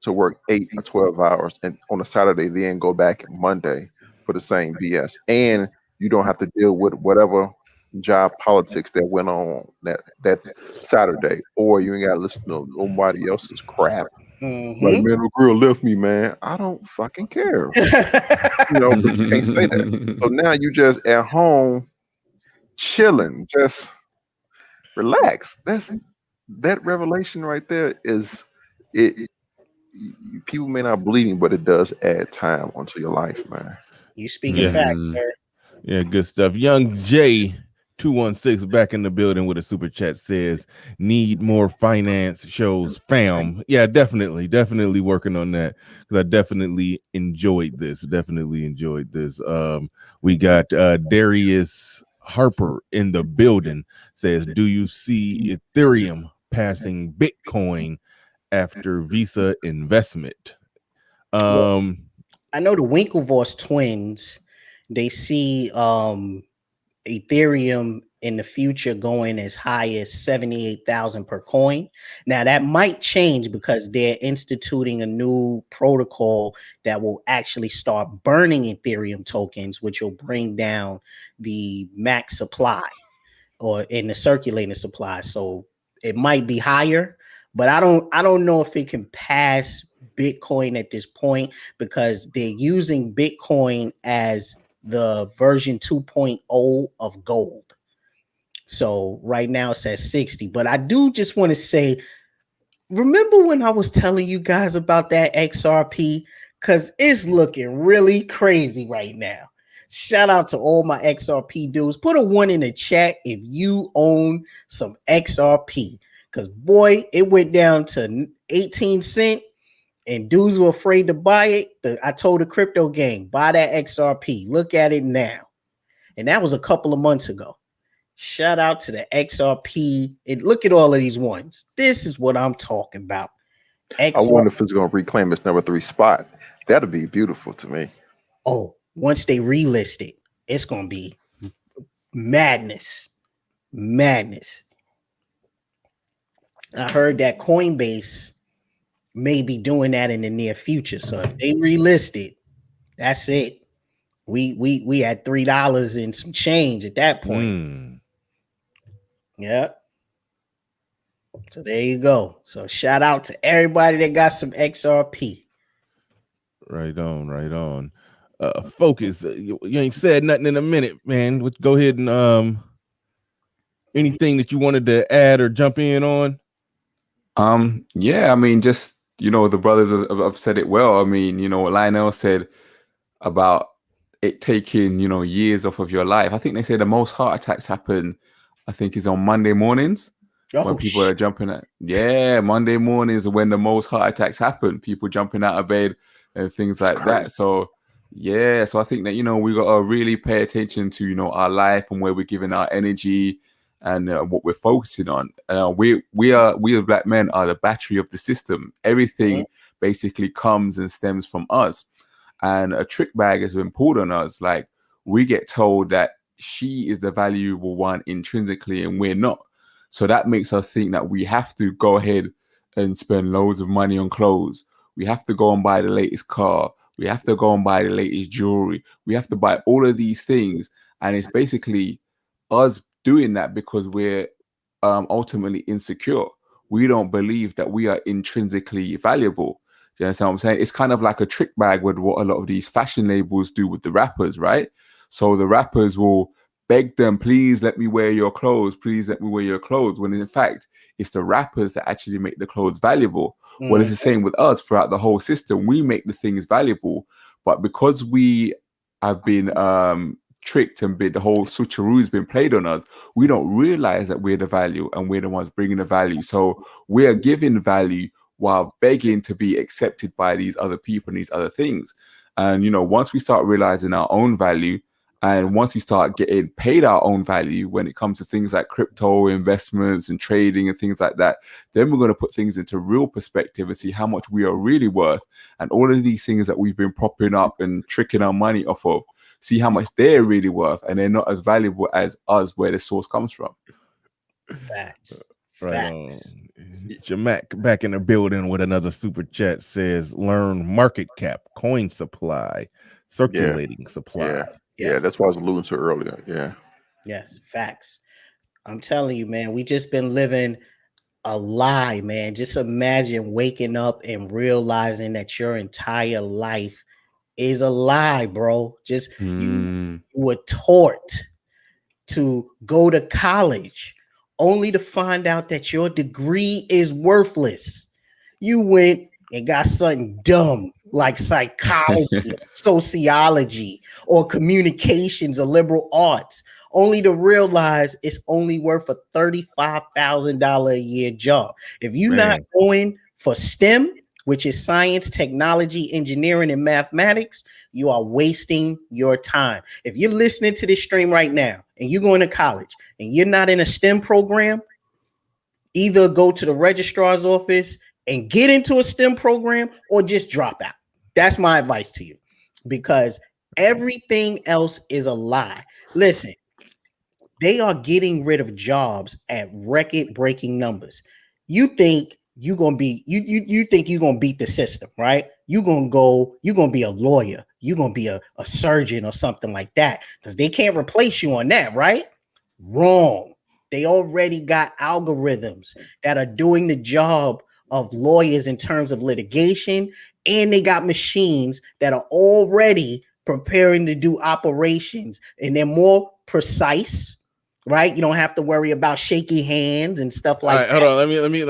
to work 8 or 12 hours and on a Saturday, then go back Monday for the same BS. And you don't have to deal with whatever job politics that went on that Saturday, or you ain't got to listen to nobody else's crap. Like, Mhm. man, the girl left me, man. I don't fucking care, but you can't say that. So now you just at home chilling, just relax. That revelation right there is it. People may not believe me, but it does add time onto your life, man. You speaking Yeah. facts, Mm. sir. Yeah, good stuff. Young J 216 back in the building with a super chat says need more finance shows fam. Yeah, definitely working on that because I definitely enjoyed this. We got Darius Harper in the building says, do you see Ethereum passing Bitcoin after Visa investment? Well, Um I know the Winklevoss twins, they see Ethereum in the future going as high as 78,000 per coin. Now that might change because they're instituting a new protocol that will actually start burning Ethereum tokens, which will bring down the max supply or in the circulating supply. So it might be higher, but I don't know if it can pass Bitcoin at this point because they're using Bitcoin as the version 2.0 of gold. So right now it's at 60. But I do just want to say, remember when I was telling you guys about that XRP? Because it's looking really crazy right now. Shout out to all my XRP dudes. Put a one in the chat if you own some XRP. Because boy, it went down to 18 cents and dudes were afraid to buy it. I told the crypto gang, buy that XRP. Look at it now. And that was a couple of months ago. Shout out to the XRP. And look at all of these ones. This is what I'm talking about. I wonder if it's going to reclaim its number 3 spot. That'd be beautiful to me. Oh, once they relist it, it's going to be madness. Madness. I heard that Coinbase may be doing that in the near future. So if they relist it, that's it. We had $3 and some change at that point. Yep. So there you go. So shout out to everybody that got some XRP. Right on, right on. Focus. You ain't said nothing in a minute, man. Let's go ahead and anything that you wanted to add or jump in on? Yeah, I mean, just the brothers have said it well. I mean, what Lynell said about it taking years off of your life. I think they say the most heart attacks happen, I think, is on Monday mornings. When people are jumping at Monday mornings are when the most heart attacks happen. People jumping out of bed and things like that. So so I think that we got to really pay attention to our life and where we're giving our energy and what we're focusing on. We as black men are the battery of the system. Everything basically comes and stems from us. And a trick bag has been pulled on us. Like, we get told that she is the valuable one intrinsically and we're not. So that makes us think that we have to go ahead and spend loads of money on clothes. We have to go and buy the latest car. We have to go and buy the latest jewelry. We have to buy all of these things. And it's basically us doing that because we're ultimately insecure. We don't believe that we are intrinsically valuable. Do you understand what I'm saying? It's kind of like a trick bag with what a lot of these fashion labels do with the rappers, right? So the rappers will beg them, please let me wear your clothes. Please let me wear your clothes. When in fact, it's the rappers that actually make the clothes valuable. Well, it's the same with us throughout the whole system. We make the things valuable, but because we have been tricked and the whole switcheroo has been played on us, we don't realize that we're the value and we're the ones bringing the value. So we are giving value while begging to be accepted by these other people and these other things. And, once we start realizing our own value, and once we start getting paid our own value when it comes to things like crypto investments and trading and things like that, then we're going to put things into real perspective and see how much we are really worth. And all of these things that we've been propping up and tricking our money off of, see how much they're really worth. And they're not as valuable as us where the source comes from. Facts. Right on. Jamak back in the building with another super chat says, learn market cap, coin supply, circulating supply. Yeah, that's what I was alluding to earlier. Yeah. Yes, facts. I'm telling you, man, we just been living a lie, man. Just imagine waking up and realizing that your entire life is a lie, bro. Just you were taught to go to college only to find out that your degree is worthless. You went and got something dumb like psychology, sociology, or communications or liberal arts, only to realize it's only worth a $35,000 a year job. If you're not going for STEM, which is science, technology, engineering, and mathematics, you are wasting your time. If you're listening to this stream right now and you're going to college and you're not in a STEM program, either go to the registrar's office and get into a STEM program or just drop out. That's my advice to you. because everything else is a lie. Listen, they are getting rid of jobs at record-breaking numbers. You think you're gonna be you think you're gonna beat the system, right? You're gonna be a lawyer, you're gonna be a surgeon or something like that, because they can't replace you on that, right? Wrong. They already got algorithms that are doing the job of lawyers in terms of litigation, and they got machines that are already preparing to do operations, and they're more precise, right? You don't have to worry about shaky hands and stuff All like right, hold on. Let me.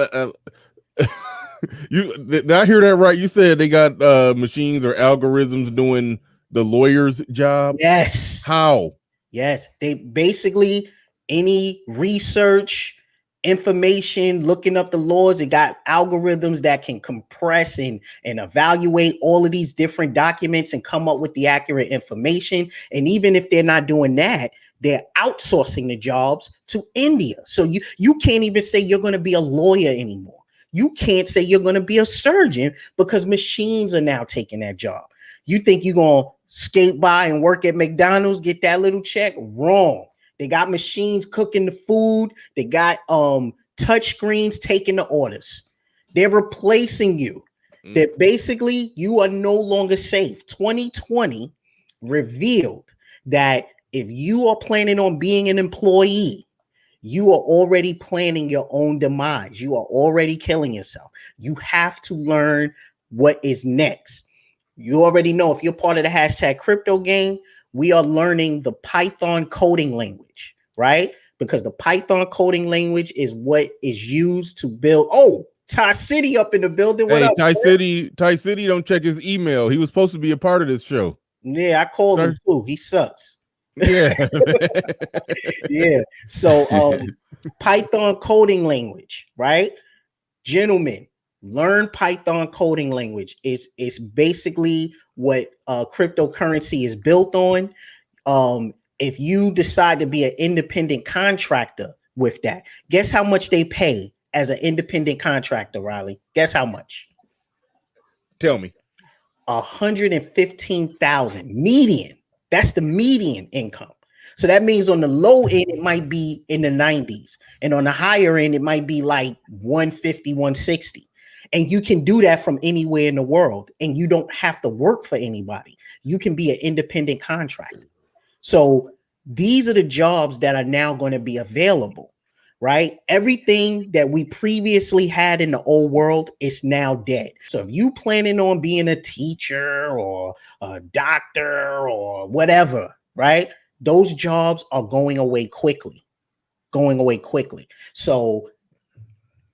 You did I hear that right? You said they got machines or algorithms doing the lawyer's job. Yes. How? Yes. They basically any research, information, looking up the laws, it got algorithms that can compress and evaluate all of these different documents and come up with the accurate information. And even if they're not doing that, they're outsourcing the jobs to India. So you can't even say you're going to be a lawyer anymore. You can't say you're going to be a surgeon because machines are now taking that job. You think you're going to skate by and work at McDonald's, get that little check? Wrong. They got machines cooking the food. They got touch screens taking the orders. They're replacing you. That basically you are no longer safe. 2020 revealed that if you are planning on being an employee, you are already planning your own demise. You are already killing yourself. You have to learn what is next. You already know, if you're part of the hashtag crypto gang, we are learning the Python coding language, right? Because the Python coding language is what is used to build. Oh, Ty City up in the building. What Hey, up? Ty City don't check his email. He was supposed to be a part of this show. Yeah, I called him too. He sucks. Yeah. Yeah. So Python coding language, right? Gentlemen, learn Python coding language. It's basically what cryptocurrency is built on. If you decide to be an independent contractor with that, guess how much they pay as an independent contractor, Riley? Guess how much? Tell me. 115,000 median. That's the median income. So that means on the low end, it might be in the 90s. And on the higher end, it might be like 150, 160. And you can do that from anywhere in the world. And you don't have to work for anybody. You can be an independent contractor. So these are the jobs that are now going to be available, right? Everything that we previously had in the old world is now dead. So if you planning on being a teacher or a doctor or whatever, right? Those jobs are going away quickly. So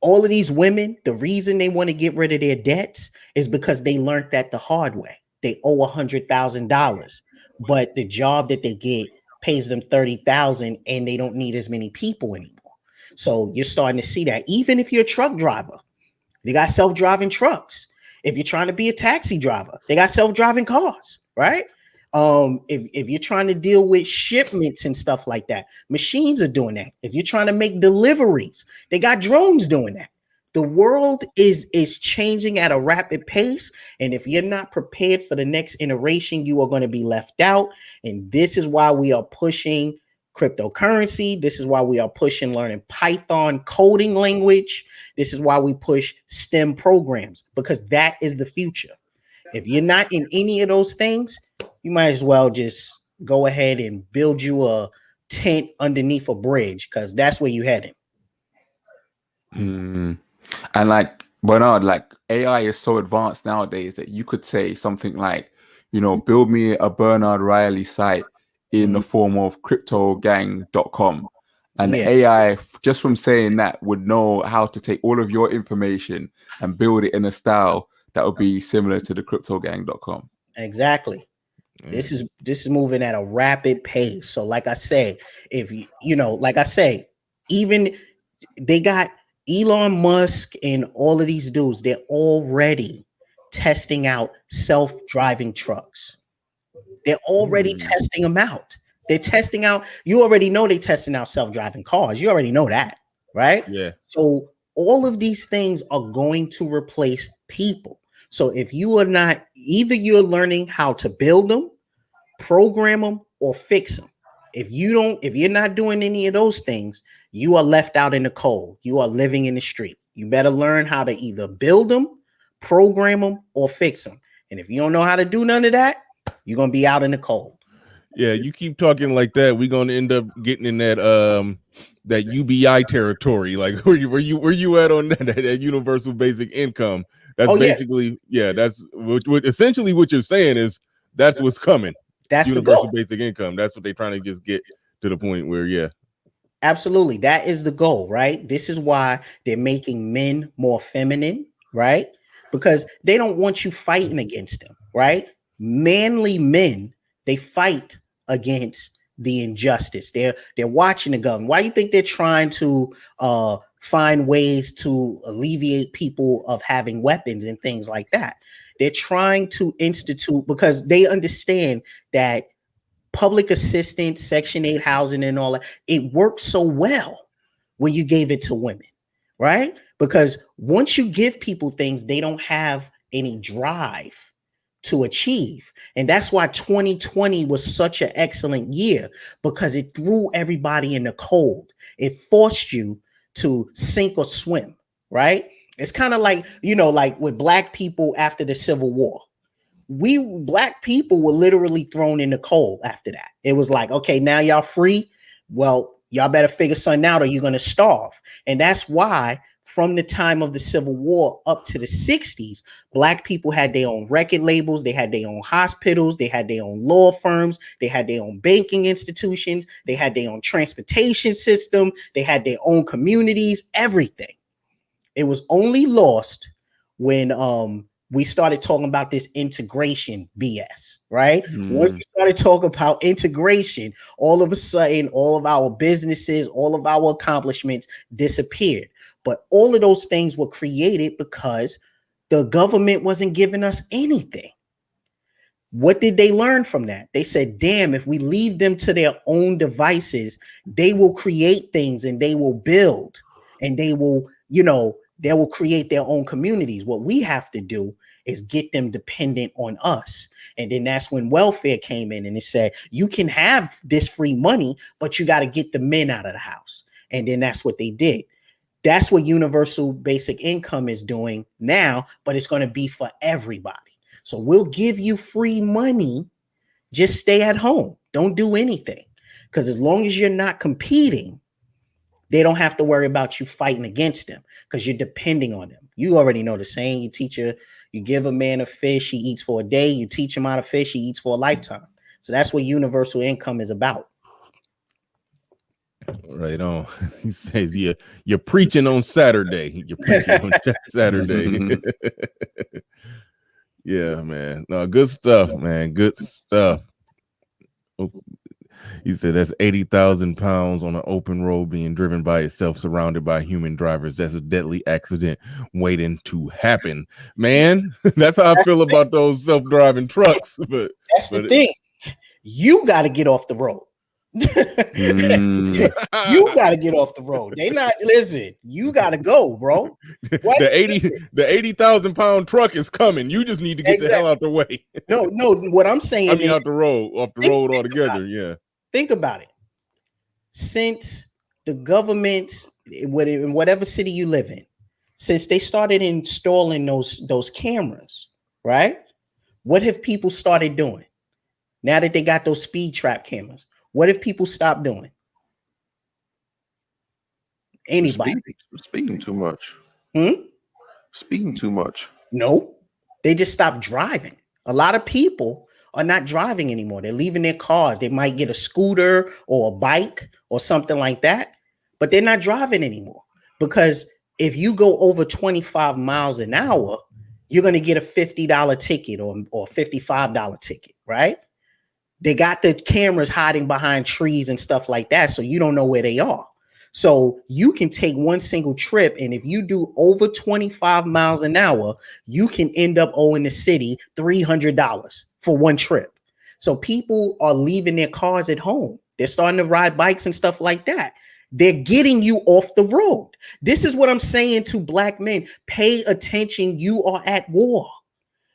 all of these women, the reason they want to get rid of their debts is because they learned that the hard way. They owe $100,000, but the job that they get pays them $30,000, and they don't need as many people anymore. So you're starting to see that. Even if you're a truck driver, they got self-driving trucks. If you're trying to be a taxi driver, they got self-driving cars, right? If you're trying to deal with shipments and stuff like that, machines are doing that. If you're trying to make deliveries, they got drones doing that. The world is changing at a rapid pace, and if you're not prepared for the next iteration, you are going to be left out. And this is why we are pushing cryptocurrency. This is why we are pushing learning Python coding language. This is why we push STEM programs, because that is the future. If you're not in any of those things, you might as well just go ahead and build you a tent underneath a bridge, because that's where you're heading. And like Bernard, like AI is so advanced nowadays that you could say something like, build me a Bernard Riley site in the form of cryptogang.com. And the AI, just from saying that, would know how to take all of your information and build it in a style that would be similar to the cryptogang.com. Exactly. This is moving at a rapid pace. So like I say, even they got Elon Musk and all of these dudes, they're already testing out self-driving trucks. They're already testing them out. They're testing out, you already know they're testing out self-driving cars. You already know that, right? Yeah. So all of these things are going to replace people. So if you are not, either you're learning how to build them, program them, or fix them. If you're not doing any of those things, you are left out in the cold. You are living in the street. You better learn how to either build them, program them, or fix them. And if you don't know how to do none of that, you're gonna be out in the cold. Yeah, you keep talking like that, we're gonna end up getting in that UBI territory. Like where you at on that universal basic income? That's basically that's what essentially what you're saying is that's what's coming. That's universal the goal. basic income. That's what they're trying to just get to the point where Absolutely. That is the goal, right? This is why they're making men more feminine, right? Because they don't want you fighting against them, right? Manly men, they fight against the injustice. They're watching the government. Why do you think they're trying to find ways to alleviate people of having weapons and things like that? They're trying to institute, because they understand that public assistance, Section 8 housing, and all that, it works so well when you gave it to women, right? Because once you give people things, they don't have any drive to achieve. And that's why 2020 was such an excellent year, because it threw everybody in the cold. It forced you to sink or swim, right? It's kind of like, like with Black people after the Civil War. We Black people were literally thrown in the cold after that. It was like, okay, now y'all free. Well, y'all better figure something out or you're going to starve. And that's why from the time of the Civil War up to the 60s, Black people had their own record labels. They had their own hospitals. They had their own law firms. They had their own banking institutions. They had their own transportation system. They had their own communities, everything. It was only lost when we started talking about this integration BS, right? Once we started talking about integration, all of a sudden, all of our businesses, all of our accomplishments disappeared. But all of those things were created because the government wasn't giving us anything. What did they learn from that? They said, damn, if we leave them to their own devices, they will create things and they will build and they will, they will create their own communities. What we have to do is get them dependent on us. And then that's when welfare came in and it said, you can have this free money, but you got to get the men out of the house. And then that's what they did. That's what universal basic income is doing now, but it's going to be for everybody. So we'll give you free money. Just stay at home. Don't do anything. Because as long as you're not competing, they don't have to worry about you fighting against them because you're depending on them. You already know the saying. You give a man a fish, he eats for a day. You teach him how to fish, he eats for a lifetime. So that's what universal income is about. Right on. He says, you're preaching on Saturday. You're preaching on Saturday. Yeah, man. No, good stuff, man. Good stuff. He said that's 80,000 pounds on an open road being driven by itself, surrounded by human drivers. That's a deadly accident waiting to happen. Man, that's how I feel about those self-driving trucks. But that's the thing. You got to get off the road. You got to get off the road. Listen, you got to go, bro. The 80,000 pound truck is coming. You just need to get the hell out the way. No, what I'm saying is off the road altogether. Yeah. Think about it. Since the government, in whatever city you live in, since they started installing those cameras, right? What have people started doing? Now that they got those speed trap cameras, what have people stopped doing? Anybody? Speeding too much. Speeding too much. No, they just stopped driving. A lot of people are not driving anymore. They're leaving their cars. They might get a scooter or a bike or something like that, but they're not driving anymore. Because if you go over 25 miles an hour, you're going to get a $50 ticket or $55 ticket, right? They got the cameras hiding behind trees and stuff like that, so you don't know where they are. So you can take one single trip, and if you do over 25 miles an hour, you can end up owing the city $300 for one trip. So people are leaving their cars at home. They're starting to ride bikes and stuff like that. They're getting you off the road. This is what I'm saying to Black men. Pay attention. You are at war.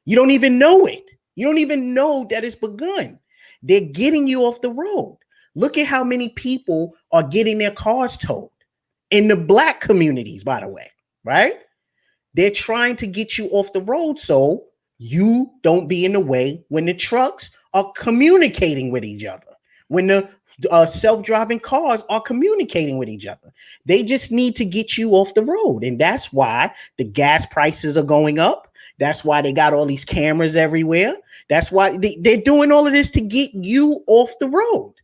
You don't even know it. You don't even know that it's begun. They're getting you off the road. Look at how many people are getting their cars towed in the black communities, by the way, right? They're trying to get you off the road so you don't be in the way when the trucks are communicating with each other, when the self-driving cars are communicating with each other. They just need to get you off the road. And that's why the gas prices are going up. That's why they got all these cameras everywhere. That's why they're doing all of this to get you off the road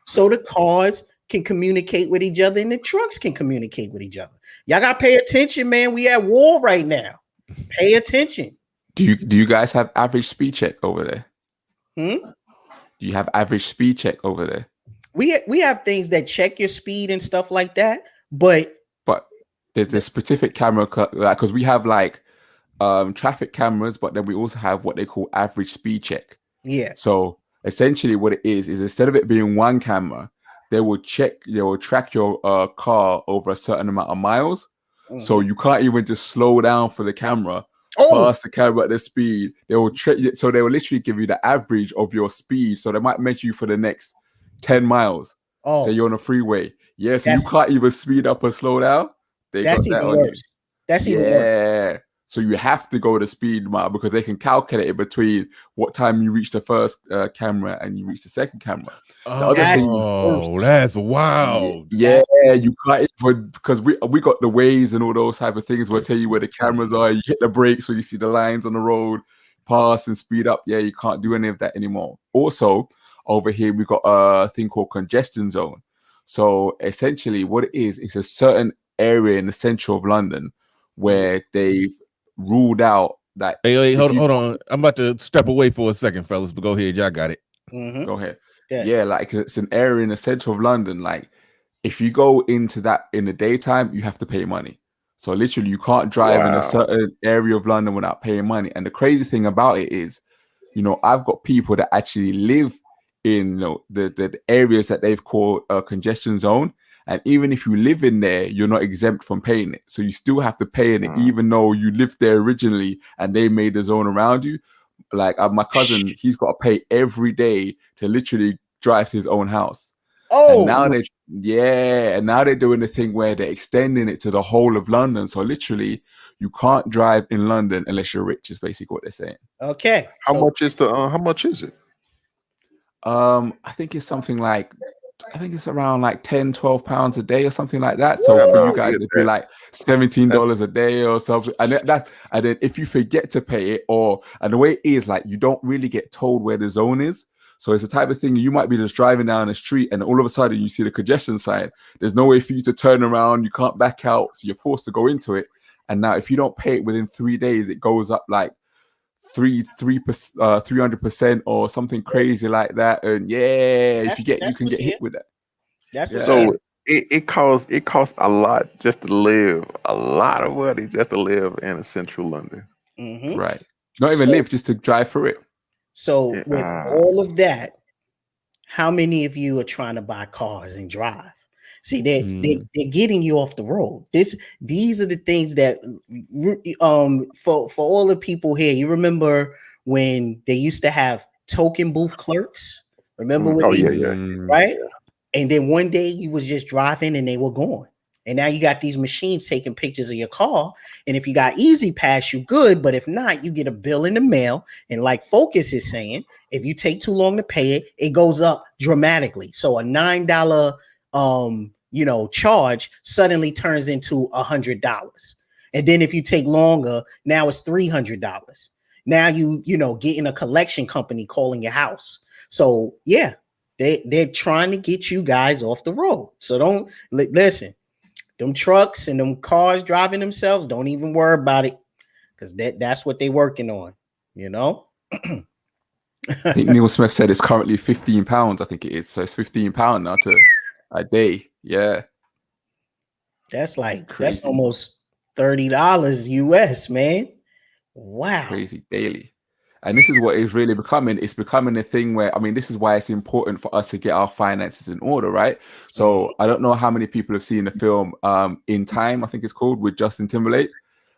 so the cars can communicate with each other and the trucks can communicate with each other. Y'all got to pay attention, man. We at war right now. Pay attention. Do you guys have average speed check over there? Hmm? Do you have average speed check over there? We have things that check your speed and stuff like that, but there's a specific camera because we have like traffic cameras, but then we also have what they call average speed check. Yeah. So essentially what it is instead of it being one camera, they will track your car over a certain amount of miles. Mm-hmm. So you can't even just slow down for the camera, pass the camera at the speed. They will so they will literally give you the average of your speed. So they might measure you for the next 10 miles. So you're on a freeway. Yeah, so you can't even speed up or slow down. That's even worse. That's even worse. So you have to go the speed mile because they can calculate it between what time you reach the first camera and you reach the second camera. That's wild. Yeah, you can't even because we got the Waze and all those type of things. We'll tell you where the cameras are. You hit the brakes when you see the lines on the road, pass and speed up. Yeah, you can't do any of that anymore. Also, over here we got a thing called congestion zone. So essentially, what it is, it's a certain area in the center of London where they've ruled out that. Hey, hold on. I'm about to step away for a second, fellas, but go ahead. Y'all got it. Mm-hmm. Go ahead. Yeah, like it's an area in the center of London. Like if you go into that in the daytime, you have to pay money. So literally, you can't drive in a certain area of London without paying money. And the crazy thing about it is, I've got people that actually live in the areas that they've called a congestion zone. And even if you live in there, you're not exempt from paying it. So you still have to pay it, even though you lived there originally and they made the zone around you. Like my cousin, he's got to pay every day to literally drive to his own house. And now they're doing the thing where they're extending it to the whole of London. So literally, you can't drive in London unless you're rich. Is basically what they're saying. Okay. How much is it? I think it's something like. I think it's around like 10, 12 pounds a day or something like that. So for you guys, it'd be like $17 a day or something. And then if you forget to pay it, and the way it is, like you don't really get told where the zone is. So it's the type of thing you might be just driving down the street and all of a sudden you see the congestion sign. There's no way for you to turn around. You can't back out. So you're forced to go into it. And now if you don't pay it within 3 days, it goes up like 300% or something crazy like that. And you can get hit with that. So it costs a lot just to live, a lot of money just to live in central London. Mm-hmm. Right. Not even live, just to drive through it. So with all of that, how many of you are trying to buy cars and drive? See, they're getting you off the road. These are the things that for all the people here, you remember when they used to have token booth clerks? Remember right? And then one day you was just driving and they were gone. And now you got these machines taking pictures of your car. And if you got Easy Pass, you good. But if not, you get a bill in the mail. And like Focus is saying, if you take too long to pay it, it goes up dramatically. So a $9 charge suddenly turns into $100. And then if you take longer, now it's $300. Now you getting a collection company calling your house. So yeah, they're trying to get you guys off the road. So don't listen. Them trucks and them cars driving themselves, don't even worry about it, because that's what they're working on. I think Neil Smith said it's currently £15. I think it is. So it's £15 now to a day. Yeah. That's almost $30 US, man. Wow. Crazy daily. And this is what it's really becoming. It's becoming a thing where, this is why it's important for us to get our finances in order, right? So I don't know how many people have seen the film In Time, I think it's called, with Justin Timberlake.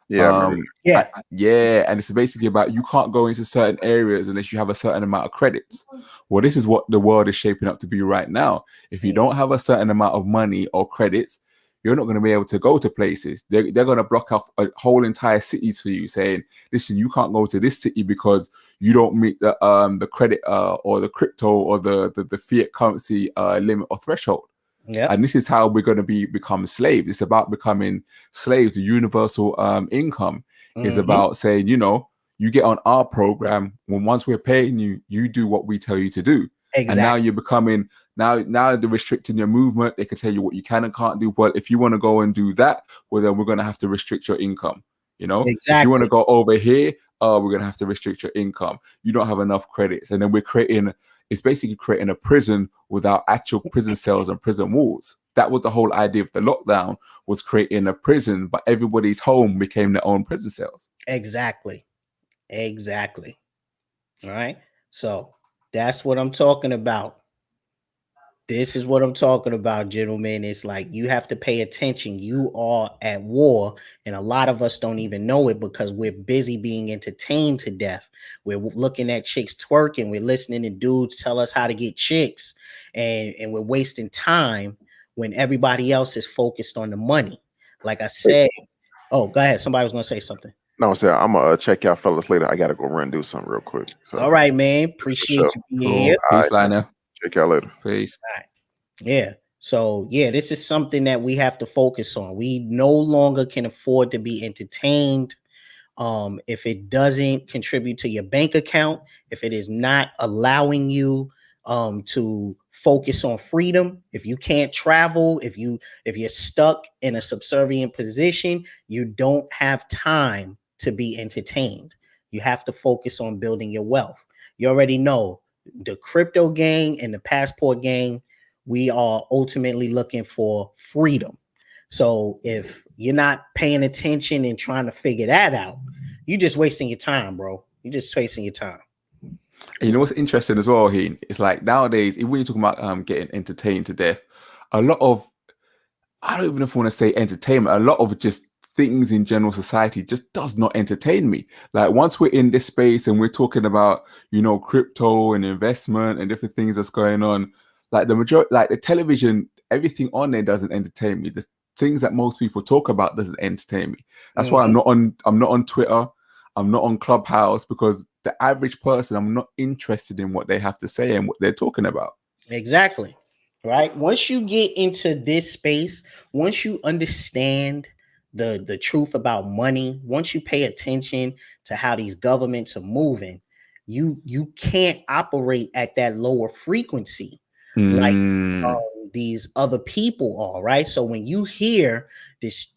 Yeah, I remember. Yeah. Yeah, and it's basically about you can't go into certain areas unless you have a certain amount of credits. Well, this is what the world is shaping up to be right now. If you don't have a certain amount of money or credits, you're not going to be able to go to places. They're going to block off a whole entire cities for you, saying, "Listen, you can't go to this city because you don't meet the credit or the crypto or the fiat currency limit or threshold." Yeah. And this is how we're going to become slaves. It's about becoming slaves. The universal income is about saying, you know, you get on our program. When once we're paying you, you do what we tell you to do. And now Exactly. you're becoming now they're restricting your movement. They can tell you what you can and can't do. But if you want to go and do that, well, then we're going to have to restrict your income. You know, if you want to Exactly. go over here, we're going to have to restrict your income. You don't have enough credits, and then we're creating. It's basically creating a prison without actual prison cells and prison walls. That was the whole idea of the lockdown, was creating a prison, but everybody's home became their own prison cells. Exactly. Exactly. All right. So that's what I'm talking about. This is what I'm talking about, gentlemen. It's like you have to pay attention. You are at war, and a lot of us don't even know it because we're busy being entertained to death. We're looking at chicks twerking, we're listening to dudes tell us how to get chicks, and we're wasting time when everybody else is focused on the money. Like I said, oh, go ahead. Somebody was gonna say something. No, sir. I'm gonna check y'all fellas later. I gotta go run and do something real quick. So All right, man. for sure. Appreciate you being here. Cool. All Peace, right. Lionel. Check y'all later. Peace. Yeah. So, yeah, this is something that we have to focus on. We no longer can afford to be entertained. If it doesn't contribute to your bank account, if it is not allowing you to focus on freedom, if you can't travel, if you're stuck in a subservient position, you don't have time to be entertained. You have to focus on building your wealth. You already know the crypto gang and the passport gang, we are ultimately looking for freedom. So if you're not paying attention and trying to figure that out, you're just wasting your time, bro. You're just wasting your time. And you know what's interesting as well, Heen? It's like nowadays, when you're talking about getting entertained to death, a lot of, I don't even know if I want to say entertainment, a lot of just things in general society just does not entertain me. Like once we're in this space and we're talking about, you know, crypto and investment and different things that's going on, like the majority, like the television, everything on there doesn't entertain me. The things that most people talk about doesn't entertain me. That's why I'm not on Twitter. I'm not on Clubhouse, because the average person, I'm not interested in what they have to say and what they're talking about. Exactly. Right. Once you get into this space, once you understand the truth about money, once you pay attention to how these governments are moving, you can't operate at that lower frequency like these other people are, right? So when you hear this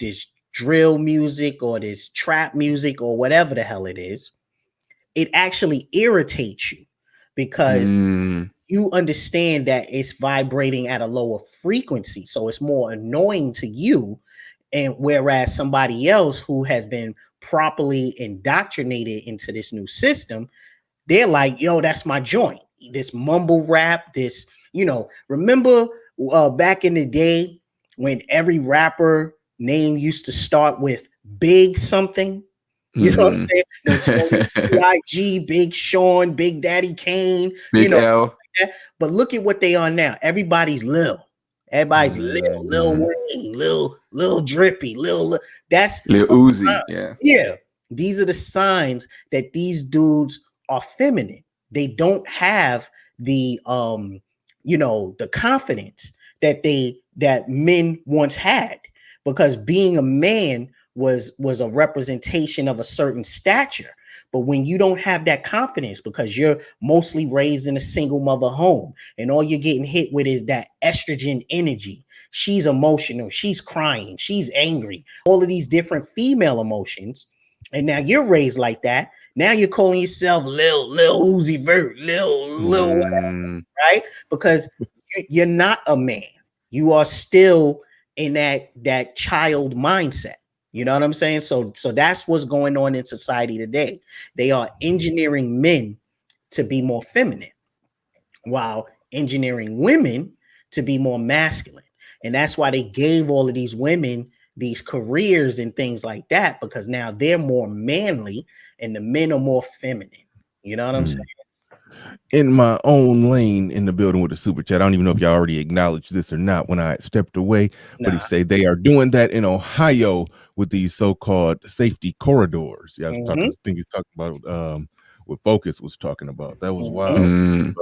drill music or this trap music or whatever the hell it is, it actually irritates you because you understand that it's vibrating at a lower frequency. So it's more annoying to you. And whereas somebody else who has been properly indoctrinated into this new system, they're like, yo, that's my joint. This mumble rap, this, remember back in the day when every rapper name used to start with big something? You know what I'm saying? No, Tony, B.I.G., Big Sean, Big Daddy Kane, Big L. But look at what they are now. Everybody's Lil. Everybody's Lil Wayne, Lil Drippy, that's Lil Uzi. Yeah. yeah. These are the signs that these dudes are feminine. They don't have the the confidence that men once had, because being a man was a representation of a certain stature. But when you don't have that confidence because you're mostly raised in a single mother home and all you're getting hit with is that estrogen energy, she's emotional, she's crying, she's angry, all of these different female emotions, and now you're raised like that. Now you're calling yourself Lil Uzi Vert, Lil whatever, right? Because you're not a man. You are still in that child mindset. You know what I'm saying? So that's what's going on in society today. They are engineering men to be more feminine while engineering women to be more masculine. And that's why they gave all of these women these careers and things like that, because now they're more manly and the men are more feminine. You know what I'm saying? In my own lane in the building with the super chat. I don't even know if y'all already acknowledged this or not when I stepped away, but he Nah. say they are doing that in Ohio with these so-called safety corridors. Yeah, I was talking. I think he's talking about what Focus was talking about. That was wild. Mm.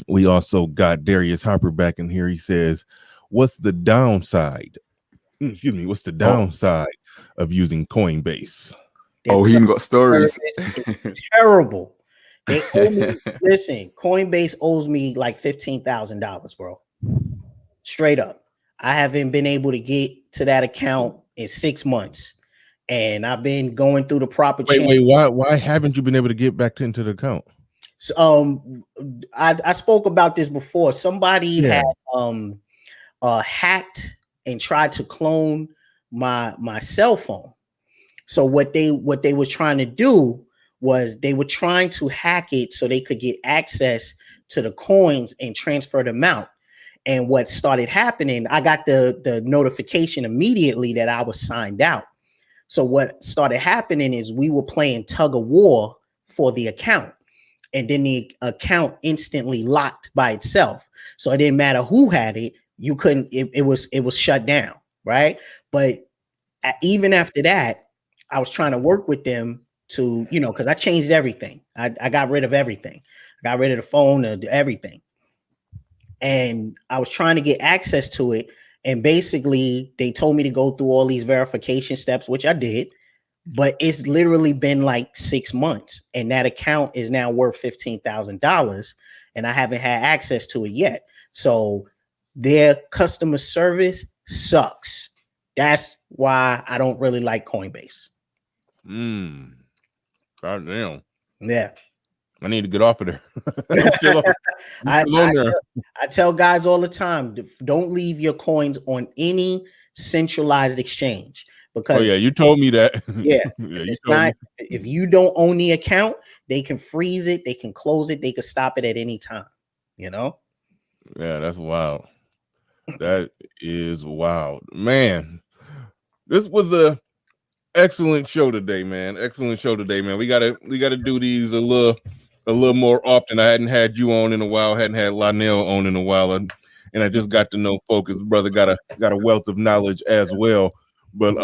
We also got Darius Hopper back in here. He says, "What's the downside? Excuse me. What's the downside of using Coinbase?" Oh, he got stories. It's terrible. They owe me. Listen, Coinbase owes me like $15,000, bro. Straight up. I haven't been able to get to that account in 6 months, and I've been going through the proper channel. Wait, why haven't you been able to get back into the account? So, I spoke about this before. Somebody had hacked and tried to clone my cell phone. So what they was trying to do was they were trying to hack it so they could get access to the coins and transfer them out. And what started happening, I got the notification immediately that I was signed out. So what started happening is we were playing tug of war for the account. And then the account instantly locked by itself. So it didn't matter who had it, you couldn't, it was shut down, right? But even after that, I was trying to work with them to, because I changed everything. I got rid of everything. I got rid of the phone, everything. And I was trying to get access to it. And basically, they told me to go through all these verification steps, which I did. But it's literally been like 6 months. And that account is now worth $15,000. And I haven't had access to it yet. So their customer service sucks. That's why I don't really like Coinbase. God damn. Yeah. I need to get off of there. I'm still on there. I tell guys all the time, don't leave your coins on any centralized exchange. Because you told me that. If you don't own the account, they can freeze it, they can close it, they can stop it at any time. Yeah, that's wild. That is wild, man. This was a excellent show today, man. We gotta do these a little more often. I hadn't had you on in a while. Hadn't had Lynell on in a while, and I just got to know Focus. Brother got a wealth of knowledge as well. But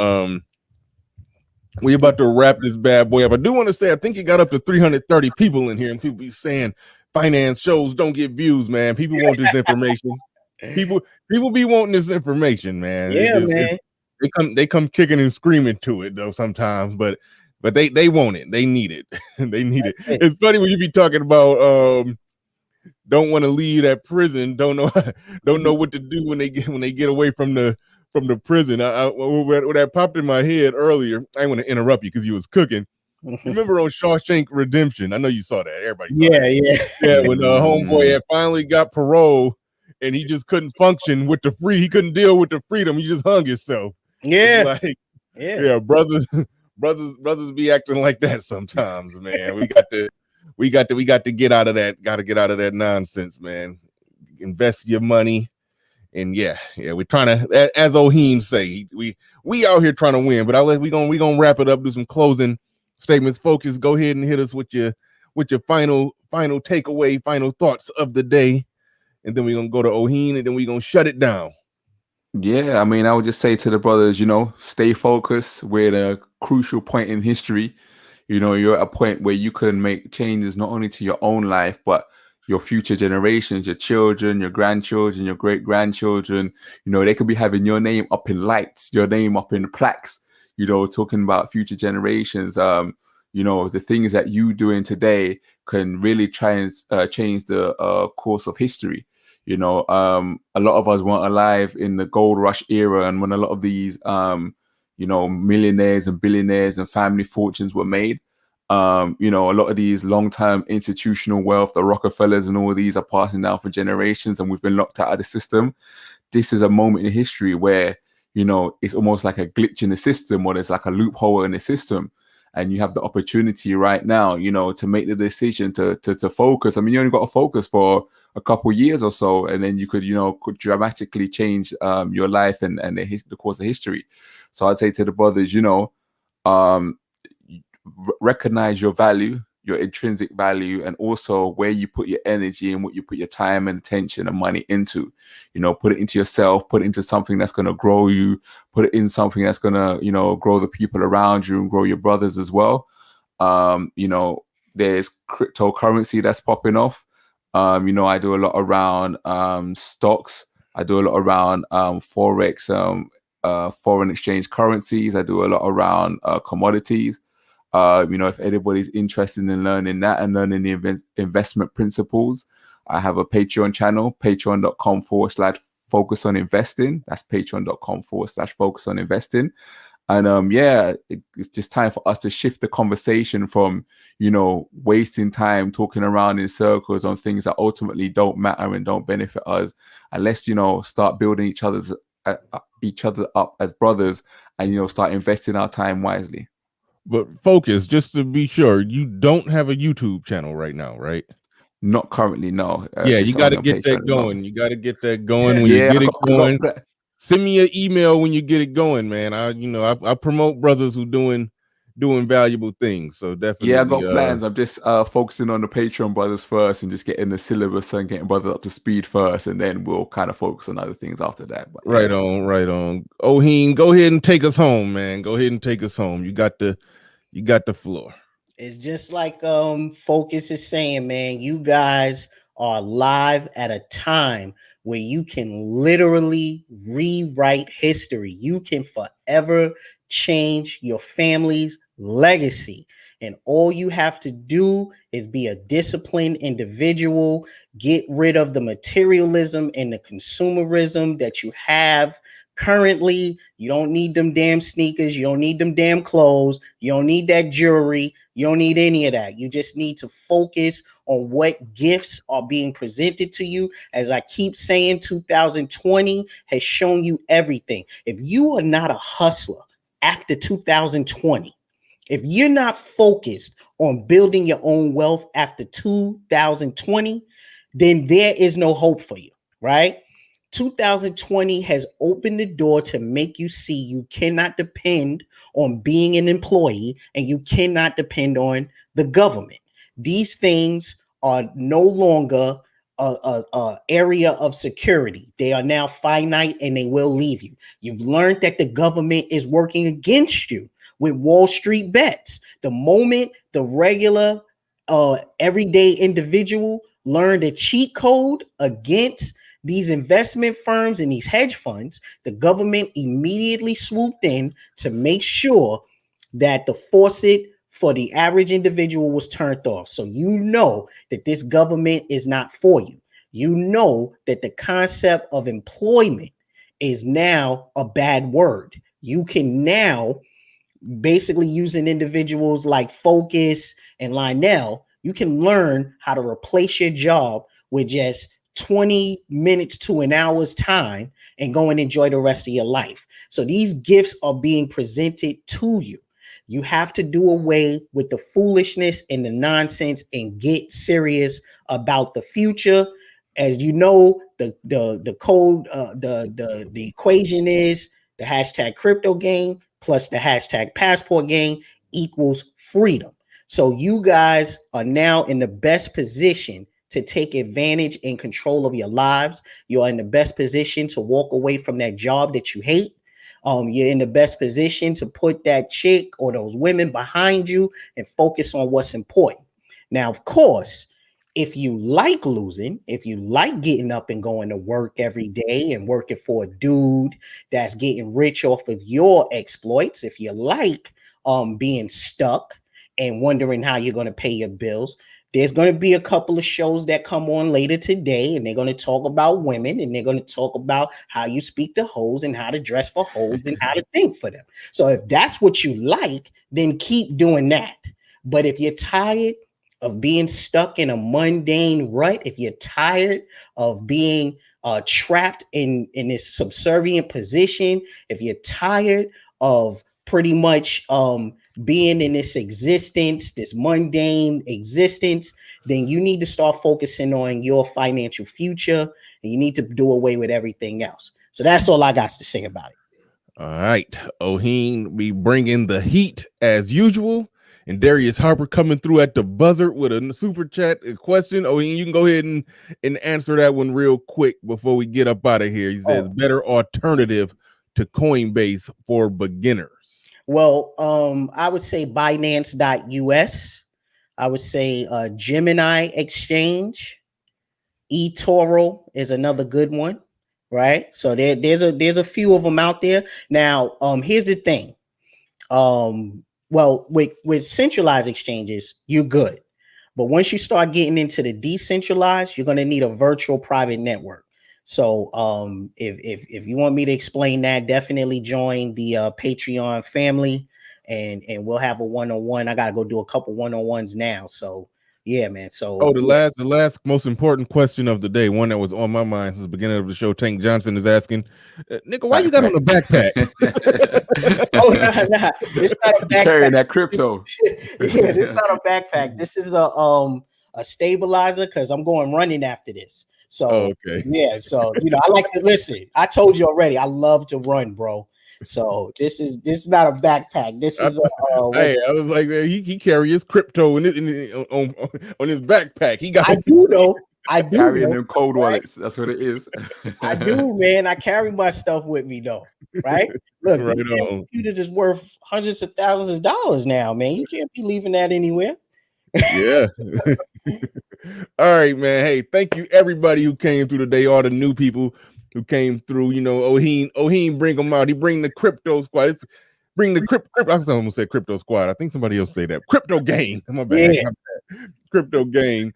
we about to wrap this bad boy up. I do want to say I think you got up to 330 people in here, and people be saying finance shows don't get views, man. People want this information. People be wanting this information, man. Yeah, man. They come kicking and screaming to it though sometimes, but they want it. They need it. They need it. It's funny when you be talking about don't want to leave that prison, don't know what to do when they get away from the prison. When that popped in my head earlier, I want to interrupt you because you was cooking. Remember on Shawshank Redemption? I know you saw that. Everybody saw that. Yeah. When homeboy had finally got parole and he just couldn't function with he couldn't deal with the freedom. He just hung himself. Yeah. Brothers be acting like that sometimes, man. We got to get out of that. Got to get out of that nonsense, man. Invest your money. And we're trying to, as Oheen say, we out here trying to win. But we gonna wrap it up. Do some closing statements. Focus. Go ahead and hit us with your final takeaway, final thoughts of the day, and then we're gonna go to Oheen, and then we're gonna shut it down. Yeah, I mean, I would just say to the brothers, stay focused. We're at a crucial point in history. You're at a point where you can make changes not only to your own life, but your future generations, your children, your grandchildren, your great-grandchildren. They could be having your name up in lights, your name up in plaques, talking about future generations. The things that you doing today can really try and change the course of history. A lot of us weren't alive in the gold rush era, and when a lot of these millionaires and billionaires and family fortunes were made. A lot of these long-term institutional wealth, the Rockefellers and all of these are passing down for generations, and we've been locked out of the system. This is a moment in history where, it's almost like a glitch in the system, or there's like a loophole in the system. And you have the opportunity right now, to make the decision to focus. I mean, you only got to focus for a couple years or so, and then you could, could dramatically change your life and the course of history. So I'd say to the brothers, um, recognize your value, your intrinsic value, and also where you put your energy and what you put your time and attention and money into. Put it into yourself, put it into something that's going to grow you, put it in something that's going to, grow the people around you and grow your brothers as well. There's cryptocurrency that's popping off. I do a lot around stocks. I do a lot around forex, foreign exchange currencies. I do a lot around commodities. If anybody's interested in learning that and learning the investment principles, I have a Patreon channel, patreon.com/focus on investing. That's patreon.com/focus on investing. And it's just time for us to shift the conversation from, wasting time talking around in circles on things that ultimately don't matter and don't benefit us. And let's, start building each other up as brothers and, start investing our time wisely. But focus, just to be sure, you don't have a YouTube channel right now, right? Not currently, no. Yeah, you got to on get that Patreon, going. no. You got to get that going. When you get it going, send me an email when you get it going, man. I promote brothers who doing valuable things. So definitely, I got plans. I'm just focusing on the Patreon brothers first and just getting the syllabus and getting brothers up to speed first, and then we'll kind of focus on other things after that. But right on. Oheen, go ahead and take us home, man. Go ahead and take us home. You got the floor. It's just like Focus is saying, man, you guys are alive at a time where you can literally rewrite history. You can forever change your family's legacy. And all you have to do is be a disciplined individual, get rid of the materialism and the consumerism that you have currently. You don't need them damn sneakers. You don't need them damn clothes. You don't need that jewelry. You don't need any of that. You just need to focus on what gifts are being presented to you. As I keep saying, 2020 has shown you everything. If you are not a hustler after 2020, if you're not focused on building your own wealth after 2020, then there is no hope for you, right? 2020 has opened the door to make you see you cannot depend on being an employee and you cannot depend on the government. These things are no longer a area of security. They are now finite and they will leave you. You've learned that the government is working against you with Wall Street bets. The moment the regular everyday individual learned a cheat code against these investment firms and these hedge funds, the government immediately swooped in to make sure that the faucet for the average individual was turned off. So you know that this government is not for you. You know that the concept of employment is now a bad word. You can now, basically using individuals like Focus and Lynell, you can learn how to replace your job with just 20 minutes to an hour's time and go and enjoy the rest of your life. So these gifts are being presented to you. You have to do away with the foolishness and the nonsense and get serious about the future. As you know, the code, the equation is the hashtag crypto game plus the hashtag passport game equals freedom. So you guys are now in the best position to take advantage and control of your lives. You're in the best position to walk away from that job that you hate. You're in the best position to put that chick or those women behind you and focus on what's important. Now, of course, if you like losing, if you like getting up and going to work every day and working for a dude that's getting rich off of your exploits, if you like being stuck and wondering how you're going to pay your bills, there's going to be a couple of shows that come on later today, and they're going to talk about women, and they're going to talk about how you speak to hoes and how to dress for hoes and how to think for them. So if that's what you like, then keep doing that. But if you're tired of being stuck in a mundane rut, if you're tired of being trapped in this subservient position, if you're tired of pretty much being in this existence, this mundane existence, then you need to start focusing on your financial future, and you need to do away with everything else. So that's all I got to say about it. All right, Oheen, we bring in the heat as usual, and Darius Harper coming through at the buzzer with a super chat question. Oheen, you can go ahead and answer that one real quick before we get up out of here. He says, better alternative to Coinbase for beginners. Well, I would say Binance.us. I would say Gemini Exchange. eToro is another good one, right? So there's a few of them out there. Now, here's the thing. Well, with centralized exchanges, you're good. But once you start getting into the decentralized, you're going to need a virtual private network. So if you want me to explain that, definitely join the Patreon family, and we'll have a one-on-one. I got to go do a couple one-on-ones now. So yeah, man. So the last most important question of the day, one that was on my mind since the beginning of the show. Tank Johnson is asking, nigga, why you got on a backpack? Oh, nah. It's not a backpack. Carrying that crypto. Yeah, this is not a backpack. This is a stabilizer, because I'm going running after this. So okay. Yeah, so I like to listen. I told you already, I love to run, bro. So this is not a backpack. This is hey, I was like, man, he carry his crypto on his backpack. He got. I do know. I do carrying know, them cold right? wallets. That's what it is. I do, man. I carry my stuff with me, though. Right? Look, right these computers is worth hundreds of thousands of dollars now, man. You can't be leaving that anywhere. Yeah. All right, man. Hey, thank you everybody who came through today. All the new people who came through. Oheen, bring them out. He bring the crypto squad. Bring the crypto. I almost said crypto squad. I think somebody else say that. Crypto gang. My bad. Yeah. Crypto gang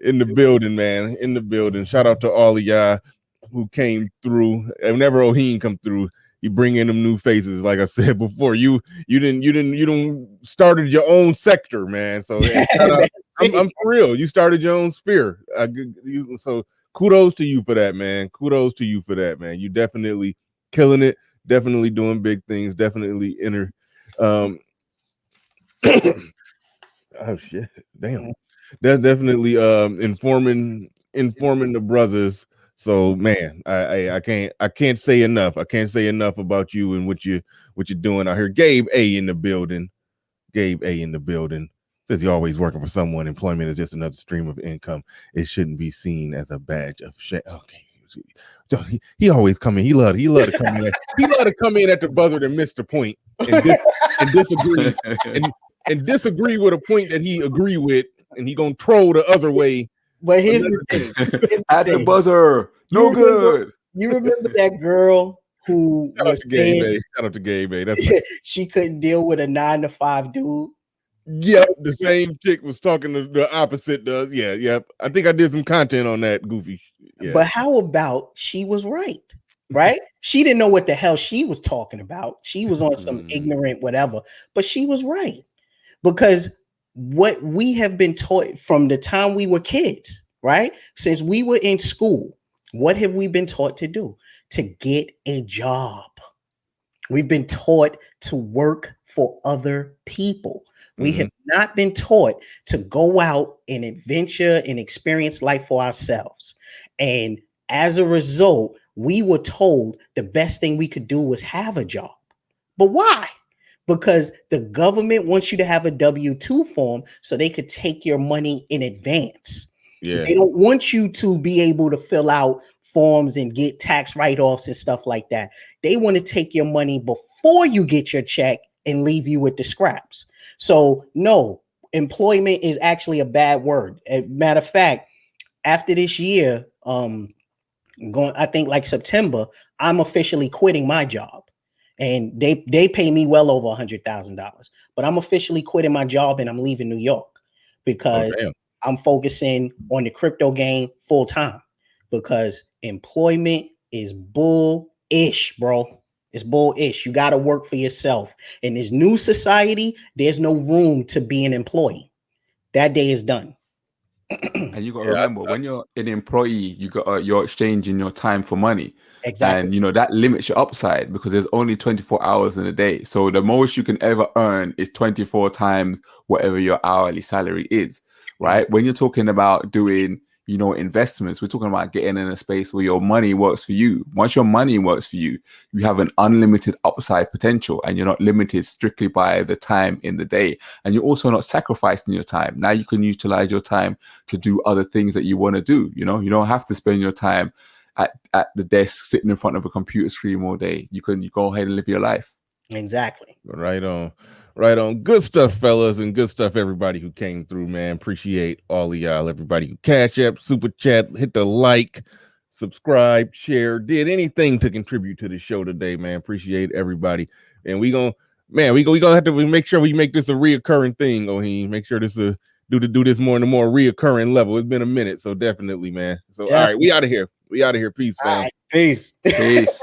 in the building, man. In the building. Shout out to all of y'all who came through. And whenever Oheen come through, you bring in them new faces. Like I said before, you didn't started your own sector, man. So shout out. I'm for real. You started your own sphere. So kudos to you for that, man. Kudos to you for that, man. You definitely killing it. Definitely doing big things. Definitely oh shit, damn. That's definitely informing the brothers. So man, I can't say enough. I can't say enough about you and what you're doing out here. Gabe A in the building. Gabe A in the building. Says you're always working for someone. Employment is just another stream of income. It shouldn't be seen as a badge of shame. Okay. He always come in. He love to come in. He love to come in at the buzzer and miss the point and disagree and disagree with a point that he agree with, and he gonna troll the other way. But here's the thing. At the buzzer, no good. You remember that girl who was saying, shout out to Gabe A. That's she couldn't deal with a 9-to-5 dude. Yep, the same chick was talking to the opposite does. Yeah, yep. I think I did some content on that goofy. Yeah. But how about she was right? Right? She didn't know what the hell she was talking about. She was on some ignorant whatever, but she was right. Because what we have been taught from the time we were kids, right? Since we were in school, what have we been taught to do? To get a job. We've been taught to work for other people. We have not been taught to go out and adventure and experience life for ourselves. And as a result, we were told the best thing we could do was have a job. But why? Because the government wants you to have a W-2 form so they could take your money in advance. Yeah. They don't want you to be able to fill out forms and get tax write-offs and stuff like that. They want to take your money before you get your check and leave you with the scraps. So no, employment is actually a bad word. As a matter of fact, after this year, I think like September, I'm officially quitting my job. And they pay me well over $100,000. But I'm officially quitting my job and I'm leaving New York because I'm focusing on the crypto game full time, because employment is bullish, bro. It's bullish. You got to work for yourself. In this new society, there's no room to be an employee. That day is done. And you got to Yeah, remember, when you're an employee, you're exchanging your time for money. Exactly. And that limits your upside because there's only 24 hours in a day. So the most you can ever earn is 24 times whatever your hourly salary is, right? When you're talking about doing, investments, we're talking about getting in a space where your money works for you. Once your money works for you, you have an unlimited upside potential, and you're not limited strictly by the time in the day. And you're also not sacrificing your time. Now you can utilize your time to do other things that you want to do. You don't have to spend your time at the desk sitting in front of a computer screen all day. You go ahead and live your life. Exactly. right on. Right on. Good stuff, fellas, and good stuff, everybody who came through, man. Appreciate all of y'all. Everybody who cash app, super chat, hit the like, subscribe, share, did anything to contribute to the show today, man. Appreciate everybody. And we gonna have to make sure we make this a reoccurring thing, Oheen. Make sure this do this more and more reoccurring level. It's been a minute, so definitely, man. So all right, we out of here. Peace, fam. All right, peace. Peace.